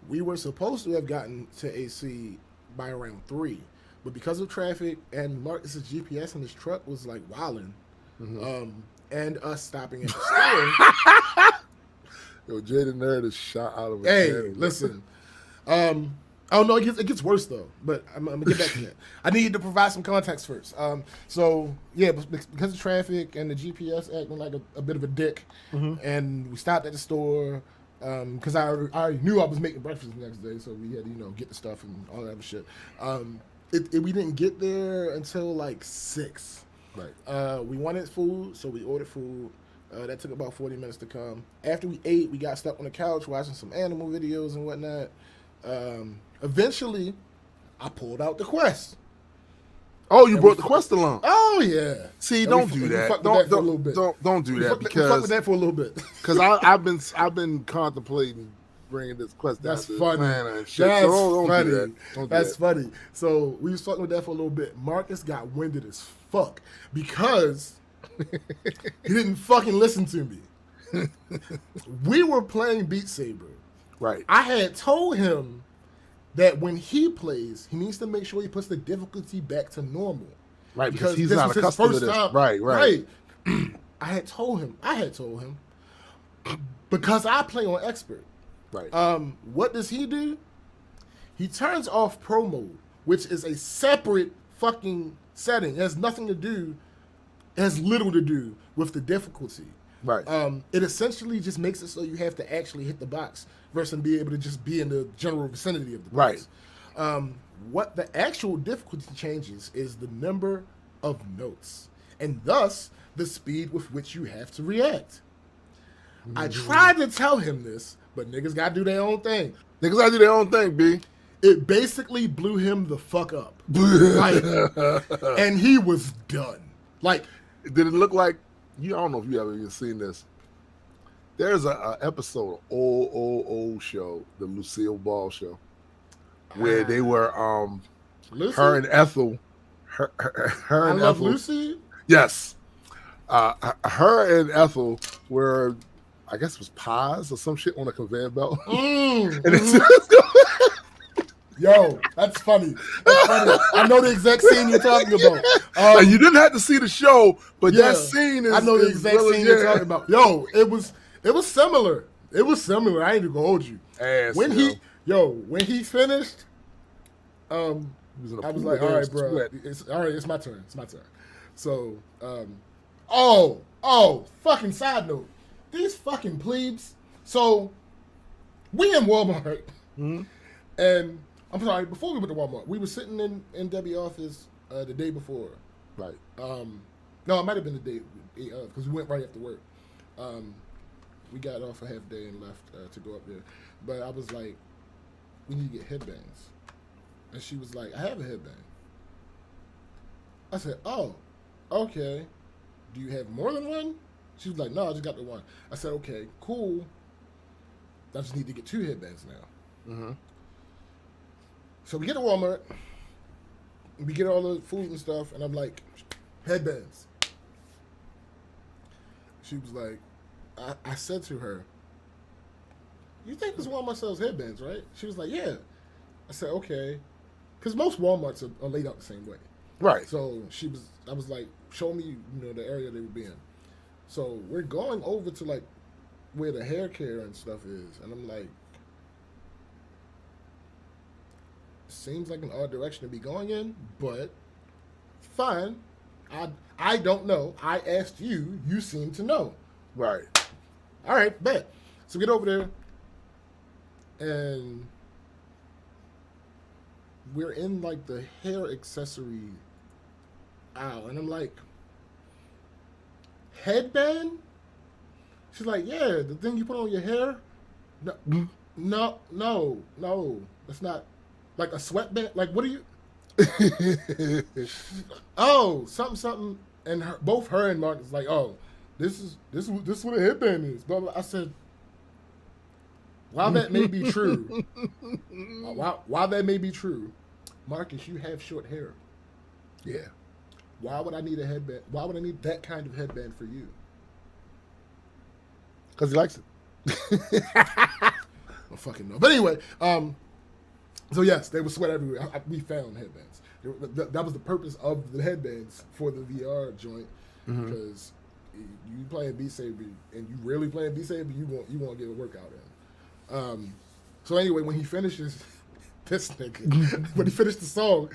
We were supposed to have gotten to AC by around 3, but because of traffic and Marcus's GPS in his truck was like wilding, and us stopping at the store. Yo, Jada Nerd is shot out of a Hey, cannon. listen. Oh no, it gets worse though. But I'm gonna get back to that. I need to provide some context first. So yeah, because of traffic and the GPS acting like a bit of a dick, and we stopped at the store because I already knew I was making breakfast the next day, so we had to get the stuff and all that other shit. We didn't get there until like 6. Right. We wanted food, so we ordered food. That took about 40 minutes to come. After we ate, we got stuck on the couch watching some animal videos and whatnot. Eventually, I pulled out the Quest. Oh, you brought the Quest along. Oh yeah. See, And don't we do that. fucked with that for a little bit. Don't do that We fucked with because that for a little bit. because I've been contemplating bringing this Quest down That's to funny. Atlanta and shit. That's So don't funny. do that. Don't do That's that. funny. So we was fucking with that for a little bit. Marcus got winded as fuck because He didn't fucking listen to me. We were playing Beat Saber. Right. I had told him that when he plays, he needs to make sure he puts the difficulty back to normal. Right, because he's this not was his accustomed to first this. time. Right. I had told him, because I play on expert. Right. What does he do? He turns off pro mode, which is a separate fucking setting. It has nothing to do, it has little to do with the difficulty. Right. It essentially just makes it so you have to actually hit the box versus be able to just be in the general vicinity of the box. Right. What the actual difficulty changes is the number of notes, and thus the speed with which you have to react. I tried to tell him this, but niggas gotta do their own thing. Niggas gotta do their own thing, B. It basically blew him the fuck up. Like, and he was done. Like, did it look like, I don't know if you ever even seen this. There's a episode of old show, the Lucille Ball show, where they were Lucy? her and Ethel. Her I and Love Ethel. Lucy? Yes. Her and Ethel were, I guess it was pies or some shit on a conveyor belt. And it's Yo, that's funny. That's funny. I know the exact scene you're talking about. like, you didn't have to see the show, but Yeah, that scene is. I know the is exact really, scene you're talking about. Yo, it was similar. It was similar. I ain't even gonna hold you. Ass, When he finished, He was in a I was pool like, of all right, sweat. bro. It's my turn. It's my turn. So, fucking side note. These fucking plebes. So, we in Walmart. And, I'm sorry, before we went to Walmart, we were sitting in Debbie's office the day before. Right. No, it might have been the day, because we went right after work. We got off a half day and left to go up there. But I was like, we need to get headbands. And she was like, I have a headband. I said, oh, okay. Do you have more than one? She was like, no, I just got the one. I said, okay, cool. I just need to get 2 headbands now. Mm-hmm. So we get to Walmart. We get all the food and stuff. And I'm like, headbands. She was like, I said to her, you think this Walmart sells headbands, right? She was like, yeah. I said, okay. Because most Walmarts are laid out the same way. Right. So I was like, show me, the area they would be in. So we're going over to like where the hair care and stuff is. And I'm like, seems like an odd direction to be going in, but fine. I don't know. I asked you. You seem to know. Right. All right, bet. So we get over there, and we're in like the hair accessory aisle, and I'm like, headband? She's like, yeah, the thing you put on your hair? No, that's not like a sweatband. Like, what are you? Oh, something, and both her and Mark is like, oh, this is what a headband is. Blah, blah. I said, while that may be true, while that may be true, Marcus, you have short hair. Yeah. Why would I need a headband? Why would I need that kind of headband for you? Because he likes it. I don't fucking know. But anyway, so yes, they would sweat everywhere. We found headbands. That was the purpose of the headbands for the VR joint, because you playing Beat Saber and you really playing Beat Saber, you won't get a workout in. So anyway, when he finishes this nigga, when he finished the song,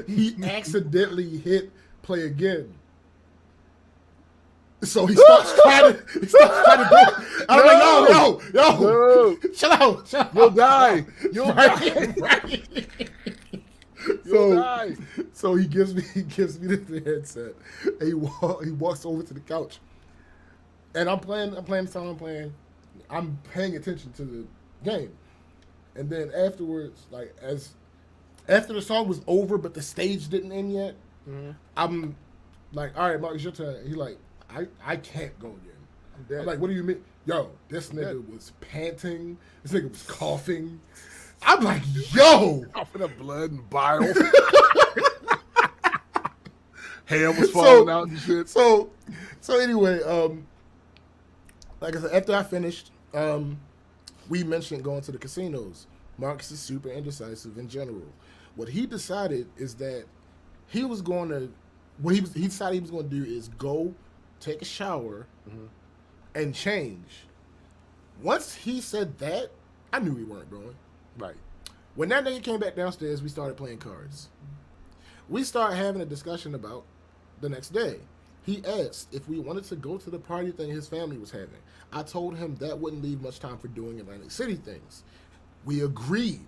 he accidentally hit play again. So he starts trying to do it. I'm like, yo, shut out. You'll die. Right. So he gives me the headset. And he walks over to the couch. And I'm playing the song. I'm paying attention to the game. And then afterwards, like after the song was over, but the stage didn't end yet, I'm like, all right, Mark, it's your turn. He's like, I can't go again. I'm dead. I'm like, what do you mean? Yo, this nigga was panting. This nigga was coughing. I'm like, yo. Coughing up blood and bile. Hair was falling out and shit. So anyway, like I said, after I finished, we mentioned going to the casinos. Marcus is super indecisive in general. What he decided is that he was going to, he decided he was going to do is go take a shower and change. Once he said that, I knew we weren't going. Right. When that nigga came back downstairs, we started playing cards. We started having a discussion about the next day. He asked if we wanted to go to the party thing his family was having. I told him that wouldn't leave much time for doing Atlantic City things. We agreed.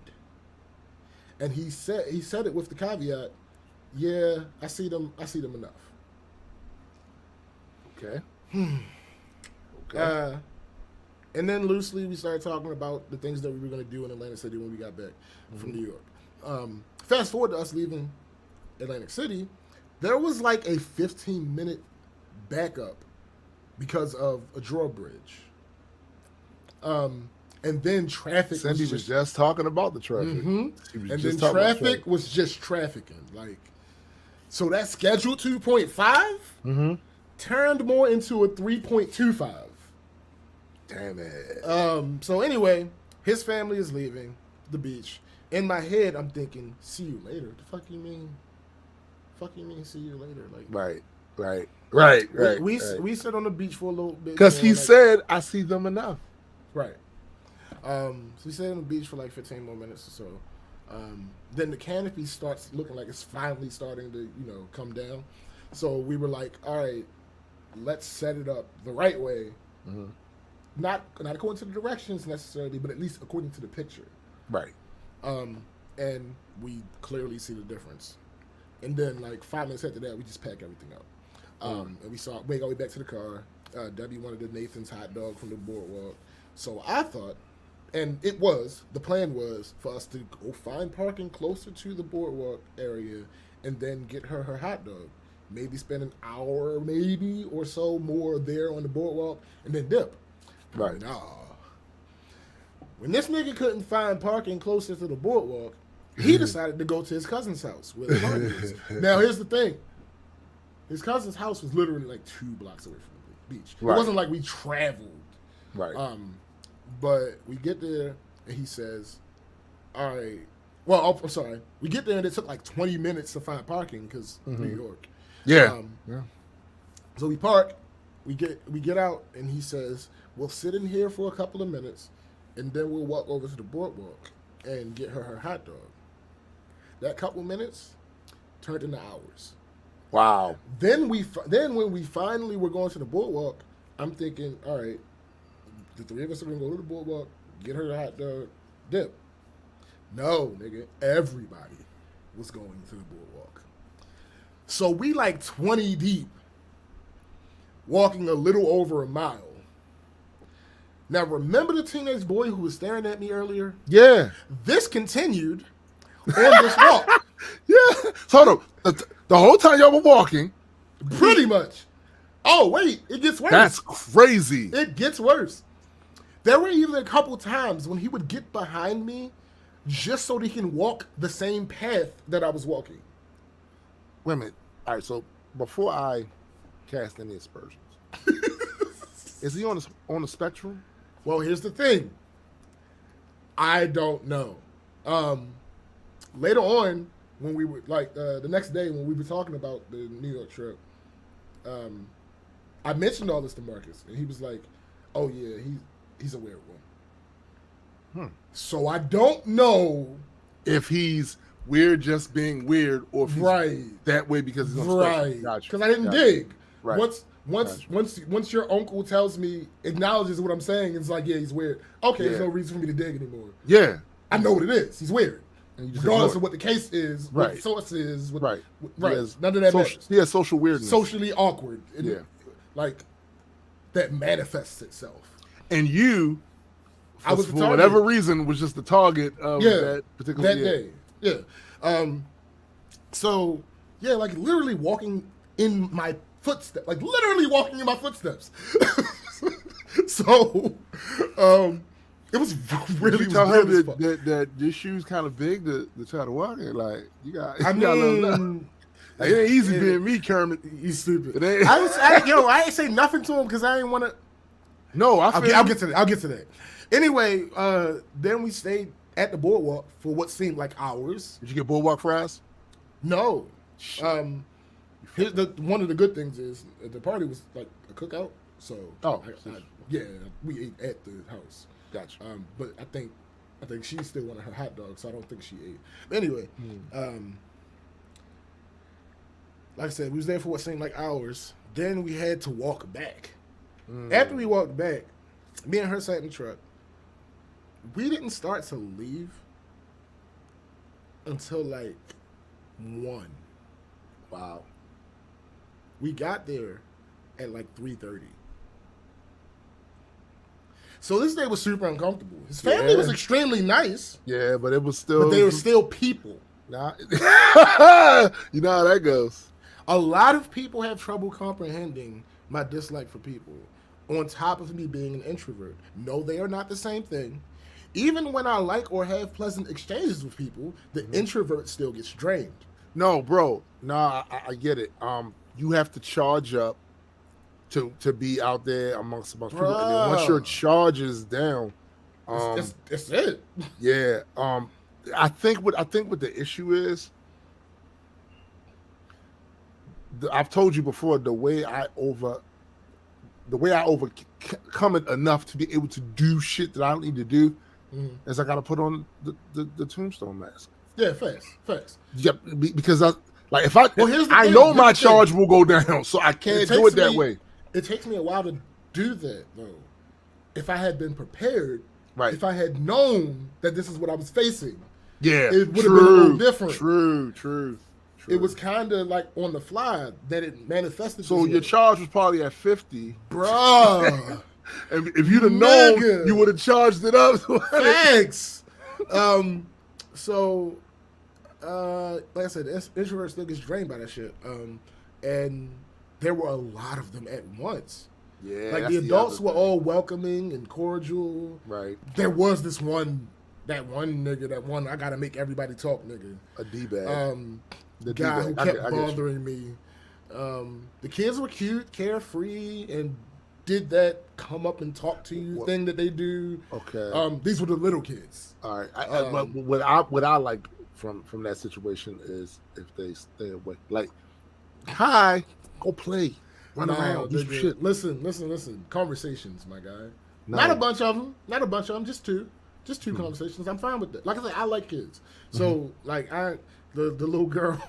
And he said it with the caveat, yeah, I see them enough. Okay. Okay. And then loosely we started talking about the things that we were going to do in Atlantic City when we got back from New York. Fast forward to us leaving Atlantic City, there was like a 15-minute backup because of a drawbridge. And then traffic. Cindy was just talking about the traffic. And then traffic was just trafficking. Like, so that scheduled 2.5 turned more into a 3.25. Damn it. So anyway, his family is leaving the beach. In my head, I'm thinking, see you later. The fuck you mean? Fuck you mean see you later? Like Right. We sit on the beach for a little bit. Because he said, I see them enough. Right. So we stayed on the beach for like 15 more minutes or so. Then the canopy starts looking like it's finally starting to, come down. So we were like, all right, let's set it up the right way. Not according to the directions necessarily, but at least according to the picture. Right. And we clearly see the difference. And then like 5 minutes after that, we just pack everything up. And we went all the way back to the car. Debbie wanted the Nathan's hot dog from the boardwalk. So I thought, and the plan was for us to go find parking closer to the boardwalk area and then get her hot dog. Maybe spend an hour maybe or so more there on the boardwalk and then dip. Right. Nah. When this nigga couldn't find parking closer to the boardwalk, he decided to go to his cousin's house where the party is. Now, here's the thing. His cousin's house was literally like 2 blocks away from the beach. Right. It wasn't like we traveled. Right. But we get there, and he says, all right. Well, I'm sorry. We get there, and it took like 20 minutes to find parking because New York. Yeah. So we park. We get out, and he says, we'll sit in here for a couple of minutes, and then we'll walk over to the boardwalk and get her hot dog. That couple minutes turned into hours. Wow. Then when we finally were going to the boardwalk, I'm thinking, all right, the 3 of us are going to go to the boardwalk, get her the hot dog, dip. No, nigga, everybody was going to the boardwalk. So we like 20 deep, walking a little over a mile. Now, remember the teenage boy who was staring at me earlier? Yeah. This continued on this walk. Yeah. So the whole time y'all were walking. Pretty much. Oh, wait, it gets worse. That's crazy. It gets worse. There were even a couple times when he would get behind me just so that he can walk the same path that I was walking. Wait a minute. All right, so before I cast any aspersions, is he on the spectrum? Well, here's the thing. I don't know. Later on, when we were the next day when we were talking about the New York trip, I mentioned all this to Marcus, and he was like, "Oh yeah, he's a weird one." So I don't know if he's weird just being weird, or if he's that way because he's on the spectrum. Right. Because I didn't dig. Right. Once your uncle tells me, acknowledges what I'm saying, it's like, yeah, he's weird. Okay, there's no reason for me to dig anymore. Yeah. I know what it is. He's weird. Regardless of what the case is, what the source is. None of that matters. Yeah, social weirdness. Socially awkward. Like, that manifests itself. And you, I was for whatever reason, was just the target of that particular day. Yeah. So, yeah, like literally walking in my footsteps. Like literally walking in my footsteps. So, it was really Did you tell her that your shoe's kind of big to try to walk in? Like, you got Like, it ain't easy being me, Kermit. You stupid. It ain't. I ain't say nothing to him because I didn't want to. No, I'll get to that. I'll get to that. Anyway, then we stayed at the boardwalk for what seemed like hours. Did you get boardwalk fries? No. Here's one of the good things is the party was like a cookout. So we ate at the house. Gotcha. But I think she still wanted her hot dog, so I don't think she ate. But anyway, like I said, we was there for what seemed like hours. Then we had to walk back. After we walked back, me and her sat in the truck. We didn't start to leave until like 1. Wow. We got there at like 3:30. So this day was super uncomfortable. His family was extremely nice. Yeah, but it was still. But they were still people. Nah. You know how that goes. A lot of people have trouble comprehending my dislike for people, on top of me being an introvert. No, they are not the same thing. Even when I like or have pleasant exchanges with people, the introvert still gets drained. No, bro. Nah, I get it. You have to charge up to be out there amongst people. And then once your charge is down, that's it. Yeah. I think what the issue is, I've told you before, the way I overcome it enough to be able to do shit that I don't need to do is I got to put on the tombstone mask. Yeah, facts. Yep, because if I thing, know my charge will go down, so I can't do it that way. It takes me a while to do that though. If I had been prepared, right? If I had known that this is what I was facing, yeah, it would have been a little different. True. It was kind of like on the fly that it manifested. So your charge was probably at 50, bruh. And if you'd have known, you would have charged it up. Thanks. So, like I said, the introvert still gets drained by that shit. And there were a lot of them at once. Yeah, like the adults were all welcoming and cordial. Right. There was that one nigga, I gotta make everybody talk nigga. A D-bag. The guy who kept bothering me. The kids were cute, carefree, and did that come up and talk to you thing that they do. Okay. These were the little kids. All right. What I like from that situation is if they stay away. Like, hi, go play, run around, do some shit. Listen. Conversations, my guy. No. Not a bunch of them. Just two conversations. I'm fine with that. Like I said, I like kids. So the little girl,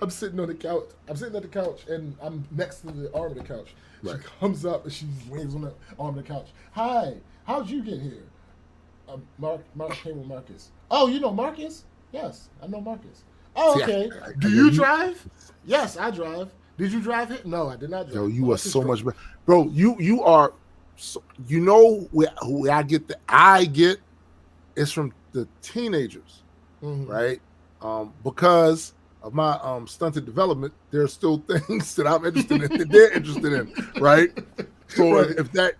I'm sitting at the couch, and I'm next to the arm of the couch. Right. She comes up and she leans on the arm of the couch. Hi, how'd you get here? Mark came with Marcus. Oh, you know Marcus? Yes, I know Marcus. Oh, okay. Do you drive? Yes, I drive. Did you drive here? No, I did not drive. Yo, you are so much better. Bro, you are, you know where I get it's from the teenagers, right? Because of my stunted development, there are still things that I'm interested in that they're interested in, right? So if that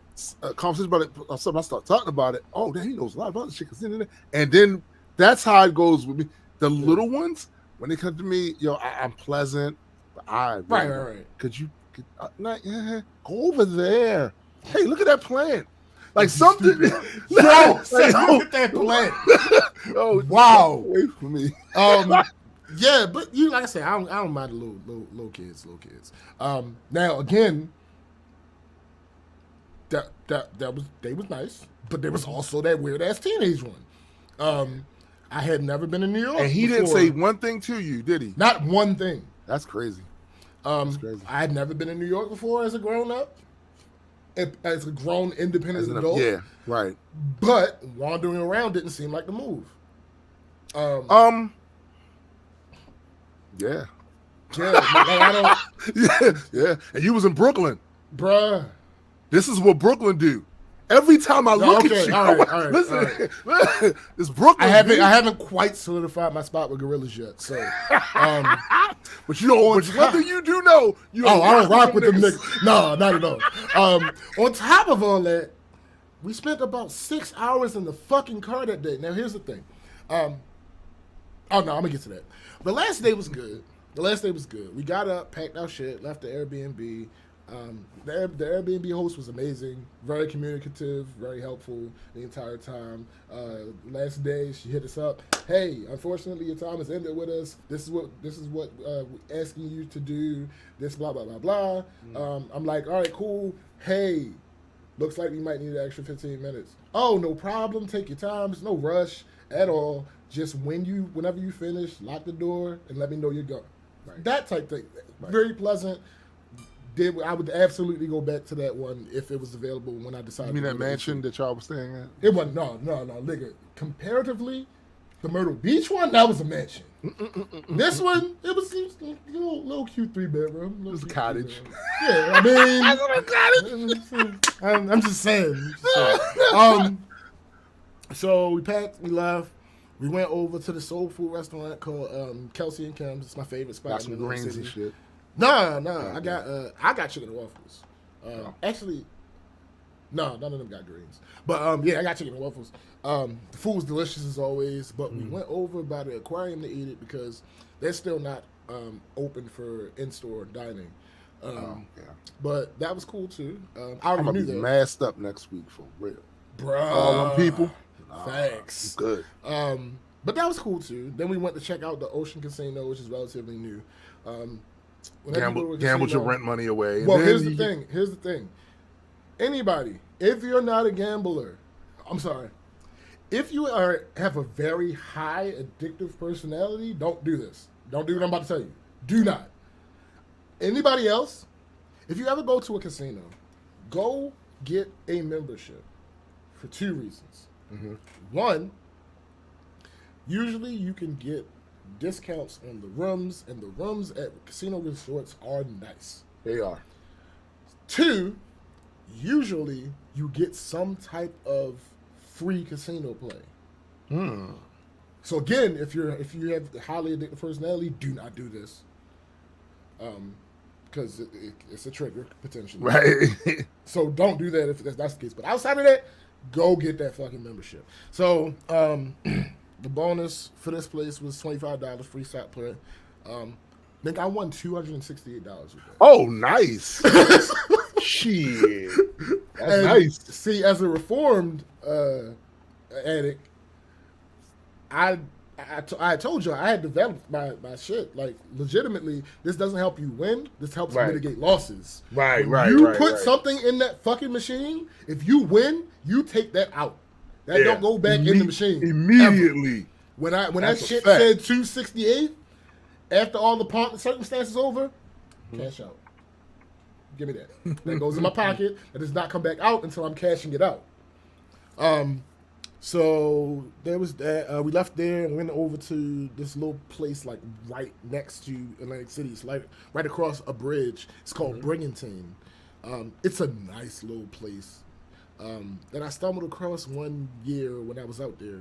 conversation about it, something I start talking about it, oh, then he knows a lot about this shit. And then that's how it goes with me. The little ones, when they come to me, I'm pleasant, but right. Could you go over there? Hey, look at that plant. Like something. Look at that plant. Oh wow. Away from me. Yeah, but like I said, I don't mind the little kids. Now again, they was nice, but there was also that weird ass teenage one. I had never been in New York, and he didn't say one thing to you, did he? Not one thing. That's crazy. I had never been in New York before as a grown up. As a grown independent adult. Yeah, right. But wandering around didn't seem like the move. Yeah. I don't. Yeah. And you was in Brooklyn. Bruh. This is what Brooklyn do. Every time I look at you, all right, listen, it's Brooklyn. I haven't quite solidified my spot with Gorillas yet. So, but you know, one thing you do know, I don't rock with them niggas. No, not at all. On top of all that, we spent about 6 hours in the fucking car that day. Now, here's the thing. I'm gonna get to that. The last day was good. The last day was good. We got up, packed our shit, left the Airbnb. The Airbnb host was amazing, very communicative, very helpful the entire time. Last day, she hit us up. Hey, unfortunately, your time has ended with us. This is what we're asking you to do. This blah blah blah blah. I'm like, all right, cool. Hey, looks like we might need an extra 15 minutes. Oh, no problem. Take your time. There's no rush at all. Just whenever you finish, lock the door and let me know you're gone. Right. That type thing. Right. Very pleasant. I would absolutely go back to that one if it was available when I decided. You mean that mansion that y'all was staying at? It wasn't. No, nigga. Comparatively, the Myrtle Beach one, that was a mansion. This one, it was a little cute 3-bedroom. It was a cottage. Yeah, I mean, that's a cottage. I'm just saying. So we packed, we left. We went over to the soul food restaurant called Kelsey and Kim's. It's my favorite spot. Got some greens and shit. Nah. I got chicken and waffles. Actually, no, none of them got greens. But yeah, I got chicken and waffles. The food was delicious as always. But we went over by the aquarium to eat it because they're still not open for in-store dining. But that was cool too. I already knew that. Masked up next week for real, bro. All them people. Thanks. Good. But that was cool too. Then we went to check out the Ocean Casino, which is relatively new. Gamble your rent money away. Well, here's the thing. Anybody, if you're not a gambler, I'm sorry. If you have a very high addictive personality, don't do this. Don't do what I'm about to tell you. Do not. Anybody else, if you ever go to a casino, go get a membership for 2 reasons. One, usually you can get discounts on the rooms, and the rooms at casino resorts are nice. They are. 2, usually you get some type of free casino play. So again, if you have a highly addictive personality, do not do this. Because it's a trigger potentially. Right. So don't do that if that's the case. But outside of that, go get that fucking membership. So the bonus for this place was $25 free stock play. I think I won $268 with that. Oh, nice. Shit. That's nice. See, as a reformed addict, I told you I had developed my shit. Like, legitimately, this doesn't help you win. This helps mitigate losses. Right. You put something in that fucking machine, if you win, you take that out. That don't go back in the machine. Immediately. Ever. When that shit said 268, after all the circumstances over, cash out. Give me that. That goes in my pocket. That does not come back out until I'm cashing it out. So there was that. We left there and went over to this little place like right next to Atlantic City. It's like right across a bridge. It's called Brigantine. It's a nice little place that I stumbled across one year when I was out there.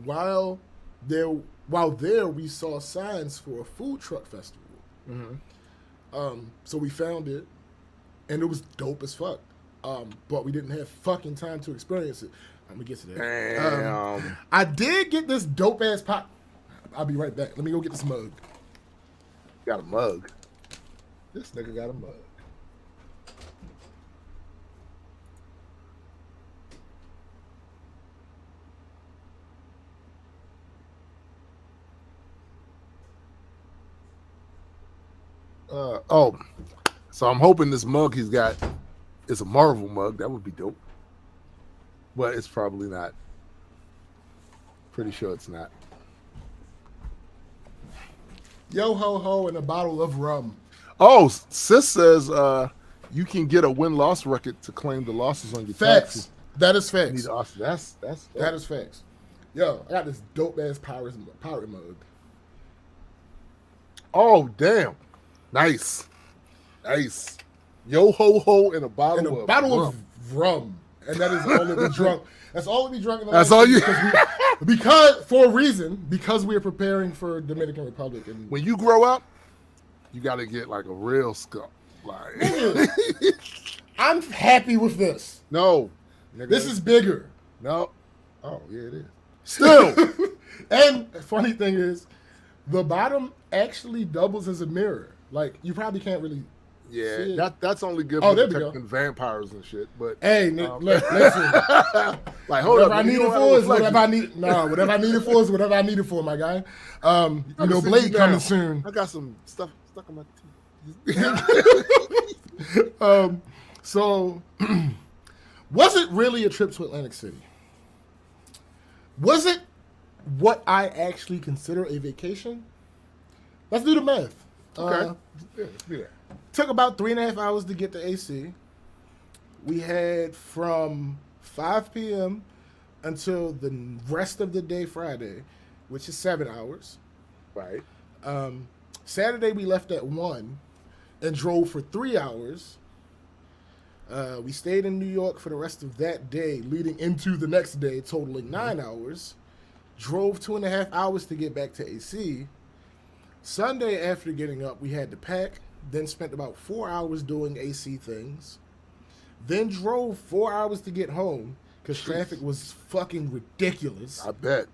While there, we saw signs for a food truck festival. So we found it, and it was dope as fuck. But we didn't have fucking time to experience it. Let me get to that. Damn. I did get this dope ass pop. I'll be right back. Let me go get this mug. Got a mug. This nigga got a mug. So I'm hoping this mug he's got is a Marvel mug. That would be dope. But it's probably not. Pretty sure it's not. Yo ho ho and a bottle of rum. Oh, sis says you can get a win-loss record to claim the losses on your taxes. That is facts. That's that is facts. Yo, I got this dope ass pirate mug. Oh damn. Nice. Yo ho ho and a bottle of rum. And that is all that we drunk. That's all we drunk in the That's all you because for a reason, because we are preparing for Dominican Republic. And when you grow up, you gotta get like a real skull. Like I'm happy with this. No. Nigga, this is bigger. No. Oh, yeah, it is. Still. And the funny thing is, The bottom actually doubles as a mirror. Like, you probably can't really see Yeah, it. that's only good Oh, for there we go. detecting vampires and shit. But Hey, listen. like, hold Whatever up, I need you it don't have for a is whatever I reflection. need. No, whatever I need it for is whatever I need it for, my guy. I can see Blade you coming now. soon. I got some stuff stuck in my teeth. So, was it really a trip to Atlantic City? Was it what I actually consider a vacation? Let's do the math. Okay. Yeah, let's do that. Took about 3.5 hours to get to AC. We had from 5 p.m. until the rest of the day Friday, which is 7 hours. Right. Saturday we left at 1 and drove for 3 hours. We stayed in New York for the rest of that day, leading into the next day, totaling 9 hours. Drove 2.5 hours to get back to AC. Sunday, after getting up, we had to pack, then spent about 4 hours doing AC things. Then drove 4 hours to get home because traffic was fucking ridiculous. I bet.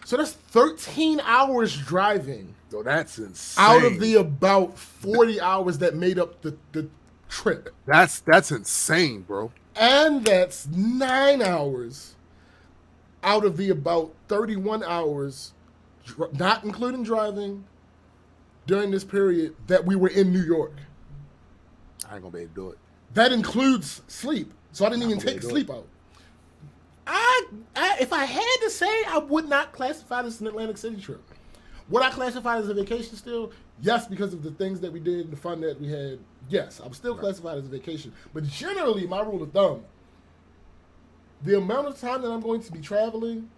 So that's 13 hours driving Yo, that's insane. out of the about 40 hours that made up the trip. That's insane, bro. And that's 9 hours out of the about 31 hours, not including driving, during this period that we were in New York. I ain't gonna be able to do it. That includes sleep. So I didn't even gonna take do it. sleep out. If I had to say, I would not classify this an Atlantic City trip. Would I classify it as a vacation still? Yes, because of the things that we did and the fun that we had. Yes, I'm still classified as a vacation. But generally, my rule of thumb, the amount of time that I'm going to be traveling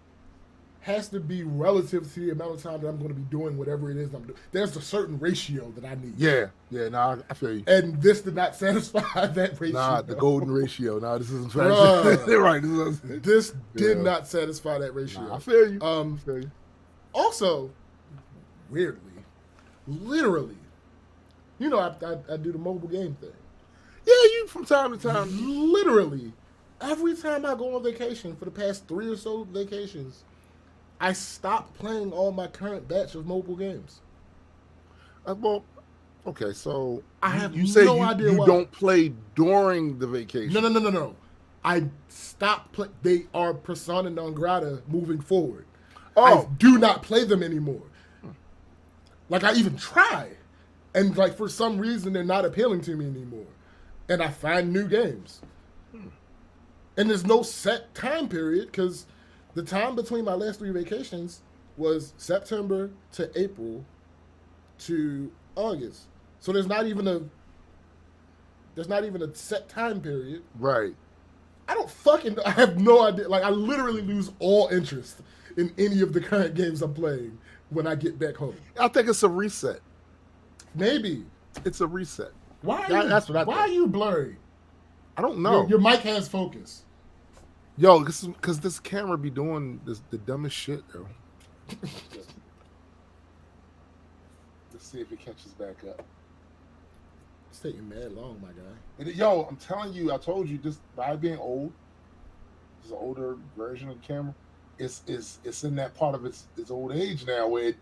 has to be relative to the amount of time that I'm going to be doing whatever it is I'm doing. There's a certain ratio that I need. Yeah, nah, I feel you. And this did not satisfy that ratio. Nah, the golden ratio. Nah, this isn't Bruh. right. This is what I'm saying. This did Yeah. not satisfy that ratio. Nah, I feel you. Um, I feel you. Also, weirdly, literally, you know, I do the mobile game thing. Yeah, you from time to time. Literally, every time I go on vacation for the past 3 or so vacations, I stop playing all my current batch of mobile games. Well, okay, so I have you say no you, idea you why. don't play during the vacation. No. I stop play. They are persona non grata moving forward. I Oh, do not play them anymore. Like, I even try. And, like, for some reason, they're not appealing to me anymore. And I find new games. And there's no set time period, because the time between my last 3 vacations was September to April to August. So there's not even a set time period. right. I have no idea. Like, I literally lose all interest in any of the current games I'm playing when I get back home. I think it's a reset. Maybe. It's a reset. Why That's what I Why are think. you blurry? I don't know. Your mic has focus. Yo, because this camera be doing the dumbest shit, yo. Let's see if it catches back up. It's taking mad long, my guy. Yo, I'm telling you, I told you, just by being old, this is an older version of the camera. It's in that part of its old age now where it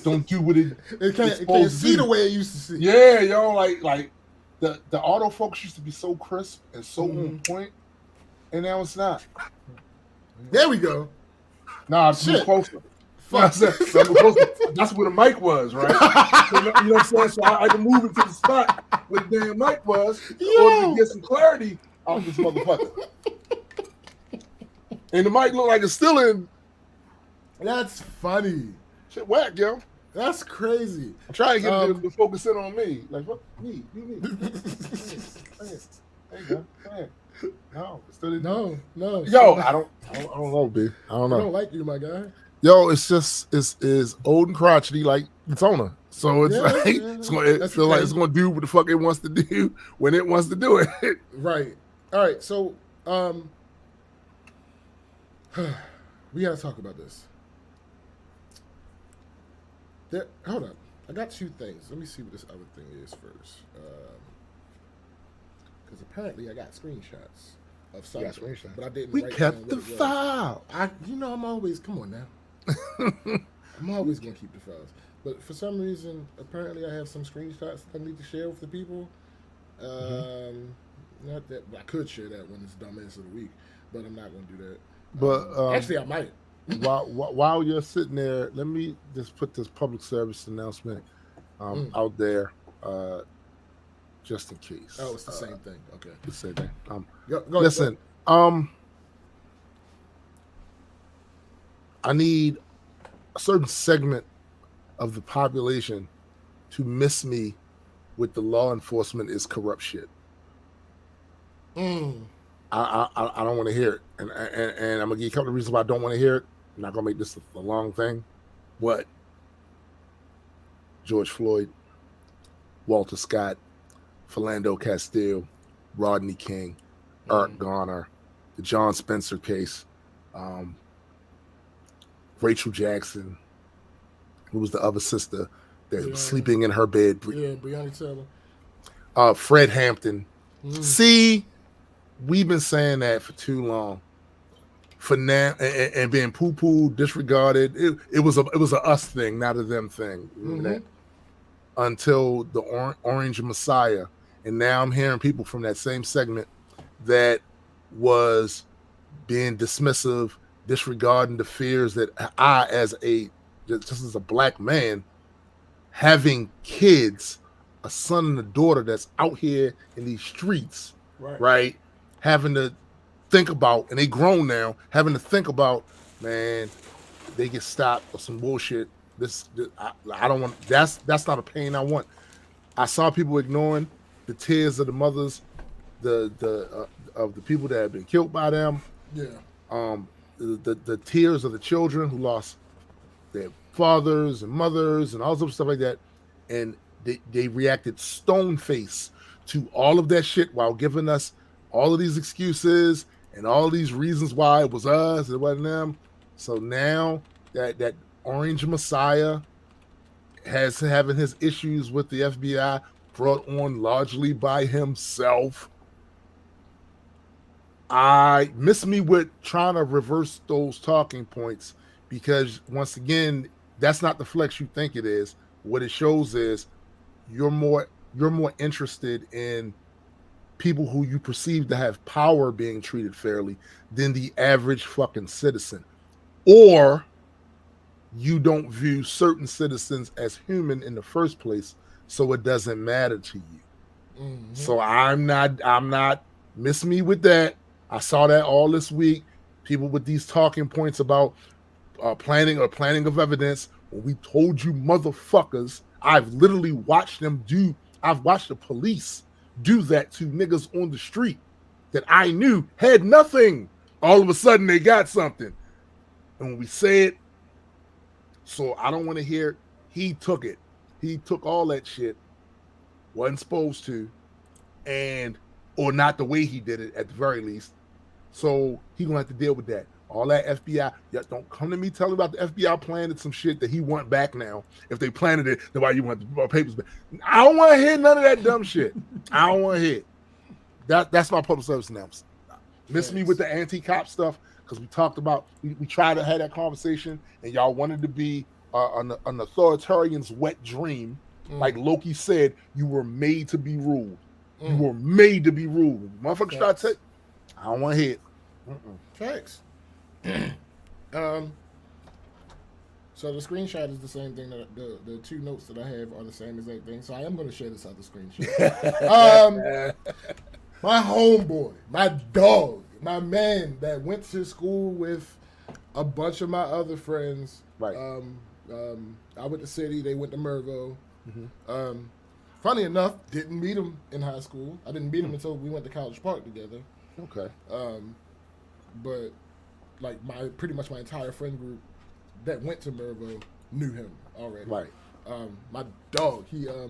don't do what it It can't supposed to see do. the way it used to see. Yeah, yo, like the autofocus used to be so crisp and so on point, and now it's not. There we go. Nah, it's Shit. closer. Fuck. That's where the mic was, right? You know what I'm saying? So I had to move it to the spot where the damn mic was in order to get some clarity out this motherfucker. And the mic look like it's still in. That's funny. Shit whack, yo. That's crazy. I'm trying to get them to focus in on me. Like, what? Me. You. There you go. Go ahead. No, it's still in. No. Yo, I don't know, B. I don't I know. don't like you, my guy. Yo, it's just it's old and crotchety like it's on her. So it's Yeah, like yeah. it's gonna That's feel like okay. it's gonna do what the fuck it wants to do when it wants to do it. Right. All right. So, we gotta talk about this. Hold up. I got 2 things. Let me see what this other thing is first. Because apparently I got screenshots of something, but I didn't. We write kept down the what it was. file. I'm always. Come on now. I'm always gonna keep the files. But for some reason, apparently, I have some screenshots I need to share with the people. Not that I could share that when it's dumbass of the week, but I'm not gonna do that. But Actually, I might. while you're sitting there, let me just put this public service announcement out there, just in case. Oh, it's the same thing. Okay. The same thing. Go Listen, ahead. I need a certain segment of the population to miss me with the law enforcement is corrupt shit. I don't want to hear it, and I'm gonna give you a couple of reasons why I don't want to hear it. I'm not gonna make this a long thing. What? George Floyd, Walter Scott, Philando Castile, Rodney King, Eric Garner, the John Spencer case, Rachel Jackson, who was the other sister that was sleeping in her bed. Breonna Taylor. Fred Hampton. See, we've been saying that for too long. For now, and being poo-pooed, disregarded. It was a us thing, not a them thing. That? Until the Orange Messiah, and now I'm hearing people from that same segment that was being dismissive, disregarding the fears that I, just as a black man, having kids, a son and a daughter that's out here in these streets, right, having to think about, and they grown now, having to think about, man, they get stopped or some bullshit. I don't want. That's not a pain I want. I saw people ignoring the tears of the mothers, of the people that have been killed by them. Yeah. The tears of the children who lost their fathers and mothers and all sorts of stuff like that, and they reacted stone face to all of that shit while giving us all of these excuses and all these reasons why it was us, it wasn't them. So now that Orange Messiah having his issues with the FBI brought on largely by himself. I miss me with trying to reverse those talking points, because once again, that's not the flex you think it is. What it shows is you're more interested in people who you perceive to have power being treated fairly than the average fucking citizen. Or you don't view certain citizens as human in the first place, so it doesn't matter to you. So I'm not miss me with that. I saw that all this week. People with these talking points about planning of evidence. When we told you motherfuckers, I've literally watched I've watched the police do that to niggas on the street that I knew had nothing. All of a sudden they got something. And when we say it, so I don't want to hear he took it. He took all that shit, wasn't supposed to, or not the way he did it at the very least. So he gonna have to deal with that. All that FBI, don't come to me telling about the FBI planted some shit that he want back now. If they planted it, then why you want the papers back? I don't want to hear none of that dumb shit. I don't want to hear it. That's my public service announcement. Miss me with the anti-cop stuff, because we talked about, we tried to have that conversation, and y'all wanted to be an authoritarian's wet dream. Like Loki said, you were made to be ruled. You were made to be ruled. Motherfuckers try to take. I don't want to hear it. Facts. So the screenshot is the same thing. That the two notes that I have are the same exact thing. So I am going to share this other screenshot. My homeboy, my dog, my man that went to school with a bunch of my other friends. Right. I went to City. They went to Mervo. Funny enough, didn't meet him in high school. I didn't meet him until we went to College Park together. Okay. But like pretty much my entire friend group that went to Mervo knew him already. Right. My dog, he I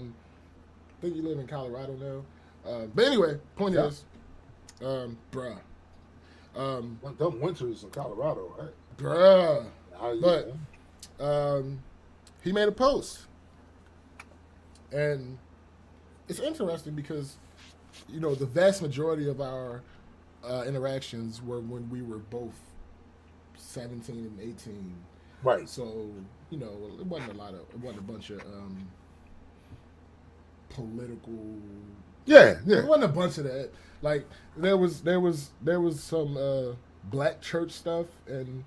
think he live in Colorado now. But anyway, point is, bruh. Them winters in Colorado, right? Bruh. But he made a post. And it's interesting because, the vast majority of our interactions were when we were both 17 and 18. Right. So, you know, it wasn't a bunch of political. Yeah. It wasn't a bunch of that. Like there was some black church stuff and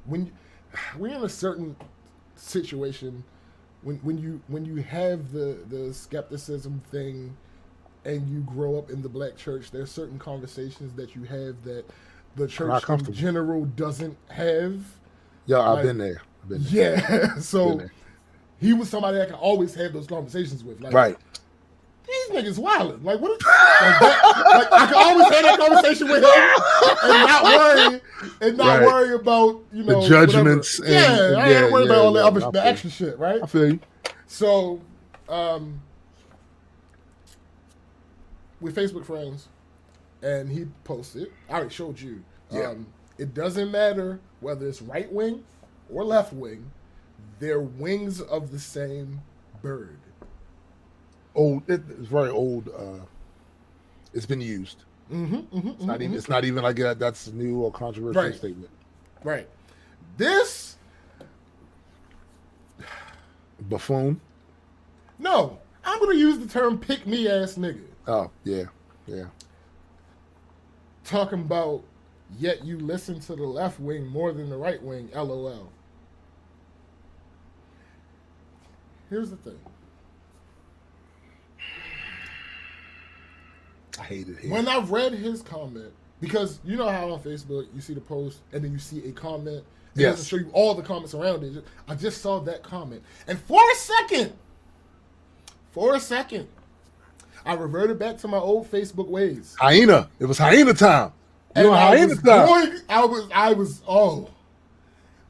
when we're in a certain situation when you have the skepticism thing and you grow up in the black church, there's certain conversations that you have that the church in general doesn't have. Yeah, I've been there. Yeah, so he was somebody I can always have those conversations with. Like, right. These niggas wildin'. Like, what? Like, I can always have that conversation with him and not worry about, you know, the judgments. I ain't worried about all the extra shit, right? I feel you. So, we're Facebook friends, and he posted. I already showed you. Yeah. It doesn't matter whether it's right wing or left wing. They're wings of the same bird. Old. It's very old. It's been used. It's not even like that's a new or controversial statement. Right. This buffoon. No, I'm gonna use the term "pick me ass nigga." Oh yeah. Talking about yet you listen to the left wing more than the right wing. LOL. Here's the thing. I hate it here. When I read his comment, because you know how on Facebook you see the post and then you see a comment. It doesn't show you all the comments around it. I just saw that comment. And for a second, I reverted back to my old Facebook ways. Hyena. It was hyena time. You know, hyena time. I was.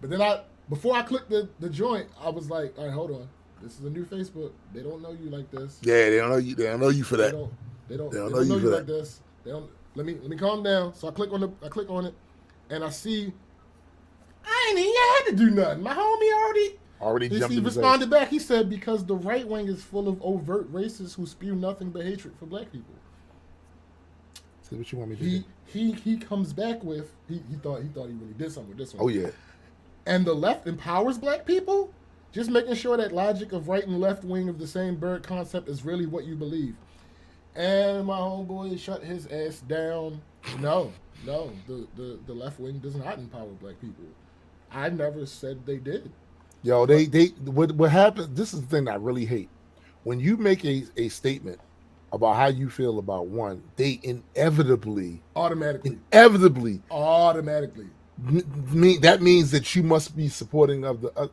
But then before I clicked the joint, I was like, all right, hold on. This is a new Facebook. They don't know you like this. Yeah, they don't know you. They don't know you for that. They don't know you like this. They don't. Let me calm down. So I click on it, and I see. I ain't even had to do nothing. My homie already jumped. He responded back. He said because the right wing is full of overt racists who spew nothing but hatred for black people. See what you want me to do. He comes back with he thought he really did something with this one. Oh yeah. And the left empowers black people. Just making sure that logic of right and left wing of the same bird concept is really what you believe. And my homeboy shut his ass down. No, the left wing does not empower black people. I never said they did. Yo, what happens? This is the thing that I really hate. When you make a statement about how you feel about one, they automatically that means that you must be supporting of the.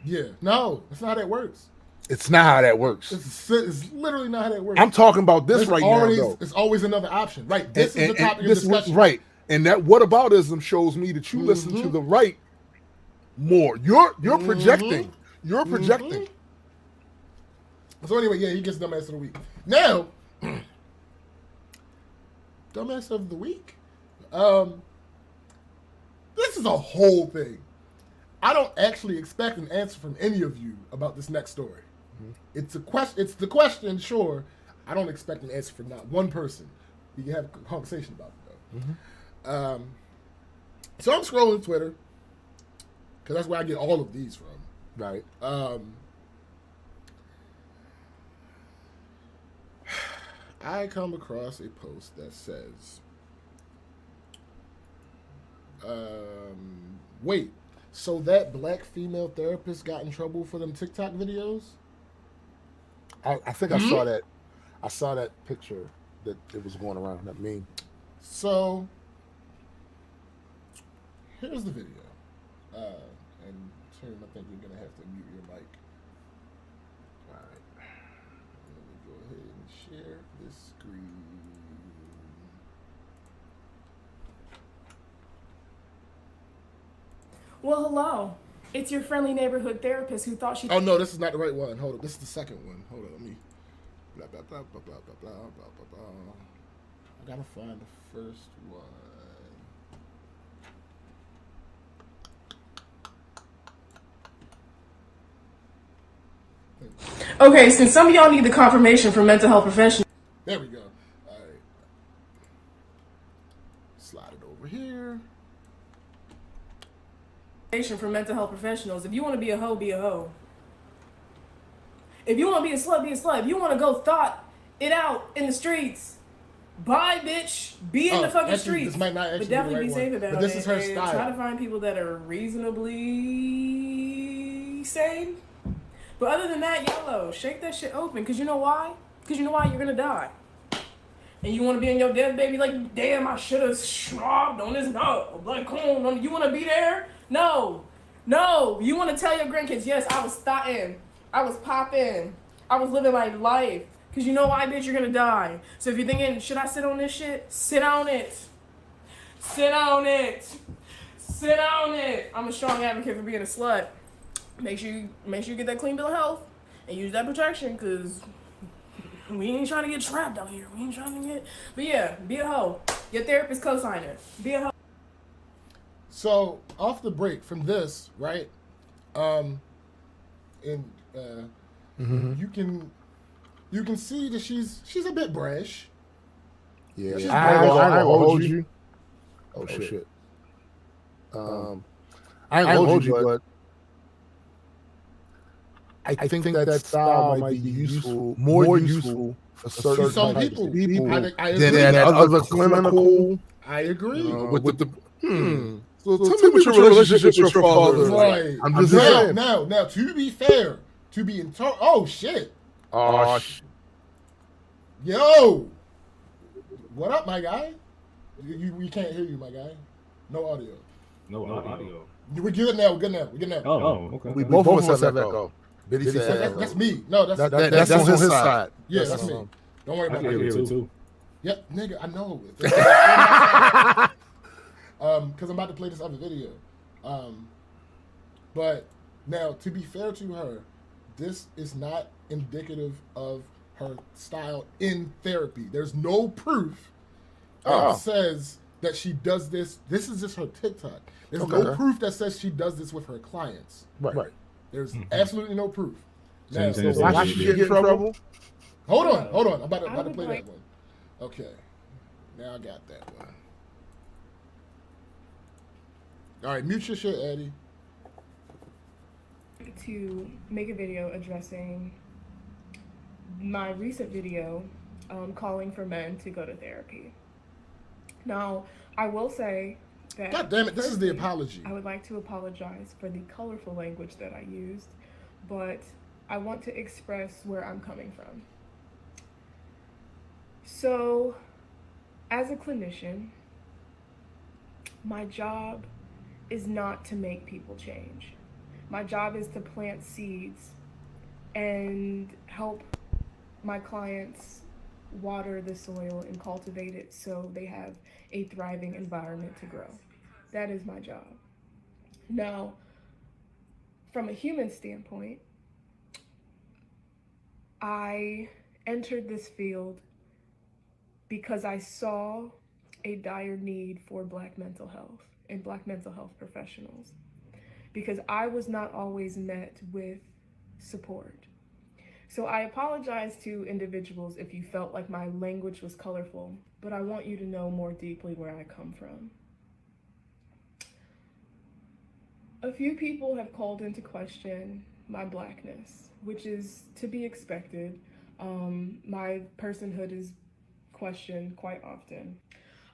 Yeah, no, that's not how that works. It's not how that works. It's literally not how that works. I'm talking about this now, though. It's always another option. Right, this is the topic of discussion. Right, and that whataboutism shows me that you listen to the right more. You're projecting. You're projecting. So anyway, yeah, he gets dumbass of the week. Now, dumbass of the week. This is a whole thing. I don't actually expect an answer from any of you about this next story. It's a question. It's the question. Sure, I don't expect an answer from not one person. We can have a conversation about it though. So I'm scrolling Twitter because that's where I get all of these from. Right. I come across a post that says, "Wait, so that black female therapist got in trouble for them TikTok videos?" I think I saw that. I saw that picture that it was going around. That meme. So here's the video, and Tim, I think you're gonna have to mute your mic. All right, let me go ahead and share this screen. Well, hello. It's your friendly neighborhood therapist who thought she... Oh, no, this is not the right one. Hold on. This is the second one. Hold on. Let me... Blah, blah, blah, blah, blah, blah, blah, blah, blah, blah. I gotta find the first one. Okay, since some of y'all need the confirmation from mental health professionals... There we go. All right. Slide it over here. For mental health professionals. If you want to be a hoe, be a hoe. If you want to be a slut, be a slut. If you want to go thought it out in the streets, bye, bitch. Be in the fucking streets. This might not actually but definitely be, the right be safe one, about but this it. is her and style. Try to find people that are reasonably sane. But other than that, YOLO, shake that shit open. Because you know why? Because you know why? You're going to die. And you want to be in your death, baby, like, damn, I should have schmobbed on this note. Like, come on, you want to be there? No. You want to tell your grandkids, yes, I was thotting. I was popping. I was living my life. Because you know why, bitch, you're going to die. So if you're thinking, should I sit on this shit? Sit on it. Sit on it. Sit on it. I'm a strong advocate for being a slut. Make sure you get that clean bill of health and use that protection, because we ain't trying to get trapped out here. We ain't trying to get... But yeah, be a hoe. Your therapist co-sign it. Be a hoe. So, off the break from this, right? You can see that she's a bit brash. Yeah, She's I ain't gonna hold you. Oh shit. I ain't gonna hold you, but I think that style might be useful, more useful for certain some types people. of people I than agree. at other clinical. I agree. With the So tell me what your relationship with your father is like. Right. I'm just saying. Now, to be fair, to be in oh shit. Oh shit. Yo, what up, my guy? We can't hear you, my guy. No audio. No audio. We're good now. We're good now. Oh, okay. We both of us have echo. Biddy said That's me. No, that's that's on his side. Yeah, that's me. Don't worry I about can hear it that. too. Yep, nigga, I know. Because I'm about to play this other video. But now, to be fair to her, this is not indicative of her style in therapy. There's no proof that says that she does this. This is just her TikTok. There's no proof that says she does this with her clients. Right. There's absolutely no proof. Now, So Why should she get in trouble? hold on. I'm about to play that one. Okay. Now I got that one. All right, mute your shit, Eddie. To make a video addressing my recent video calling for men to go to therapy. Now, I will say that... God damn it, this is the apology. I would like to apologize for the colorful language that I used, but I want to express where I'm coming from. So, as a clinician, my job is not to make people change. My job is to plant seeds and help my clients water the soil and cultivate it so they have a thriving environment to grow. That is my job. Now, from a human standpoint, I entered this field because I saw a dire need for Black mental health and Black mental health professionals, because I was not always met with support. So I apologize to individuals if you felt like my language was colorful, but I want you to know more deeply where I come from. A few people have called into question my Blackness, which is to be expected. My personhood is questioned quite often.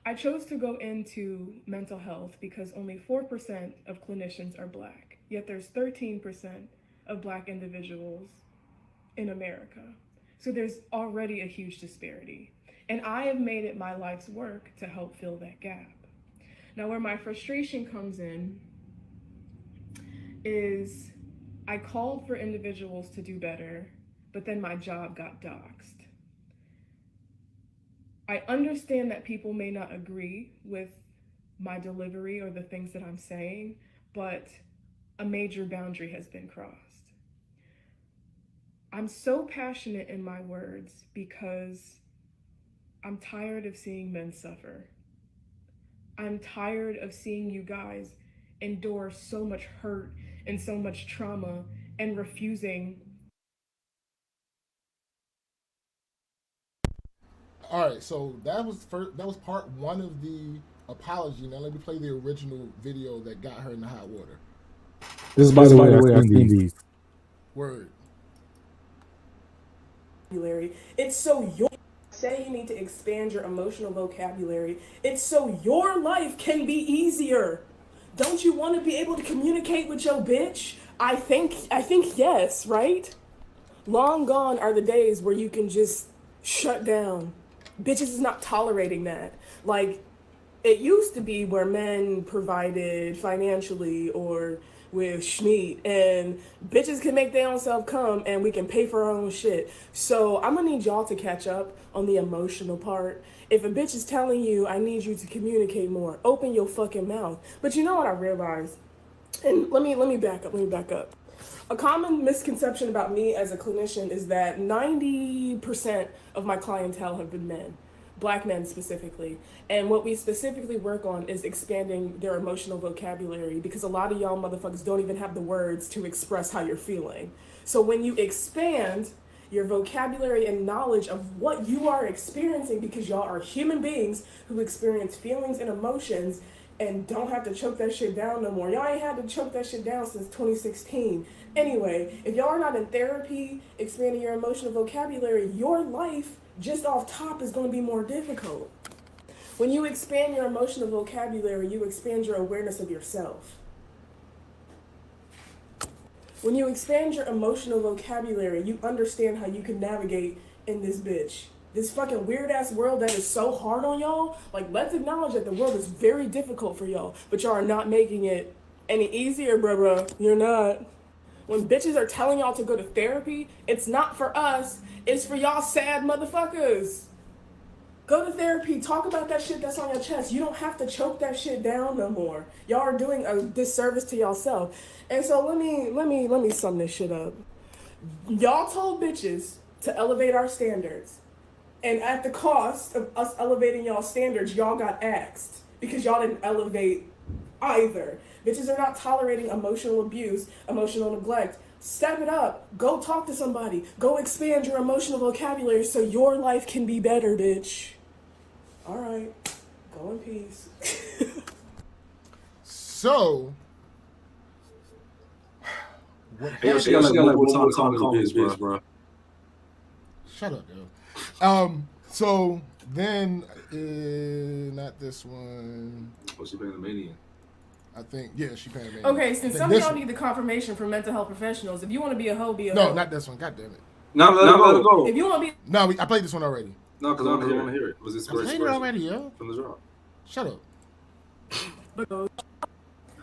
I chose to go into mental health because only 4% of clinicians are Black, yet there's 13% of Black individuals in America. So there's already a huge disparity. And I have made it my life's work to help fill that gap. Now, where my frustration comes in is I called for individuals to do better, but then my job got doxxed. I understand that people may not agree with my delivery or the things that I'm saying, but a major boundary has been crossed. I'm so passionate in my words because I'm tired of seeing men suffer. I'm tired of seeing you guys endure so much hurt and so much trauma and refusing. All right, so that was part one of the apology. Now let me play the original video that got her in the hot water. This is by the way, I've seen these. Word. It's so your say you need to expand your emotional vocabulary. It's so your life can be easier. Don't you want to be able to communicate with your bitch? I think yes, right? Long gone are the days where you can just shut down. Bitches is not tolerating that. Like, it used to be where men provided financially or with schmeat, and bitches can make their own self come and we can pay for our own shit. So I'm gonna need y'all to catch up on the emotional part. If a bitch is telling you, I need you to communicate more, open your fucking mouth. But you know what I realized? And let me back up. A common misconception about me as a clinician is that 90% of my clientele have been men, Black men specifically. And what we specifically work on is expanding their emotional vocabulary, because a lot of y'all motherfuckers don't even have the words to express how you're feeling. So when you expand your vocabulary and knowledge of what you are experiencing, because y'all are human beings who experience feelings and emotions and don't have to choke that shit down no more. Y'all ain't had to choke that shit down since 2016. Anyway, if y'all are not in therapy, expanding your emotional vocabulary, your life just off top is going to be more difficult. When you expand your emotional vocabulary, you expand your awareness of yourself. When you expand your emotional vocabulary, you understand how you can navigate in this bitch. This fucking weird ass world that is so hard on y'all. Like, let's acknowledge that the world is very difficult for y'all, but y'all are not making it any easier, bruh. You're not. When bitches are telling y'all to go to therapy, it's not for us, it's for y'all sad motherfuckers. Go to therapy, talk about that shit that's on your chest. You don't have to choke that shit down no more. Y'all are doing a disservice to y'allself. And so let me sum this shit up. Y'all told bitches to elevate our standards. And at the cost of us elevating y'all standards, y'all got axed because y'all didn't elevate either. Bitches are not tolerating emotional abuse, emotional neglect. Step it up. Go talk to somebody. Go expand your emotional vocabulary so your life can be better, bitch. All right. Go in peace. So, what Hey, she got like one more time calling this bitch, bro. Shut up, yo. So then, not this one. Was she Panamanian? I think, yeah, she Panamanian. Okay, since some of y'all need the confirmation from mental health professionals, if you want to be a hoe, be a hoe. No, not this one. God damn it. No, let it go. If you want to be... No, I played this one already. No, because I want to hear it. Was this I played it already, yo. From the drop. Shut up. Well,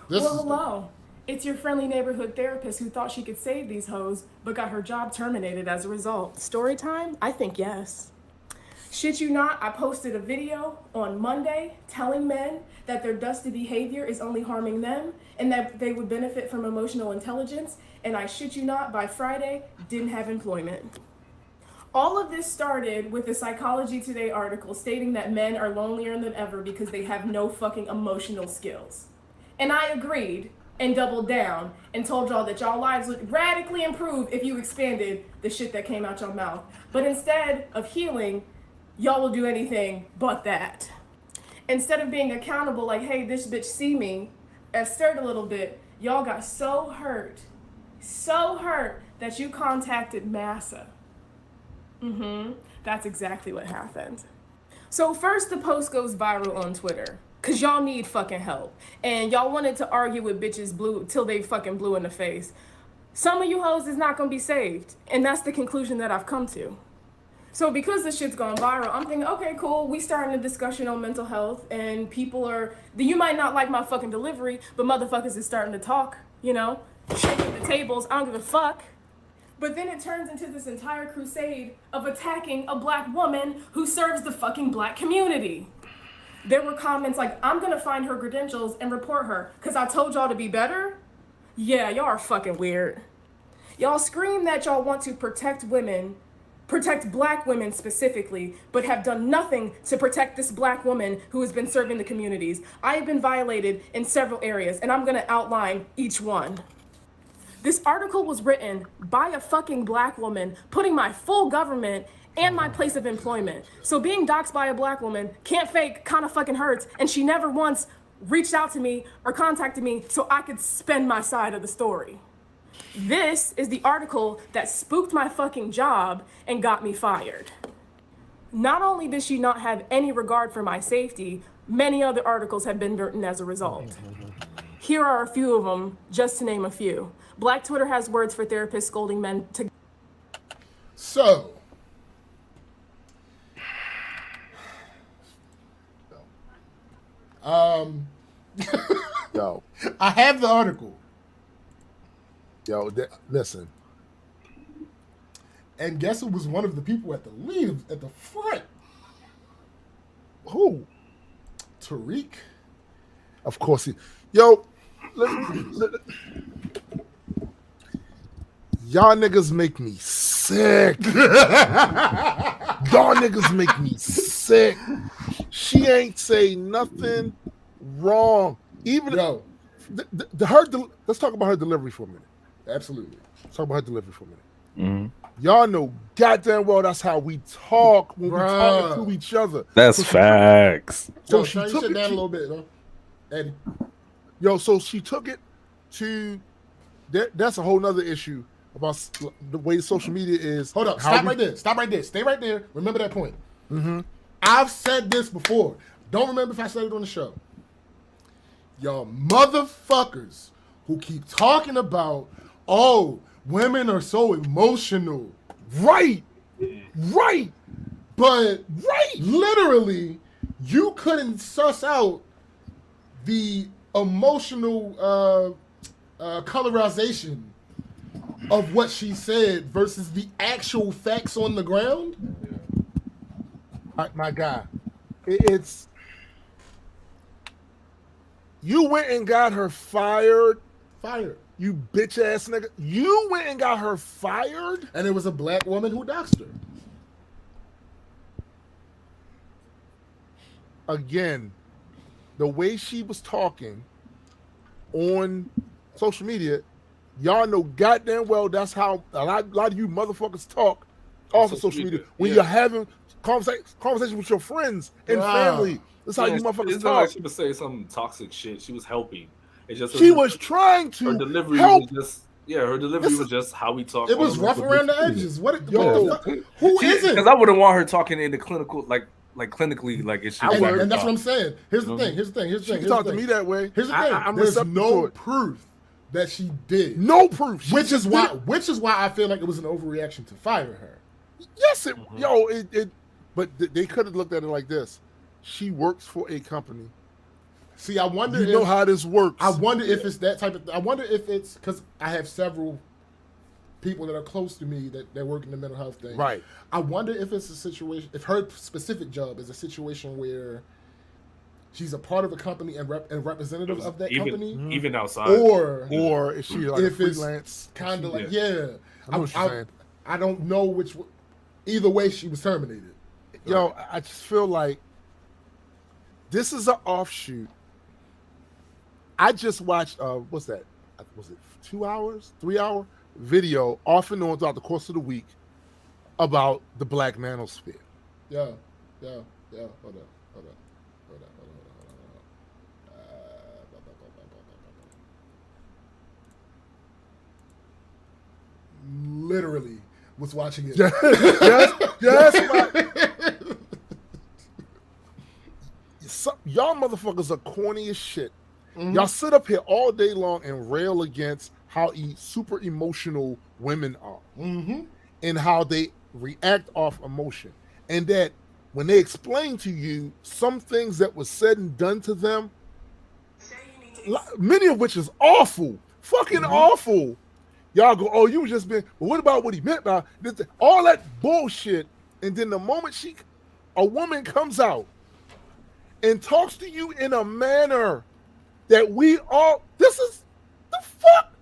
hello. It's your friendly neighborhood therapist who thought she could save these hoes, but got her job terminated as a result. Story time? I think yes. Shit you not, I posted a video on Monday telling men that their dusty behavior is only harming them and that they would benefit from emotional intelligence, and I shit you not, by Friday, didn't have employment. All of this started with a Psychology Today article stating that men are lonelier than ever because they have no fucking emotional skills. And I agreed and doubled down and told y'all that y'all lives would radically improve if you expanded the shit that came out your mouth. But instead of healing, y'all will do anything but that. Instead of being accountable, like, hey, this bitch see me, and stirred a little bit, y'all got so hurt that you contacted Massa. That's exactly what happened. So first the post goes viral on Twitter, cause y'all need fucking help. And y'all wanted to argue with bitches blue till they fucking blue in the face. Some of you hoes is not gonna be saved. And that's the conclusion that I've come to. So because this shit's gone viral, I'm thinking, okay, cool, we starting a discussion on mental health, and people are, you might not like my fucking delivery, but motherfuckers is starting to talk, you know, shaking the tables, I don't give a fuck. But then it turns into this entire crusade of attacking a black woman who serves the fucking black community. There were comments like, I'm gonna find her credentials and report her, cause I told y'all to be better? Yeah, y'all are fucking weird. Y'all scream that y'all want to protect women, protect black women specifically, but have done nothing to protect this black woman who has been serving the communities. I have been violated in several areas, and I'm gonna outline each one. This article was written by a fucking black woman, putting my full government and my place of employment. So being doxxed by a black woman, can't fake, kinda fucking hurts, and she never once reached out to me or contacted me so I could spin my side of the story. This is the article that spooked my fucking job and got me fired. Not only did she not have any regard for my safety, many other articles have been written as a result. Here are a few of them, just to name a few. Black Twitter has words for therapists scolding men to... So, Yo, I have the article. yo, listen. And guess who was one of the people at the lead, at the front? Who? Tariq. Of course he. Yo, y'all niggas make me sick. Y'all niggas make me sick. She ain't say nothing wrong. Even Yo, let's talk about her delivery for a minute. absolutely. Let's talk about her delivery for a minute. Y'all know goddamn well that's how we talk when we talk to each other. That's facts. So Yo, she turn your took shit it down a to- little bit, though. Eddie. Yo, so she took it to that's a whole nother issue about the way social media is. Hold up. how Stop we- right there. Stop right there. Stay right there. Remember that point. I've said this before. Don't remember if I said it on the show. Y'all motherfuckers who keep talking about, oh, women are so emotional. Right. But literally, you couldn't suss out the emotional colorization of what she said versus the actual facts on the ground. My guy, it's you went and got her fired. Fired. You bitch ass nigga. You went and got her fired. And it was a black woman who doxed her. Again, the way she was talking on social media, y'all know goddamn well that's how a lot of you motherfuckers talk off of social media when yeah. you're having conversation with your friends and family. That's how you motherfuckers It's not talk. like she was saying some toxic shit. She was helping. It's just She was trying her to delivery help. was just her delivery was just how we talk. It was on rough the around the video. edges. What Yo. the fuck? Who is Because it? I wouldn't want her talking in the clinical, like clinically, like it should. And that's what I'm saying. Here's the thing. She can talk to me that way. Here's the thing. I'm There's receptive no to it. proof that she did. No proof. She Which just is did it. why I feel like it was an overreaction to fire her. Yes, but they could have looked at it like this. She works for a company. See, I wonder You know how this works. I wonder if it's that type of. I wonder if it's because I have several people that are close to me that work in the mental health thing. Right. I wonder if it's a situation. If her specific job is a situation where she's a part of a company and representative of that company, even outside. or is she like a if it's freelance? kind of like I know what you're saying. I don't know which. Either way, she was terminated. Yo, I just feel like this is an offshoot. I just watched what's that? Was it 2 hours, 3 hour video off and on throughout the course of the week about the Black manosphere. Yeah. Hold up. Literally was watching it. Y'all motherfuckers are corny as shit. Y'all sit up here all day long and rail against how super emotional women are and how they react off emotion. And that when they explain to you some things that was said and done to them, many of which is awful, fucking awful. Y'all go, oh, you just been, well, what about what he meant by this? All that bullshit. And then the moment a woman comes out and talks to you in a manner that this is the fuck.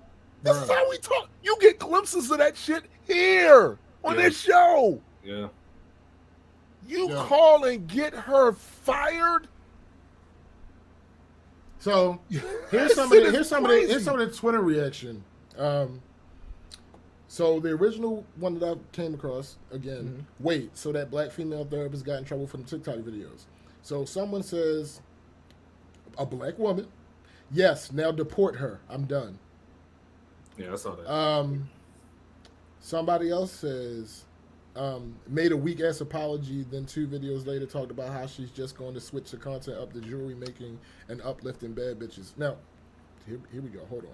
This is how we talk. You get glimpses of that shit here on this show. Yeah. You call and get her fired. So here's some of the Twitter reaction. So the original one that I came across again. Wait, so that black female therapist got in trouble for the TikTok videos. So someone says, a black woman. Yes, now deport her. I'm done. Yeah, I saw that. Somebody else says, made a weak ass apology. Then 2 videos later talked about how she's just going to switch the content up to jewelry making and uplifting bad bitches. Now, here we go. Hold on.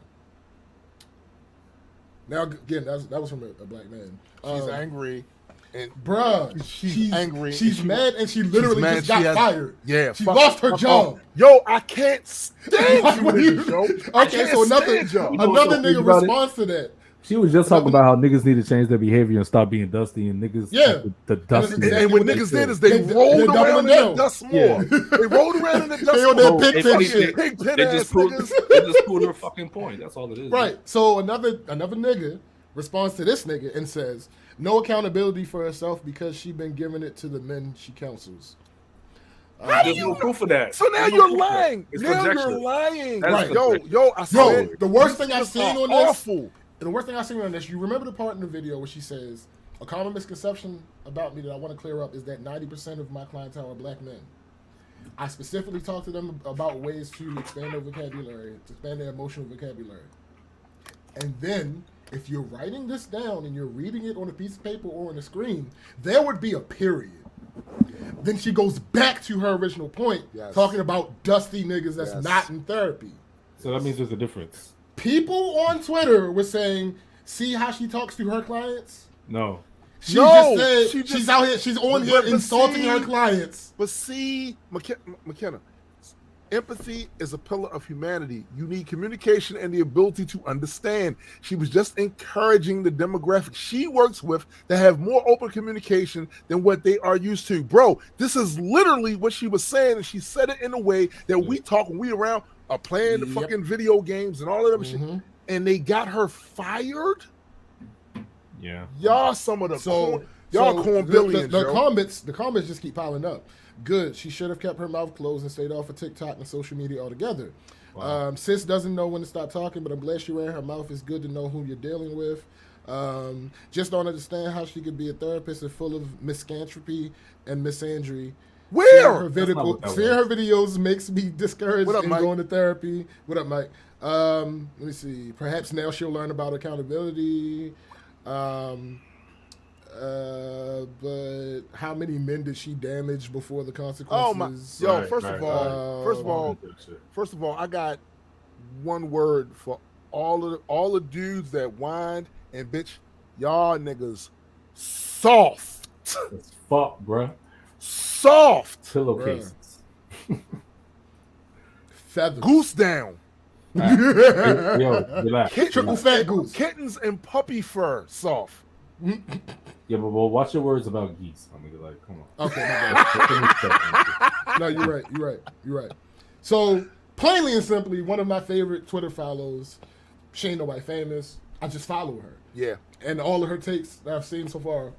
Now again, that was from a black man. She's angry. And bruh, she's angry. She's mad, and she literally just got fired. Yeah, she lost her job. Yo, I can't stand you, yo. Okay, so another nigga responds to that. She was just talking about how niggas need to change their behavior and stop being dusty, and niggas the dusty. And what niggas did is they rolled around in that dust more. Yeah. They rolled around in the dust They on more. that pig shit. They just proved her fucking point. That's all it is. Right. So another nigga responds to this nigga and says, no accountability for herself because she been giving it to the men she counsels. There's no proof of that. So now you're lying. Now you're lying. Right. Yo, I said the worst thing I've seen on this. Awful. The worst thing I've seen on this, you remember the part in the video where she says, a common misconception about me that I want to clear up is that 90% of my clientele are black men. I specifically talk to them about ways to expand their vocabulary, to expand their emotional vocabulary. And then, if you're writing this down and you're reading it on a piece of paper or on a screen, there would be a period. Then she goes back to her original point, talking about dusty niggas that's not in therapy. So that means there's a difference. People on Twitter were saying, see how she talks to her clients? No. She just said she's out here, she's on here insulting her clients. But see, McKenna, empathy is a pillar of humanity. You need communication and the ability to understand. She was just encouraging the demographic she works with to have more open communication than what they are used to. Bro, this is literally what she was saying, and she said it in a way that we talk when we around are playing the fucking video games and all of that shit. And they got her fired? Yeah. Y'all some of the cornbillions, the comments just keep piling up. Good. She should have kept her mouth closed and stayed off of TikTok and social media altogether. Wow. Sis doesn't know when to stop talking, but I'm glad she ran her mouth. It's good to know who you're dealing with. Just don't understand how she could be a therapist and full of miscanthropy and misandry. Where? Seeing her videos makes me discouraged in going to therapy. What up, Mike? Let me see. Perhaps now she'll learn about accountability. But how many men did she damage before the consequences? Oh my! First of all, I got one word for all the dudes that whined and bitch. Y'all niggas soft. It's fuck, bruh. Soft. Pillowcases. Feathers. Goose down. Yo, relax. Triple fat goose. Kittens and puppy fur. Soft. Yeah, but watch your words about geese. I'm gonna be like, come on. Okay. No, you're right. So, plainly and simply, one of my favorite Twitter follows, she ain't nobody famous. I just follow her. Yeah. And all of her takes that I've seen so far,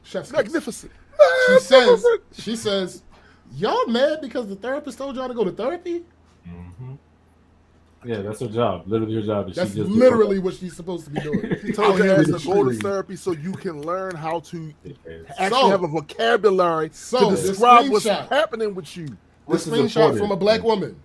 chef's magnificent. She says, y'all mad because the therapist told y'all to go to therapy? Mm-hmm. Yeah, that's her job. Literally her job. That's literally what she's supposed to be doing. She told you to go to therapy so you can learn how to actually have a vocabulary to describe what's happening with you. The screenshot from a black woman.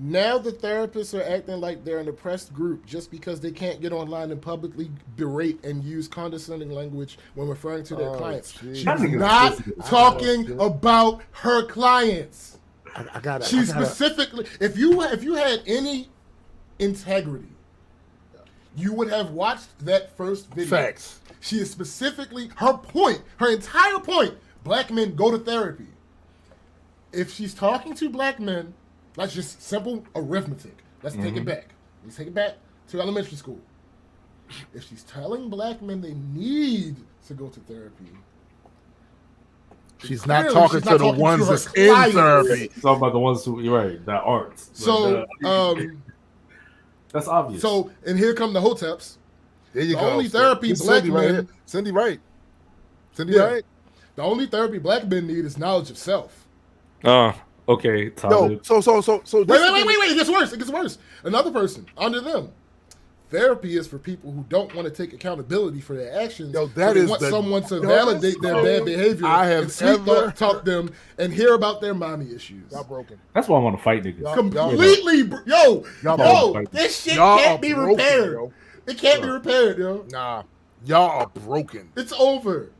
Now the therapists are acting like they're an oppressed group just because they can't get online and publicly berate and use condescending language when referring to their clients. She's not talking about her clients. I got it. She's specifically, if you had any integrity, you would have watched that first video. Facts. She is specifically, her entire point, black men go to therapy. If she's talking to black men, that's just simple arithmetic. Let's take it back. Let's take it back to elementary school. If she's telling black men they need to go to therapy, she's not talking to the ones that's in therapy. It's all about the ones who, you're right, that aren't. So, that's obvious. So, and here come the hoteps. There you the go. Only therapy black men. Cindy Wright. The only therapy black men need is knowledge of self. Okay. No, so wait. It gets worse. Another person under them. Therapy is for people who don't want to take accountability for their actions. Yo, so that they is want the someone to dumbest validate their bad thing behavior I have and sweet ever talk them and hear about their mommy issues. Y'all broken. That's why I want to fight niggas. Y'all- Completely, Y'all this shit Y'all can't are be broken, repaired. yo. It can't be repaired, yo. Nah, y'all are broken. It's over.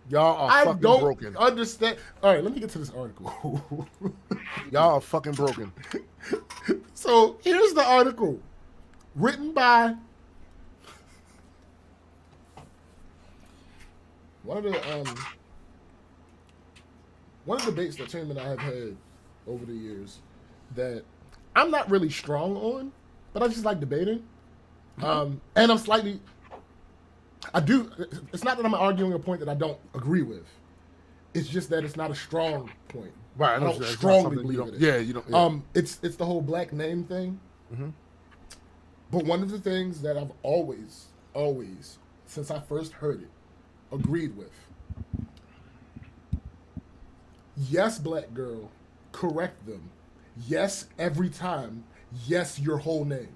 Y'all are I fucking don't broken. understand. All right, let me get to this article. Y'all are fucking broken. So here's the article, written by one of the debates that Tim and I have had over the years that I'm not really strong on, but I just like debating. And I'm slightly. It's not that I'm arguing a point that I don't agree with. It's just that it's not a strong point. Right, I don't it's not strongly something believe you in don't- it. Yeah, you don't. Yeah. It's the whole black name thing. But one of the things that I've always, since I first heard it, agreed with. Yes, black girl, correct them. Yes, every time. Yes, your whole name.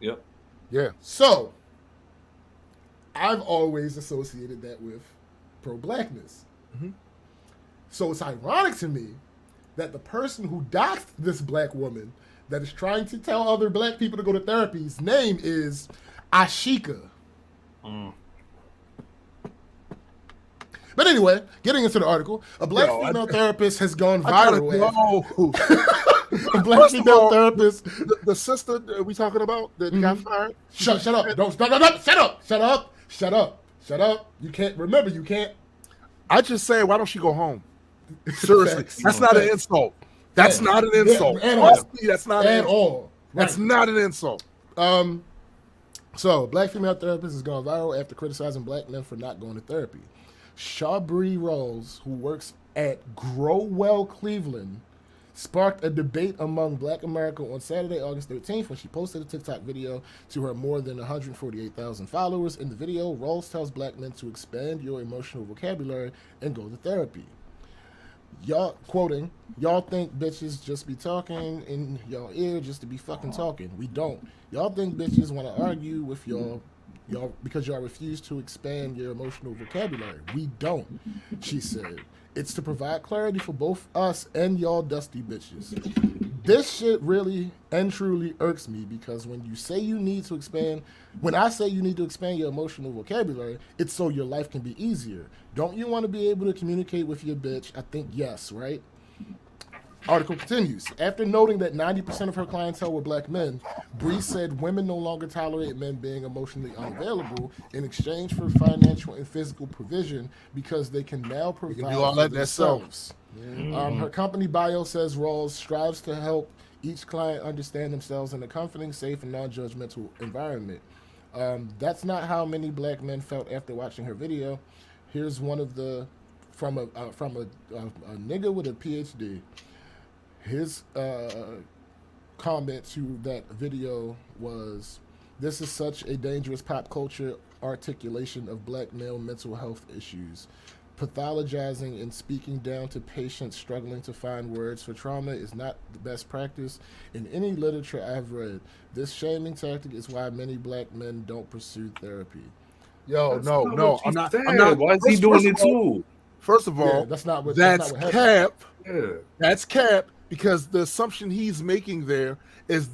Yep. Yeah. So, I've always associated that with pro-blackness. So it's ironic to me that the person who doxed this black woman that is trying to tell other black people to go to therapy's name is Ashika. But anyway, getting into the article, a black female therapist has gone viral. A black female therapist. The sister that we talking about that got fired? Shut up. Shut up. You can't. I just say, why don't she go home? Seriously. That's not an insult. That's not an insult. Honestly, that's not at all. That's not an insult. So, black female therapist has gone viral after criticizing black men for not going to therapy. Shawbree Rose, who works at Growell Cleveland, sparked a debate among Black America on Saturday, August 13th, when she posted a TikTok video to her more than 148,000 followers. In the video, Rose tells black men to expand your emotional vocabulary and go to therapy. Y'all, quoting, y'all think bitches just be talking in y'all ear just to be fucking talking. We don't. Y'all think bitches want to argue with y'all because y'all refuse to expand your emotional vocabulary. We don't, she said. It's to provide clarity for both us and y'all dusty bitches. This shit really and truly irks me because when I say you need to expand your emotional vocabulary, it's so your life can be easier. Don't you want to be able to communicate with your bitch? I think yes, right? Article continues. After noting that 90% of her clientele were black men, Bree said women no longer tolerate men being emotionally unavailable in exchange for financial and physical provision because they can now provide do all for that themselves. Her company bio says Rawls strives to help each client understand themselves in a comforting, safe, and non-judgmental environment. That's not how many black men felt after watching her video. Here's one of the from a nigga with a PhD. His comment to that video was, "This is such a dangerous pop culture articulation of black male mental health issues. Pathologizing and speaking down to patients struggling to find words for trauma is not the best practice in any literature I've read. This shaming tactic is why many black men don't pursue therapy." Yo, That's no, not no, what she I'm not. said. I'm not. Why is he doing it too? First of all, Yeah, that's not what cap. Yeah. That's cap because the assumption he's making there is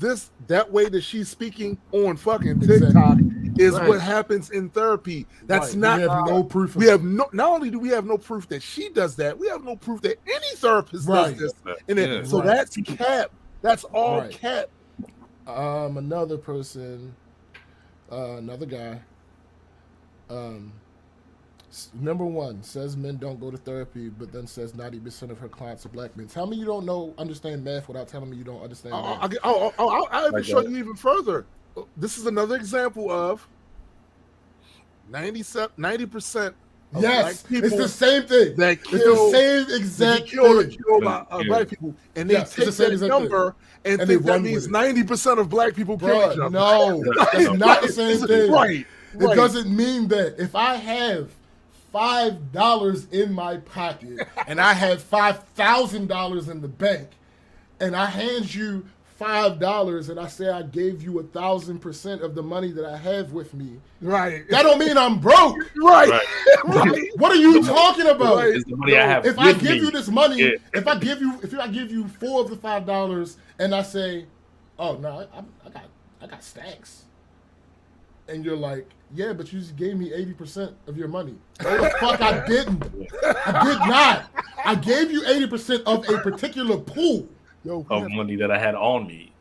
that way that she's speaking on fucking TikTok is Right. what happens in therapy. That's Right. not. We have no proof. We have no. Not only do we have no proof that she does that, we have no proof that any therapist Right. does this. And it, Yeah. so Right. that's cap. That's all Right. cap. Another person, another guy. Number one says men don't go to therapy, but then says 90% of her clients are black men. Tell me you don't understand math without telling me you don't understand math. I'll even show you even further. This is another example of 90% of Yes, black people it's the same thing. that It's the kill, same exact kill thing. black people, and they Yes, it's take the same that exact number and And they think that run means with it. 90% of black people kill Bruh, each other. no, that's not the same thing. Right. It doesn't mean that if I have $5 in my pocket and I have $5,000 in the bank, and I hand you $5 and I say I gave you 1,000% of the money that I have with me, Right. that don't mean I'm broke. Right. What are you talking about? It's the money I have If I with give me. you this money, Yeah. if I give you $4 of the $5 and I say, oh no, I got stacks, and you're like, yeah, but you just gave me 80% of your money. No, the fuck I didn't. I did not. I gave you 80% of a particular pool. Yo, Of money that I had on me.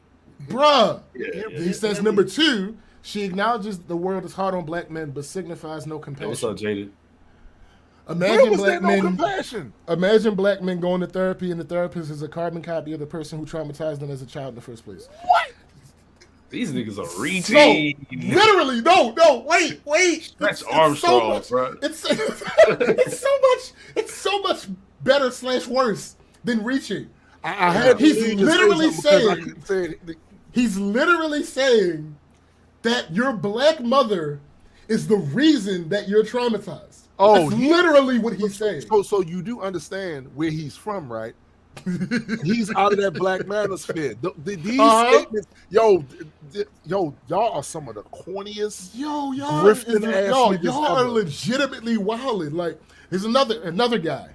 Bruh. Yeah. He says number 2, she acknowledges the world is hard on black men, but signifies no compassion. Hey, what's up, Jaded? where Imagine was black there no men. compassion? Imagine black men going to therapy, and the therapist is a carbon copy of the person who traumatized them as a child in the first place. These niggas are No, reaching. literally, no, wait. That's Armstrong, bro. It's so much better / worse than reaching. I had He's to just literally say something because I couldn't say it. He's literally saying that your black mother is the reason that you're traumatized. Oh, That's literally what he's saying. So you do understand where he's from, right? He's out of that black manosphere. These statements, yo, y'all are some of the corniest. Y'all grifting ass niggas y'all are ever. legitimately wilding. Like, there's another guy.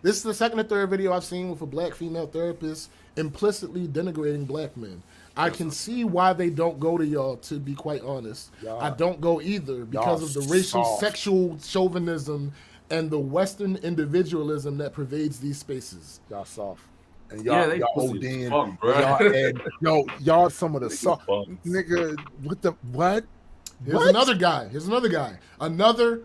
This is the second or third video I've seen with a black female therapist implicitly denigrating black men. I can see why they don't go to y'all, to be quite honest. I don't go either because of the racial, soft. sexual chauvinism and the Western individualism that pervades these spaces. Y'all soft. And Yeah, they y'all pussy ODing. as fuck, bro. Y'all some of the soft bums. nigga. What? Here's another guy. Another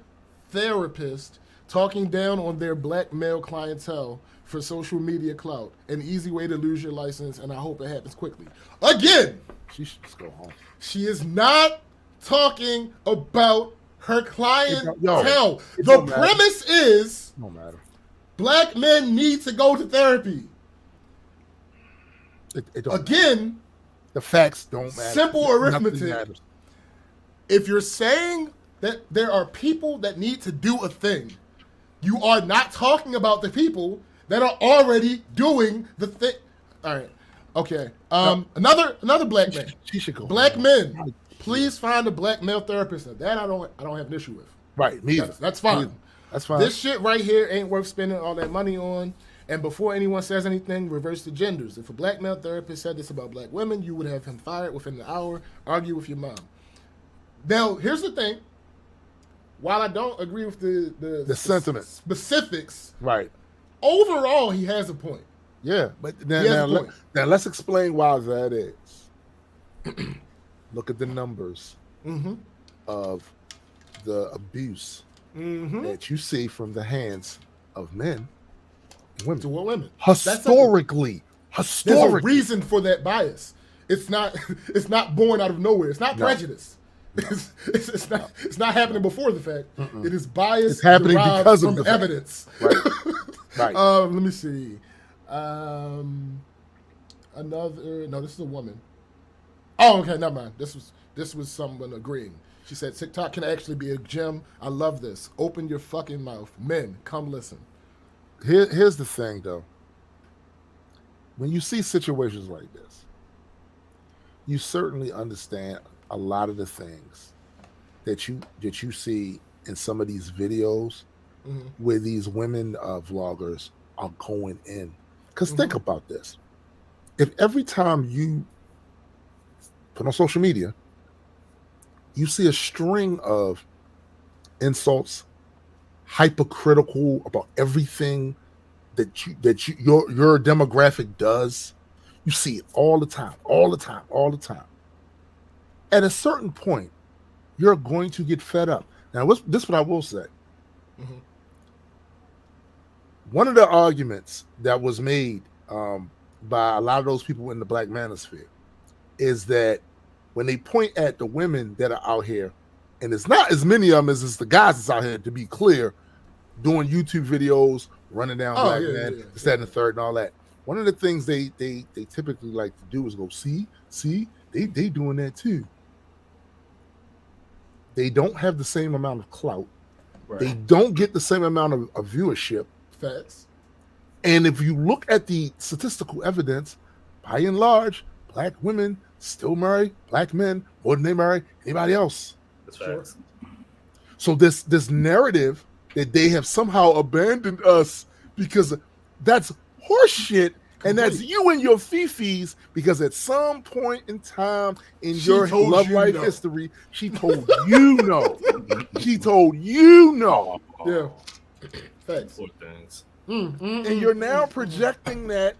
therapist talking down on their black male clientele for social media clout. An easy way to lose your license, and I hope it happens quickly. Again, She should just go home. she is not talking about her clientele. It The don't matter. premise is No matter. black men need to go to therapy. It don't. Again, The facts don't matter. simple Nothing arithmetic. matters. If you're saying that there are people that need to do a thing, you are not talking about the people that are already doing the thing. All right. Okay. Another black man. She should go. Black home. men, please find a black male therapist. Now, that I don't have an issue with. Right. Me either. That's fine. Me either. That's fine. This shit right here ain't worth spending all that money on. And before anyone says anything, reverse the genders. If a black male therapist said this about black women, you would have him fired within an hour. Argue with your mom. Now, here's the thing. While I don't agree with the sentiment. specifics, Right. overall he has a point. Yeah, but He has a point. now let's explain why that is. Look at the numbers of the abuse that you see from the hands of men and women. To what women? Historically, There's a reason for that bias. It's not born out of nowhere. It's not prejudice. It's not happening before the fact. It is bias. It's happening derived because of from the fact. evidence. Right. Right. Let me see. No, this is a woman. Oh, okay, never mind. This was someone agreeing. She said TikTok can actually be a gym. I love this. Open your fucking mouth. Men, come listen. Here's the thing, though. When you see situations like this, you certainly understand a lot of the things that you see in some of these videos where these women vloggers are going in. Because think about this. If every time you put on social media, you see a string of insults, hypercritical about everything that your demographic does, you see it all the time. At a certain point, you're going to get fed up. Now, this is what I will say. One of the arguments that was made by a lot of those people in the black manosphere is that when they point at the women that are out here, and it's not as many of them as it's the guys that's out here, to be clear, doing YouTube videos, running down black men, this, that, and the third, and all that. One of the things they typically like to do is go, see, they doing that too. They don't have the same amount of clout. Right. They don't get the same amount of viewership. Facts. And if you look at the statistical evidence, by and large, black women still marry black men more than they marry anybody else. That's facts. So this narrative that they have somehow abandoned us because that's horseshit, and that's you and your fifis, because at some point in time in your love life history, she told you no. She told you no. Yeah. Facts. Poor things. And you're now projecting that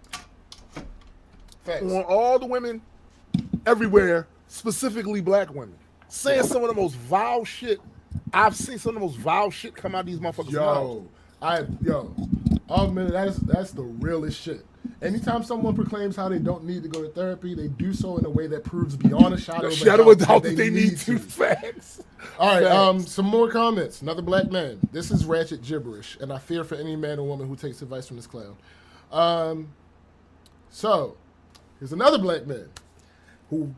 on all the women everywhere, specifically black women, saying some of the most vile shit. I've seen some of the most vile shit come out of these motherfuckers' mouths. That's the realest shit. Anytime someone proclaims how they don't need to go to therapy, they do so in a way that proves beyond a shadow of a doubt that they need to. Facts. All right, some more comments. Another black man. This is ratchet gibberish, and I fear for any man or woman who takes advice from this clown. So, here's another black man who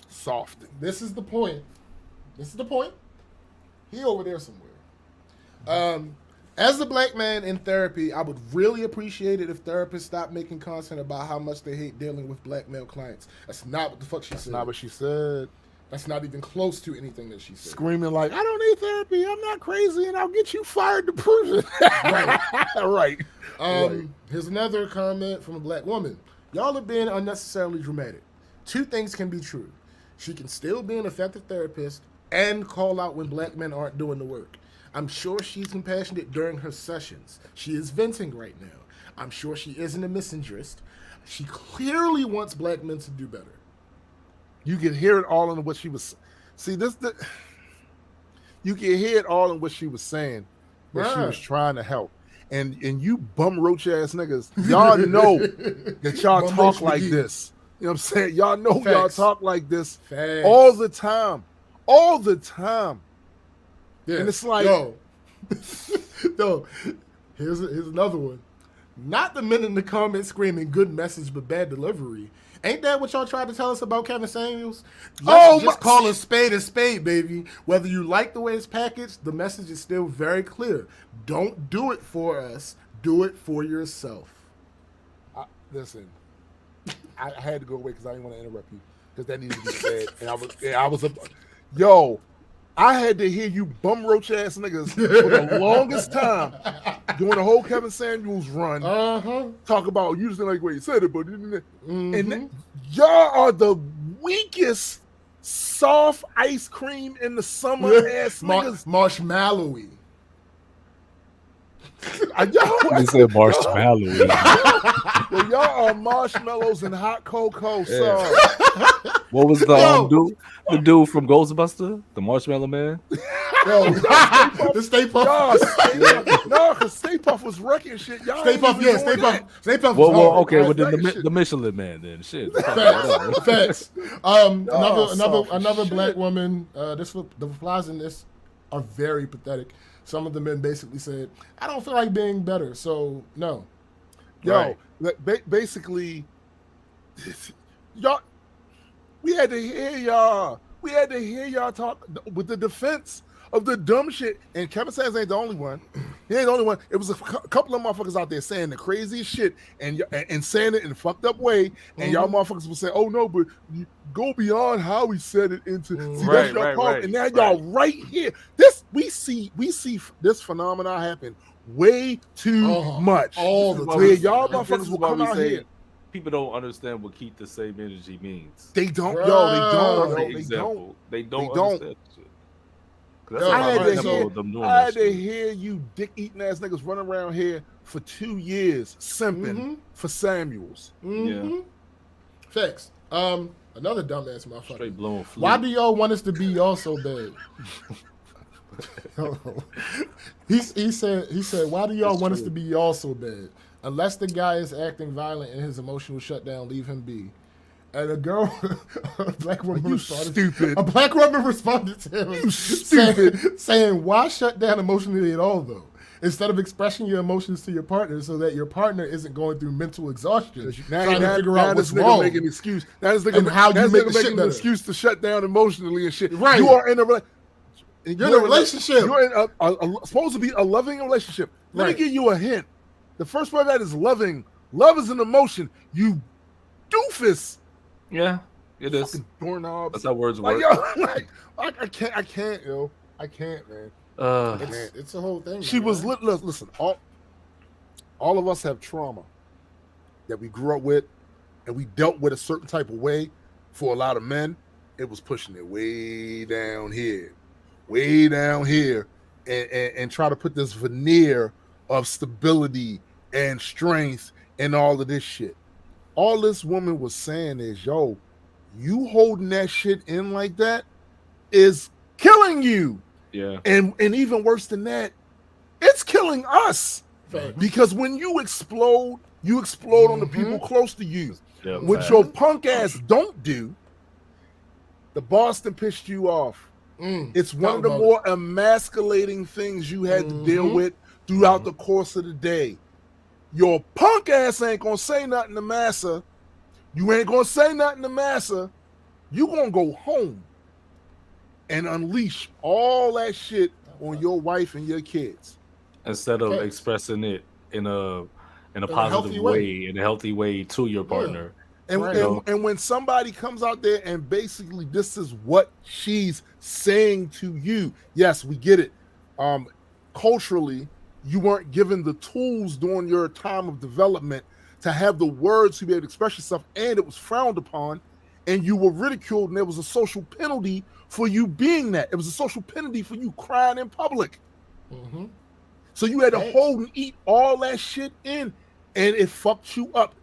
soft. This is the point. He over there somewhere. As a black man in therapy, I would really appreciate it if therapists stopped making content about how much they hate dealing with black male clients. That's not what the fuck she said. That's not what she said. That's not even close to anything that she said. Screaming like, I don't need therapy, I'm not crazy, and I'll get you fired to prove it. Right. Here's another comment from a black woman. Y'all are being unnecessarily dramatic. Two things can be true. She can still be an effective therapist and call out when black men aren't doing the work. I'm sure she's compassionate during her sessions. She is venting right now. I'm sure she isn't a misandrist. She clearly wants black men to do better. You can hear it all in what she was. See, you can hear it all in what she was saying. That she was trying to help. And you bum roach ass niggas, y'all know that y'all talk like this. You know what I'm saying? Y'all know y'all talk like this all the time. All the time. Yeah. And it's like, no. Here's another one. Not the men in the comments screaming good message but bad delivery. Ain't that what y'all tried to tell us about Kevin Samuels? Let's just call a spade, baby. Whether you like the way it's packaged, the message is still very clear. Don't do it for us. Do it for yourself. Listen, I had to go away because I didn't want to interrupt you because that needed to be said. And I had to hear you bum roach ass niggas for the longest time during the whole Kevin Samuels run. Talk about you just didn't like the way you said it, but and y'all are the weakest soft ice cream in the summer ass niggas. Marshmallowy. He said marshmallowy. Y'all are marshmallows and hot cocoa. Yeah. What was the dude from Ghostbuster? The Marshmallow Man? The Stay Puft. No, because Stay Puft was wrecking shit. Y'all Stay Puft. Okay, well then the Michelin Man then. Shit. Facts. Another black woman. The replies in this are very pathetic. Some of the men basically said, I don't feel like being better, so no. Basically, y'all, we had to hear y'all talk with the defense of the dumb shit. And Kevin Samuels ain't the only one. He ain't the only one. It was a couple of motherfuckers out there saying the craziest shit and saying it in a fucked up way. And y'all motherfuckers will say, oh no, but you go beyond how we said it into. See, that's your part. And now y'all right here. We see this phenomenon happen way too much. All the time. Where y'all motherfuckers will come out here. People don't understand what keep the same energy means. They don't. Right. They don't understand shit. I had to hear you dick eating ass niggas running around here for 2 years simping for Samuels. Yeah. Facts. Another dumbass motherfucker. Straight blowing flu. Why do y'all want us to be y'all so bad? he said, why do y'all want us to be y'all so bad? Unless the guy is acting violent and his emotional shutdown, leave him be. And a black woman responded to him saying, why shut down emotionally at all, though? Instead of expressing your emotions to your partner so that your partner isn't going through mental exhaustion, trying to figure out what's wrong. Make an excuse. That is how you make an excuse to shut down emotionally and shit. Right. You are in a You're in a relationship. You're in supposed to be a loving relationship. Let me give you a hint. The first part of that is loving. Love is an emotion. You doofus. Yeah, it is. Fucking doorknobs. That's how words Like, work. yo, like, I can't, yo. I can't, man. It's a whole thing. She man. was listen. All of us have trauma that we grew up with, and we dealt with a certain type of way. For a lot of men, it was pushing it way down here, and try to put this veneer of stability and strength and all of this shit. All this woman was saying is, yo, you holding that shit in like that is killing you. Yeah. And even worse than that, it's killing us. Facts. Because when you explode on the people close to you. Yeah, What your punk ass don't do, the Boston pissed you off. It's one of the more emasculating things you had to deal with throughout the course of the day. Your punk ass ain't gonna say nothing to Massa. You ain't gonna say nothing to Massa. You gonna go home and unleash all that shit on your wife and your kids. Instead of expressing it in a positive way, in a healthy way to your partner. And when somebody comes out there and basically this is what she's saying to you, yes, we get it. Culturally, you weren't given the tools during your time of development to have the words to be able to express yourself, and it was frowned upon, and you were ridiculed, and there was a social penalty for you being that. It was a social penalty for you crying in public. So you had to hold and eat all that shit in, and it fucked you up.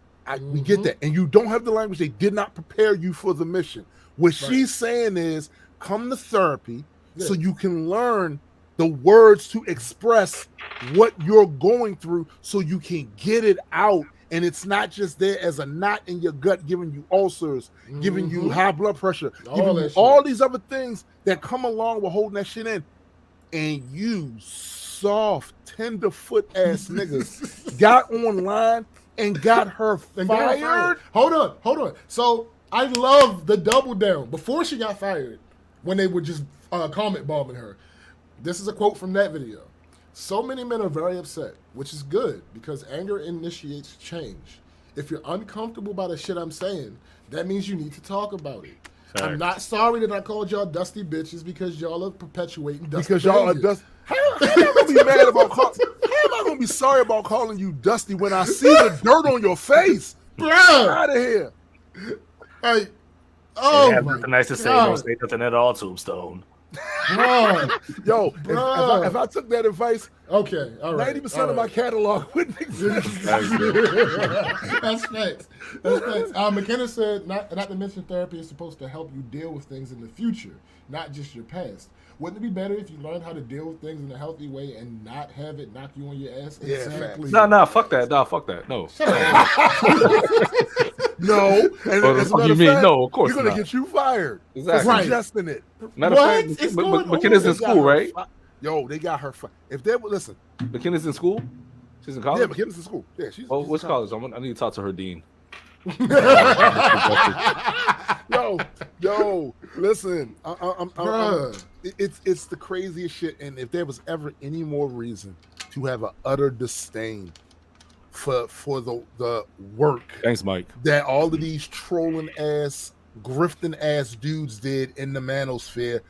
We get that. And you don't have the language. They did not prepare you for the mission. What she's saying is come to therapy so you can learn the words to express what you're going through so you can get it out. And it's not just there as a knot in your gut giving you ulcers, giving you high blood pressure, giving you all these other things that come along with holding that shit in. And you soft, tenderfoot ass niggas got online and got her fired. Hold on. So I love the double down. Before she got fired, when they were just comment bombing her, this is a quote from that video. So many men are very upset, which is good because anger initiates change. If you're uncomfortable by the shit I'm saying, that means you need to talk about it. Facts. I'm not sorry that I called y'all dusty bitches because y'all are perpetuating dusty because y'all are dusty. How am I gonna be mad about how am I gonna be sorry about calling you dusty when I see the dirt on your face? Bruh, out of here. Hey, oh have my nothing nice to say. God. Don't say nothing at all, Tombstone. Bro, yo, if I took that advice, okay, all right, 90% of my catalog wouldn't exist. That's facts. That's facts. McKenna said, not to mention therapy is supposed to help you deal with things in the future, not just your past. Wouldn't it be better if you learned how to deal with things in a healthy way and not have it knock you on your ass? Yeah, exactly. Nah, fuck that. No. No. And as a matter of fact, no, of course you're going to get you fired exactly. for suggesting it. Matter of fact, McKenna's in school, right? Yo, they got her. If they would listen, McKenna's in school. She's in college. Yeah, McKenna's in school. Yeah, she's. Oh, which college? I need to talk to her dean. yo, listen. It's the craziest shit. And if there was ever any more reason to have an utter disdain for the work, thanks, Mike, that all of these trolling ass, grifting ass dudes did in the manosphere,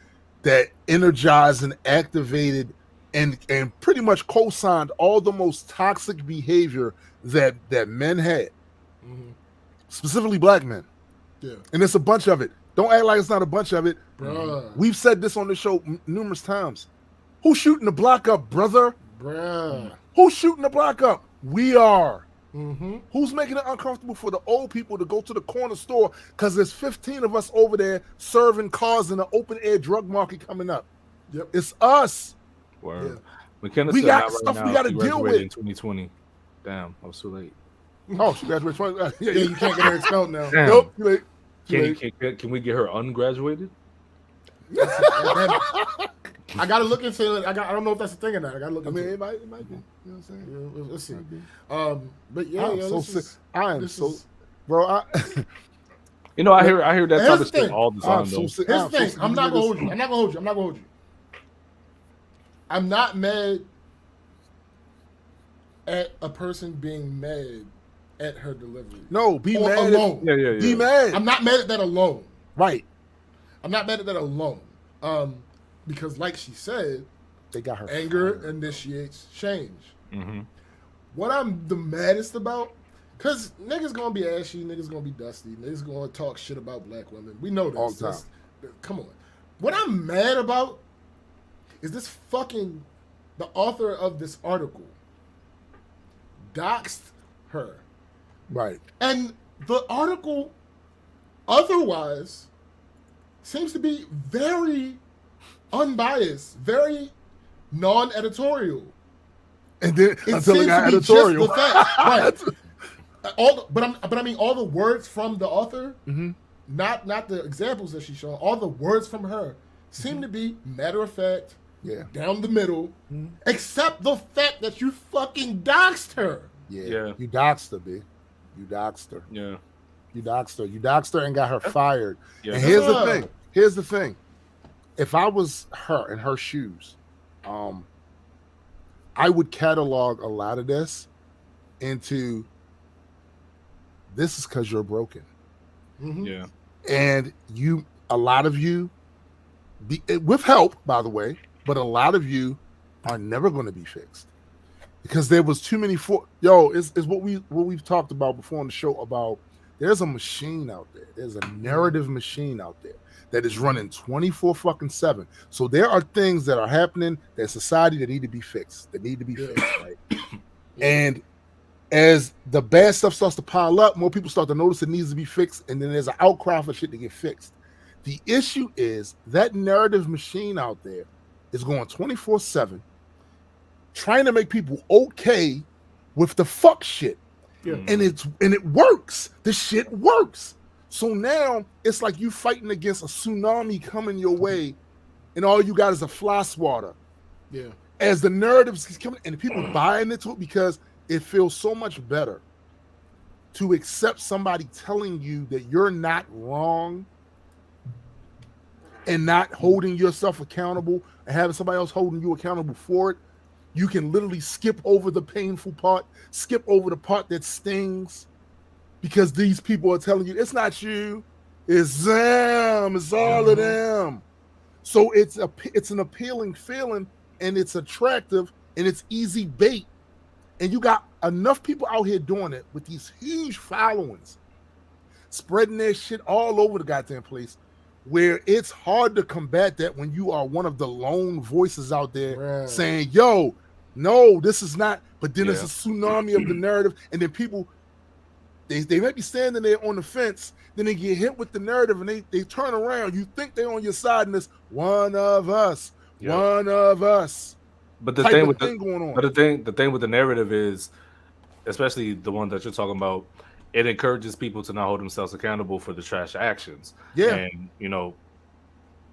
that energized and activated and pretty much co-signed all the most toxic behavior that men had, specifically black men. Yeah, and it's a bunch of it. Don't act like it's not a bunch of it. Bruh. We've said this on the show numerous times. Who's shooting the block up, brother? Bruh. Who's shooting the block up? We are. Who's making it uncomfortable for the old people to go to the corner store because there's 15 of us over there serving cars in the open air drug market coming up? Yep, it's us. Word. Yeah. McKenna we said got right stuff now, we got to she deal with in 2020. Damn, I was too late. Oh, she graduated. Yeah, you can't get her expelled now. Damn. Nope, too late. Can we get her ungraduated? I gotta look into it. I don't know if that's a thing or not. I gotta look into it. It might be. You know what I'm saying? Yeah, let's see. But yeah, I'm so sick. I am so, bro. I hear that type of shit all the time. I'm so sick. Here's the thing. I'm not gonna hold you. I'm not gonna hold you. I'm not mad at a person being mad at her delivery. No, be Or mad. alone. Be mad. I'm not mad at that alone. Right. I'm not mad at that alone. Because like she said, they got her anger fired. initiates change. Mm-hmm. What I'm the maddest about, because niggas gonna be ashy, niggas gonna be dusty, niggas gonna talk shit about black women. We know this. All the time. Come on. What I'm mad about is this fucking, the author of this article doxed her. Right. And the article otherwise seems to be very unbiased, very non-editorial. And then It until seems it got to be editorial. just the fact, right? But I mean all the words from the author, not the examples that she's showing. All the words from her seem to be matter of fact, down the middle, except the fact that you fucking doxed her. Yeah. You doxed her, B. You doxed her. Yeah. You doxed her. You doxed her and got her fired. Yeah. And here's the thing. Here's the thing. If I was her in her shoes, I would catalog a lot of this into this is because you're broken. Yeah. And a lot of you, with help, by the way, but a lot of you are never going to be fixed because there was too many. It's what we've talked about before on the show about there's a machine out there. There's a narrative machine out there that is running 24/7. So there are things that are happening in society that need to be fixed. Right? And as the bad stuff starts to pile up, more people start to notice it needs to be fixed, and then there's an outcry for shit to get fixed. The issue is that narrative machine out there is going 24/7, trying to make people okay with the fuck shit. Yeah. And it works. The shit works. So now it's like you fighting against a tsunami coming your way, and all you got is a fly swatter. Yeah. As the narratives keep coming, and people buying into it because it feels so much better to accept somebody telling you that you're not wrong and not holding yourself accountable and having somebody else holding you accountable for it. You can literally skip over the painful part, skip over the part that stings, because these people are telling you it's not you, it's them, it's all of them. So it's an appealing feeling, and it's attractive, and it's easy bait. And you got enough people out here doing it with these huge followings, spreading their shit all over the goddamn place, where it's hard to combat that when you are one of the lone voices out there saying, yo, no, this is not. But then it's a tsunami of the narrative, and then people, they might be standing there on the fence, then they get hit with the narrative, and they turn around. You think they're on your side, and it's one of us. But the thing with the narrative is, especially the one that you're talking about, it encourages people to not hold themselves accountable for the trash actions. Yeah, and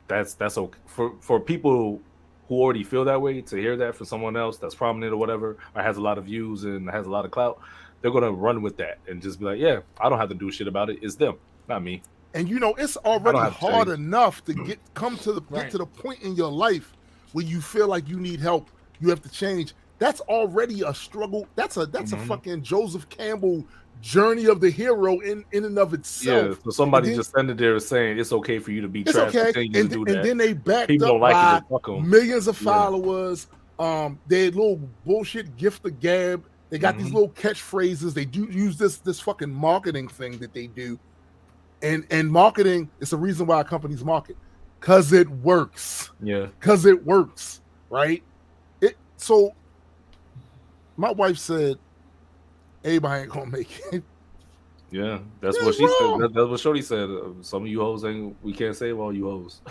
that's okay for people who already feel that way. To hear that from someone else that's prominent or whatever, or has a lot of views and has a lot of clout, they're gonna run with that and just be like, "Yeah, I don't have to do shit about it. It's them, not me." And it's already hard enough to get to the point in your life where you feel like you need help. You have to change. That's already a struggle. That's a fucking Joseph Campbell journey of the hero in and of itself. Yeah, so somebody just standing there saying it's okay for you to be trash. Okay. And then they backed people up don't like by it, fuck 'em. Millions of followers. They little bullshit gift the gab. They got these little catchphrases. They do use this fucking marketing thing that they do. And marketing is the reason why companies market. Cause it works. Yeah. Cause it works. Right? So my wife said, everybody ain't gonna make it. Yeah, that's what she said. That's what Shorty said. Some of you hoes we can't save all you hoes.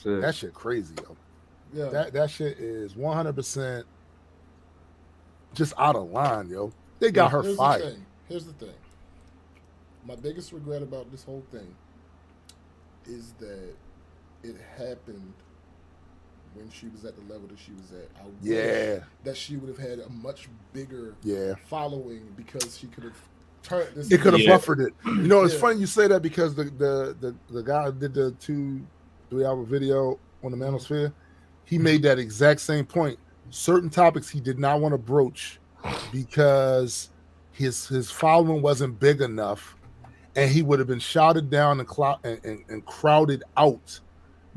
Shit. That shit crazy, yo. Yeah. That shit is 100% just out of line, yo. They got her fired. Here's the thing. My biggest regret about this whole thing is that it happened when she was at the level that she was at. I wish that she would have had a much bigger following, because she could have turned this. It could have buffered it. It's funny you say that, because the guy who did the 2-3 hour video on the manosphere, he made that exact same point. Certain topics he did not want to broach because his following wasn't big enough, and he would have been shouted down and crowded out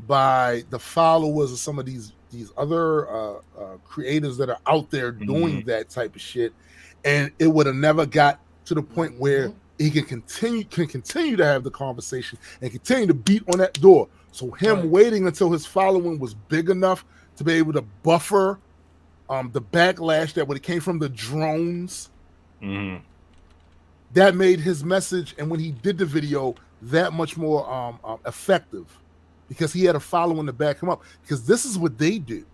by the followers of some of these other creators that are out there doing that type of shit, and it would have never got to the point where he can continue to have the conversation and continue to beat on that door. So him waiting until his following was big enough to be able to buffer the backlash that when it came from the drones, that made his message, and when he did the video, that much more effective, because he had a following to back him up. Because this is what they do.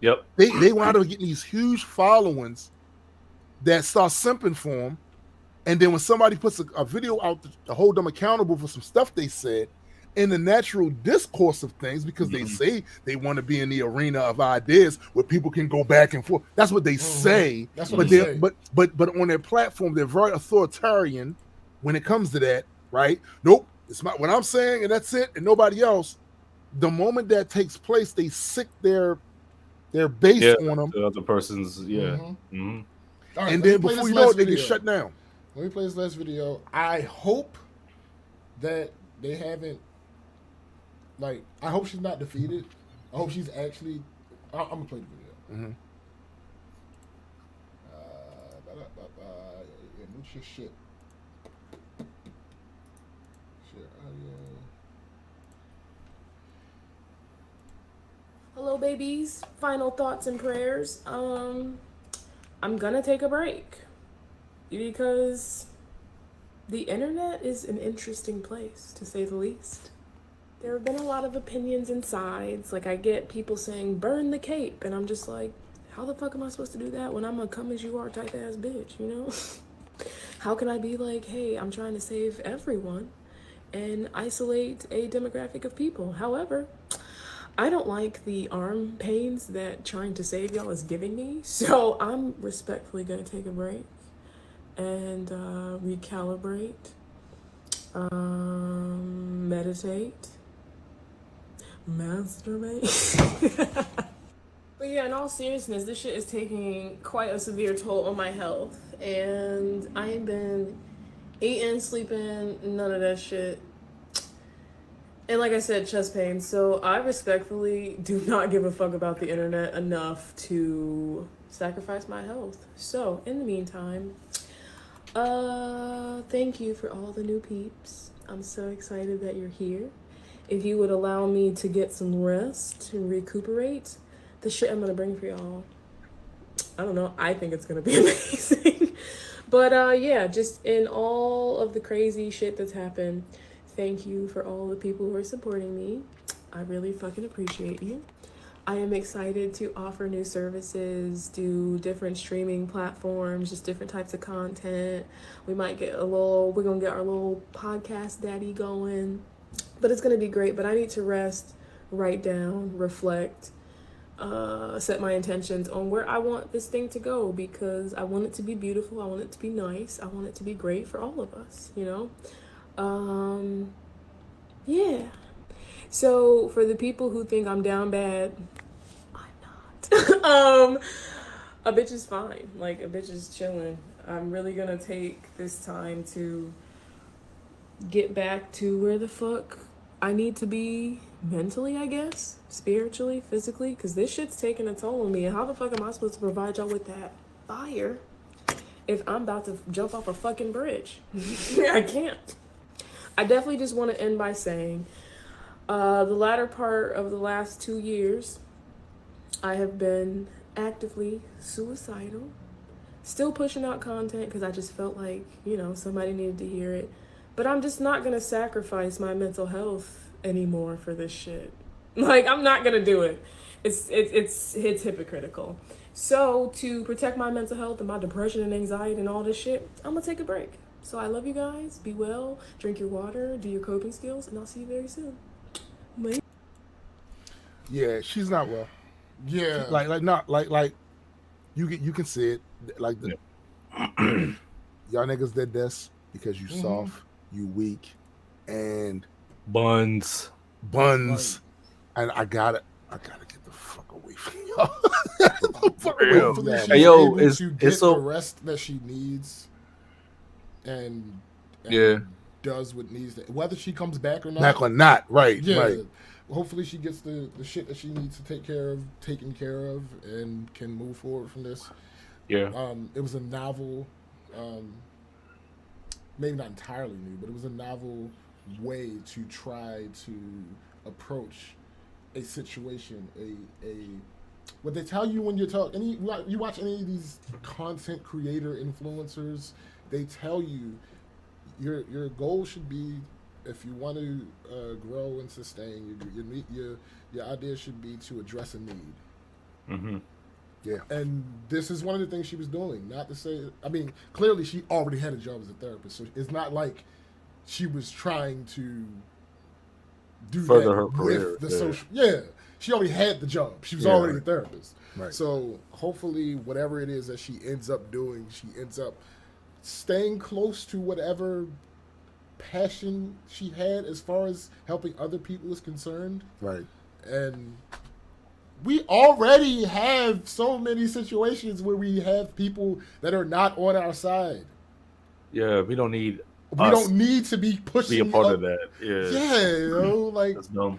Yep. They wound up getting these huge followings that start simping for him, and then when somebody puts a video out to hold them accountable for some stuff they said, in the natural discourse of things, because they say they want to be in the arena of ideas where people can go back and forth. That's what they say. That's what they say. But on their platform, they're very authoritarian when it comes to that, right? Nope, it's not what I'm saying, and that's it, and nobody else. The moment that takes place, they sick their base on them. The other person's, All right, and then before you know it, they get shut down. Let me play this last video. I hope that they haven't. Like, I hope she's not defeated. I hope she's actually. I'm gonna play the video. Yeah, move your shit. Hello, babies. Final thoughts and prayers. I'm gonna take a break because the internet is an interesting place, to say the least. There have been a lot of opinions and sides. Like, I get people saying, burn the cape. And I'm just like, how the fuck am I supposed to do that when I'm a come as you are type ass bitch, you know? How can I be like, hey, I'm trying to save everyone and isolate a demographic of people? However, I don't like the arm pains that trying to save y'all is giving me. So I'm respectfully going to take a break and recalibrate, meditate, masturbate. But yeah, in all seriousness, this shit is taking quite a severe toll on my health, and I ain't been eating, sleeping, none of that shit. And like I said, chest pain. So I respectfully do not give a fuck about the internet enough to sacrifice my health. So in the meantime, thank you for all the new peeps. I'm so excited that you're here. If you would allow me to get some rest and recuperate, the shit I'm gonna bring for y'all, I don't know, I think it's gonna be amazing. But yeah, just in all of the crazy shit that's happened, thank you for all the people who are supporting me. I really fucking appreciate you. I am excited to offer new services, do different streaming platforms, just different types of content. We're gonna get our little podcast daddy going. But it's gonna be great. But I need to rest, write down, reflect, set my intentions on where I want this thing to go, because I want it to be beautiful, I want it to be nice, I want it to be great for all of us, you know? Yeah. So for the people who think I'm down bad, I'm not. A bitch is fine. Like, a bitch is chilling. I'm really gonna take this time to get back to where the fuck I need to be mentally, I guess, spiritually, physically, because this shit's taking a toll on me. And how the fuck am I supposed to provide y'all with that fire if I'm about to jump off a fucking bridge? I can't. I definitely just want to end by saying, the latter part of the last 2 years, I have been actively suicidal, still pushing out content because I just felt like, you know, somebody needed to hear it. But I'm just not going to sacrifice my mental health anymore for this shit. Like, I'm not going to do it. It's hypocritical. So to protect my mental health and my depression and anxiety and all this shit, I'm going to take a break. So I love you guys. Be well. Drink your water. Do your coping skills. And I'll see you very soon. Bye. Yeah, she's not well. Yeah. Like you can see it. Like y'all niggas did this because you soft, you weak, and buns. And I gotta get the fuck away from y'all. Hopefully she's Hey, yo, able to get it's so the rest that she needs. and Yeah. does what needs to, whether she comes back or not. Back or not, right? Yeah. Right. Hopefully she gets the shit that she needs to take care of taken care of and can move forward from this. Yeah. It was a novel, maybe not entirely new, but it was a novel way to try to approach a situation. What they tell you when you talk, you watch any of these content creator influencers, they tell you your goal should be, if you want to grow and sustain, your idea should be to address a need. Mm-hmm. Yeah. And this is one of the things she was doing. Not to say, I mean, clearly she already had a job as a therapist, so it's not like she was trying to do Further that her with career, the yeah. social. Yeah, she already had the job. She was Yeah, already right. a therapist. Right. So hopefully, whatever it is that she ends up doing, she ends up staying close to whatever passion she had as far as helping other people is concerned. Right. And we already have so many situations where we have people that are not on our side. Yeah, we don't need We us don't need to be pushing be a part up. of that. Yeah. Yeah, like That's dumb.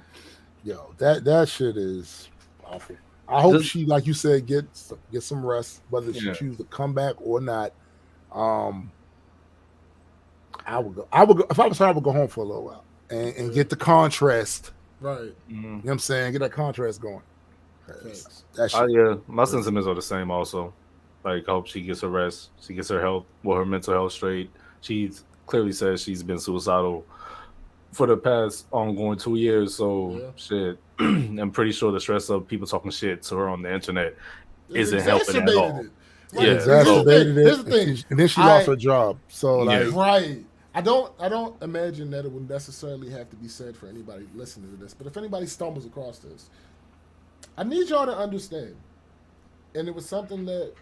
Yo, that shit is awful. I hope Just- she, like you said, get some rest, whether she Yeah. choose to come back or not. I would go. If I was her, I would go home for a little while and get the contrast. right. Mhm. You know what I'm saying? Get that contrast going. 'Cause Thanks. That shit. Yeah, my sentiments are the same also. Like, I hope she gets her rest. She gets her health, her mental health straight. She's clearly says she's been suicidal for the past ongoing 2 years. So, Yeah. shit. I'm pretty sure the stress of people talking shit to her on the internet It isn't helping at exacerbated all. it. Yeah, Here's the Exacerbated thing. Here's it, the thing. and then she I- lost her job. So Yeah. like, Right. I don't imagine that it would necessarily have to be said for anybody listening to this. But if anybody stumbles across this, I need y'all to understand. And it was something that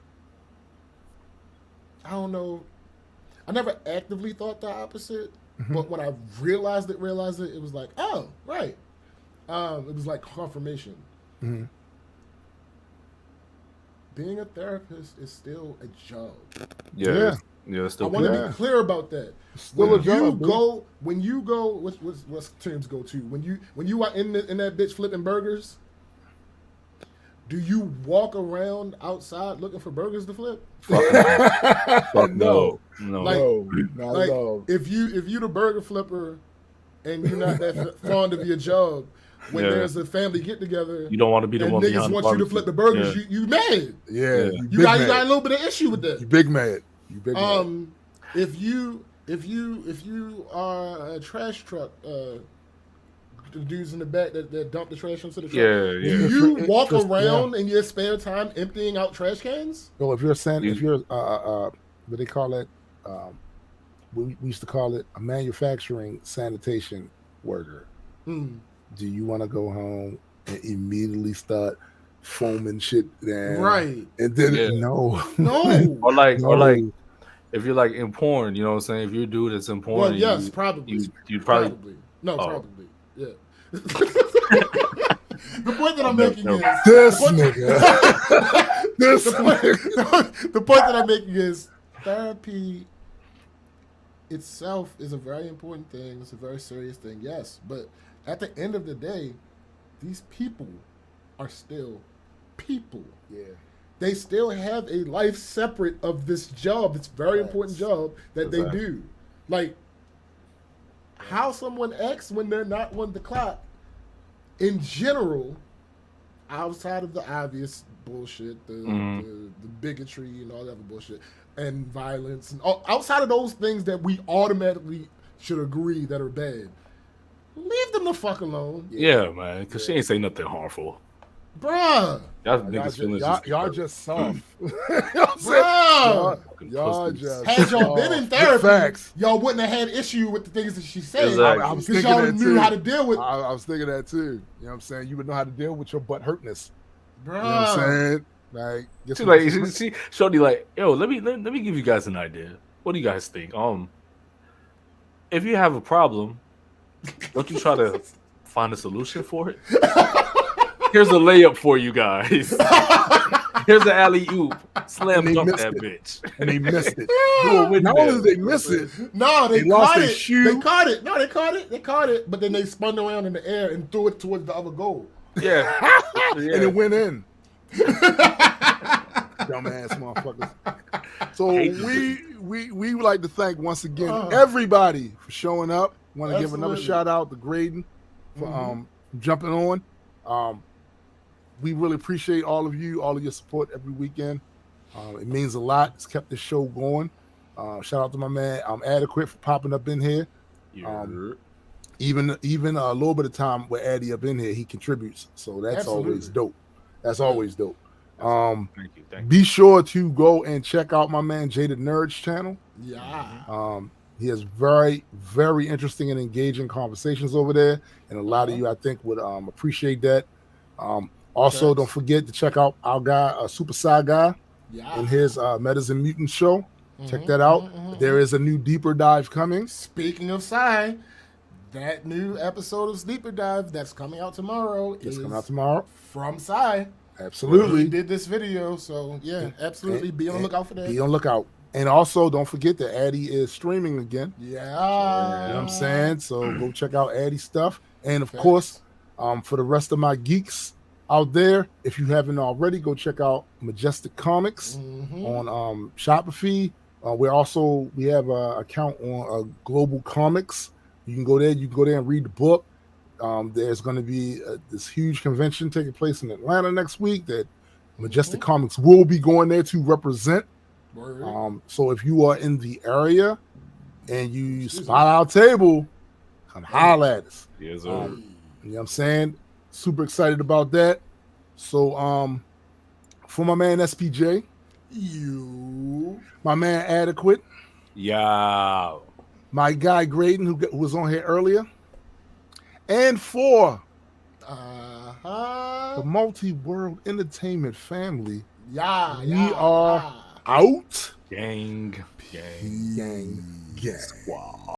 I don't know. I never actively thought the opposite, but when I realized it, it was like, oh, right. It was like confirmation. Mhm. Being a therapist is still a job. Yeah. Yeah, it's I still want to Yeah. be clear about that. Still When a job, you go, what's Tim's go to? When you are in that bitch flipping burgers, do you walk around outside looking for burgers to flip? Fuck no. No. Like- no, not Like at all. if you the burger flipper, and you're not that fond of your job, when Yeah. there's a family get together, You don't want to be the and one niggas behind want the you to barbecue. flip the burgers, Yeah. you mad? Yeah, Yeah. You got a little bit of issue with that. You big mad. You big mad. If you are a trash truck, the dudes in the back that dump the trash into the truck. Yeah, yeah. Do you It- walk just- around in your spare time emptying out trash cans? Well, if you're You- if you're what they call it, we used to call it a manufacturing sanitation worker. Mm. Do you want to go home and immediately start foaming shit down? Right. And then Yeah. no, No. Or like, No. if you're like in porn, you know what I'm saying? If you're a dude that's in porn, Well, and yes, probably. you probably No, Oh. probably. Yeah. The point that I'm No, making no. is this the point- nigga, this nigga. the point that I'm making is therapy itself is a very important thing. It's a very serious thing, yes. But at the end of the day, these people are still people. Yeah, They still have a life separate of this job. It's a very important job that they Exactly. do. Like how someone acts when they're not on the clock, in general, outside of the obvious bullshit, the bigotry and all that other bullshit, and violence, and outside of those things that we automatically should agree that are bad, leave them the fuck alone, Yeah, man, because she ain't say nothing harmful. bruh. Y'all y'all, niggas just, feelings y'all just, just soft. You know what I'm saying? Bruh. Y'all pussies. just Had y'all been in soft. therapy, Facts. y'all wouldn't have had issue with the things that she said. Exactly. I was Because thinking y'all that knew too. how to deal with. I was thinking that too. You know what I'm saying? You would know how to deal with your butt hurtness. Bruh. You know what I'm saying? Like, get She some- like she shorty like, yo, let me give you guys an idea. What do you guys think? If you have a problem, don't you try to find a solution for it? Here's a layup for you guys. Here's the alley oop. Slam And they dunk missed that it. bitch. And they missed it. Do a Not only windmill. did they miss it, No, they lost caught their it. shoe. They caught it. No, they caught it. They caught it. But then they spun around in the air and threw it towards the other goal. Yeah. and it went in. Dumbass motherfuckers. So we would like to thank once again everybody for showing up. Want to give another Absolutely. shout out to Graydon for jumping on. We really appreciate all of you, all of your support every weekend. It means a lot. It's kept this show going. Shout out to my man Adequate for popping up in here. Even a little bit of time with Addy up in here, he contributes. So that's Absolutely. always dope. That's always dope. Thank you. Be sure to go and check out my man Jada Nerd's channel. Yeah. He has very, very interesting and engaging conversations over there, and a lot of you, I think, would appreciate that. Also, don't forget to check out our guy, Super Sci Guy, and his Metas and Mutants show. Check that out. There is a new Deeper Dive coming. Speaking of Psy, that new episode of Sleeper Dive that's coming out tomorrow It's coming out tomorrow. from Psy. Absolutely. He did this video, so yeah, absolutely. Be on the lookout for that. Be on the lookout. And also, don't forget that Addy is streaming again. Yeah. You know what I'm saying? So go check out Addy's stuff. And of course, for the rest of my geeks out there, if you haven't already, go check out Majestic Comics on Shopify. We have an account on Global Comics. You can go there. You can go there and read the book. There's going to be this huge convention taking place in Atlanta next week that Majestic Comics will be going there to represent. So if you are in the area and you spot our table, come holler at us. Yes, sir. You know what I'm saying? Super excited about that. So for my man SPJ, my man Adequate, Yeah. my guy Graydon who was on here earlier, and for the multi-world entertainment family, we are out. Gang. Gang. Squad.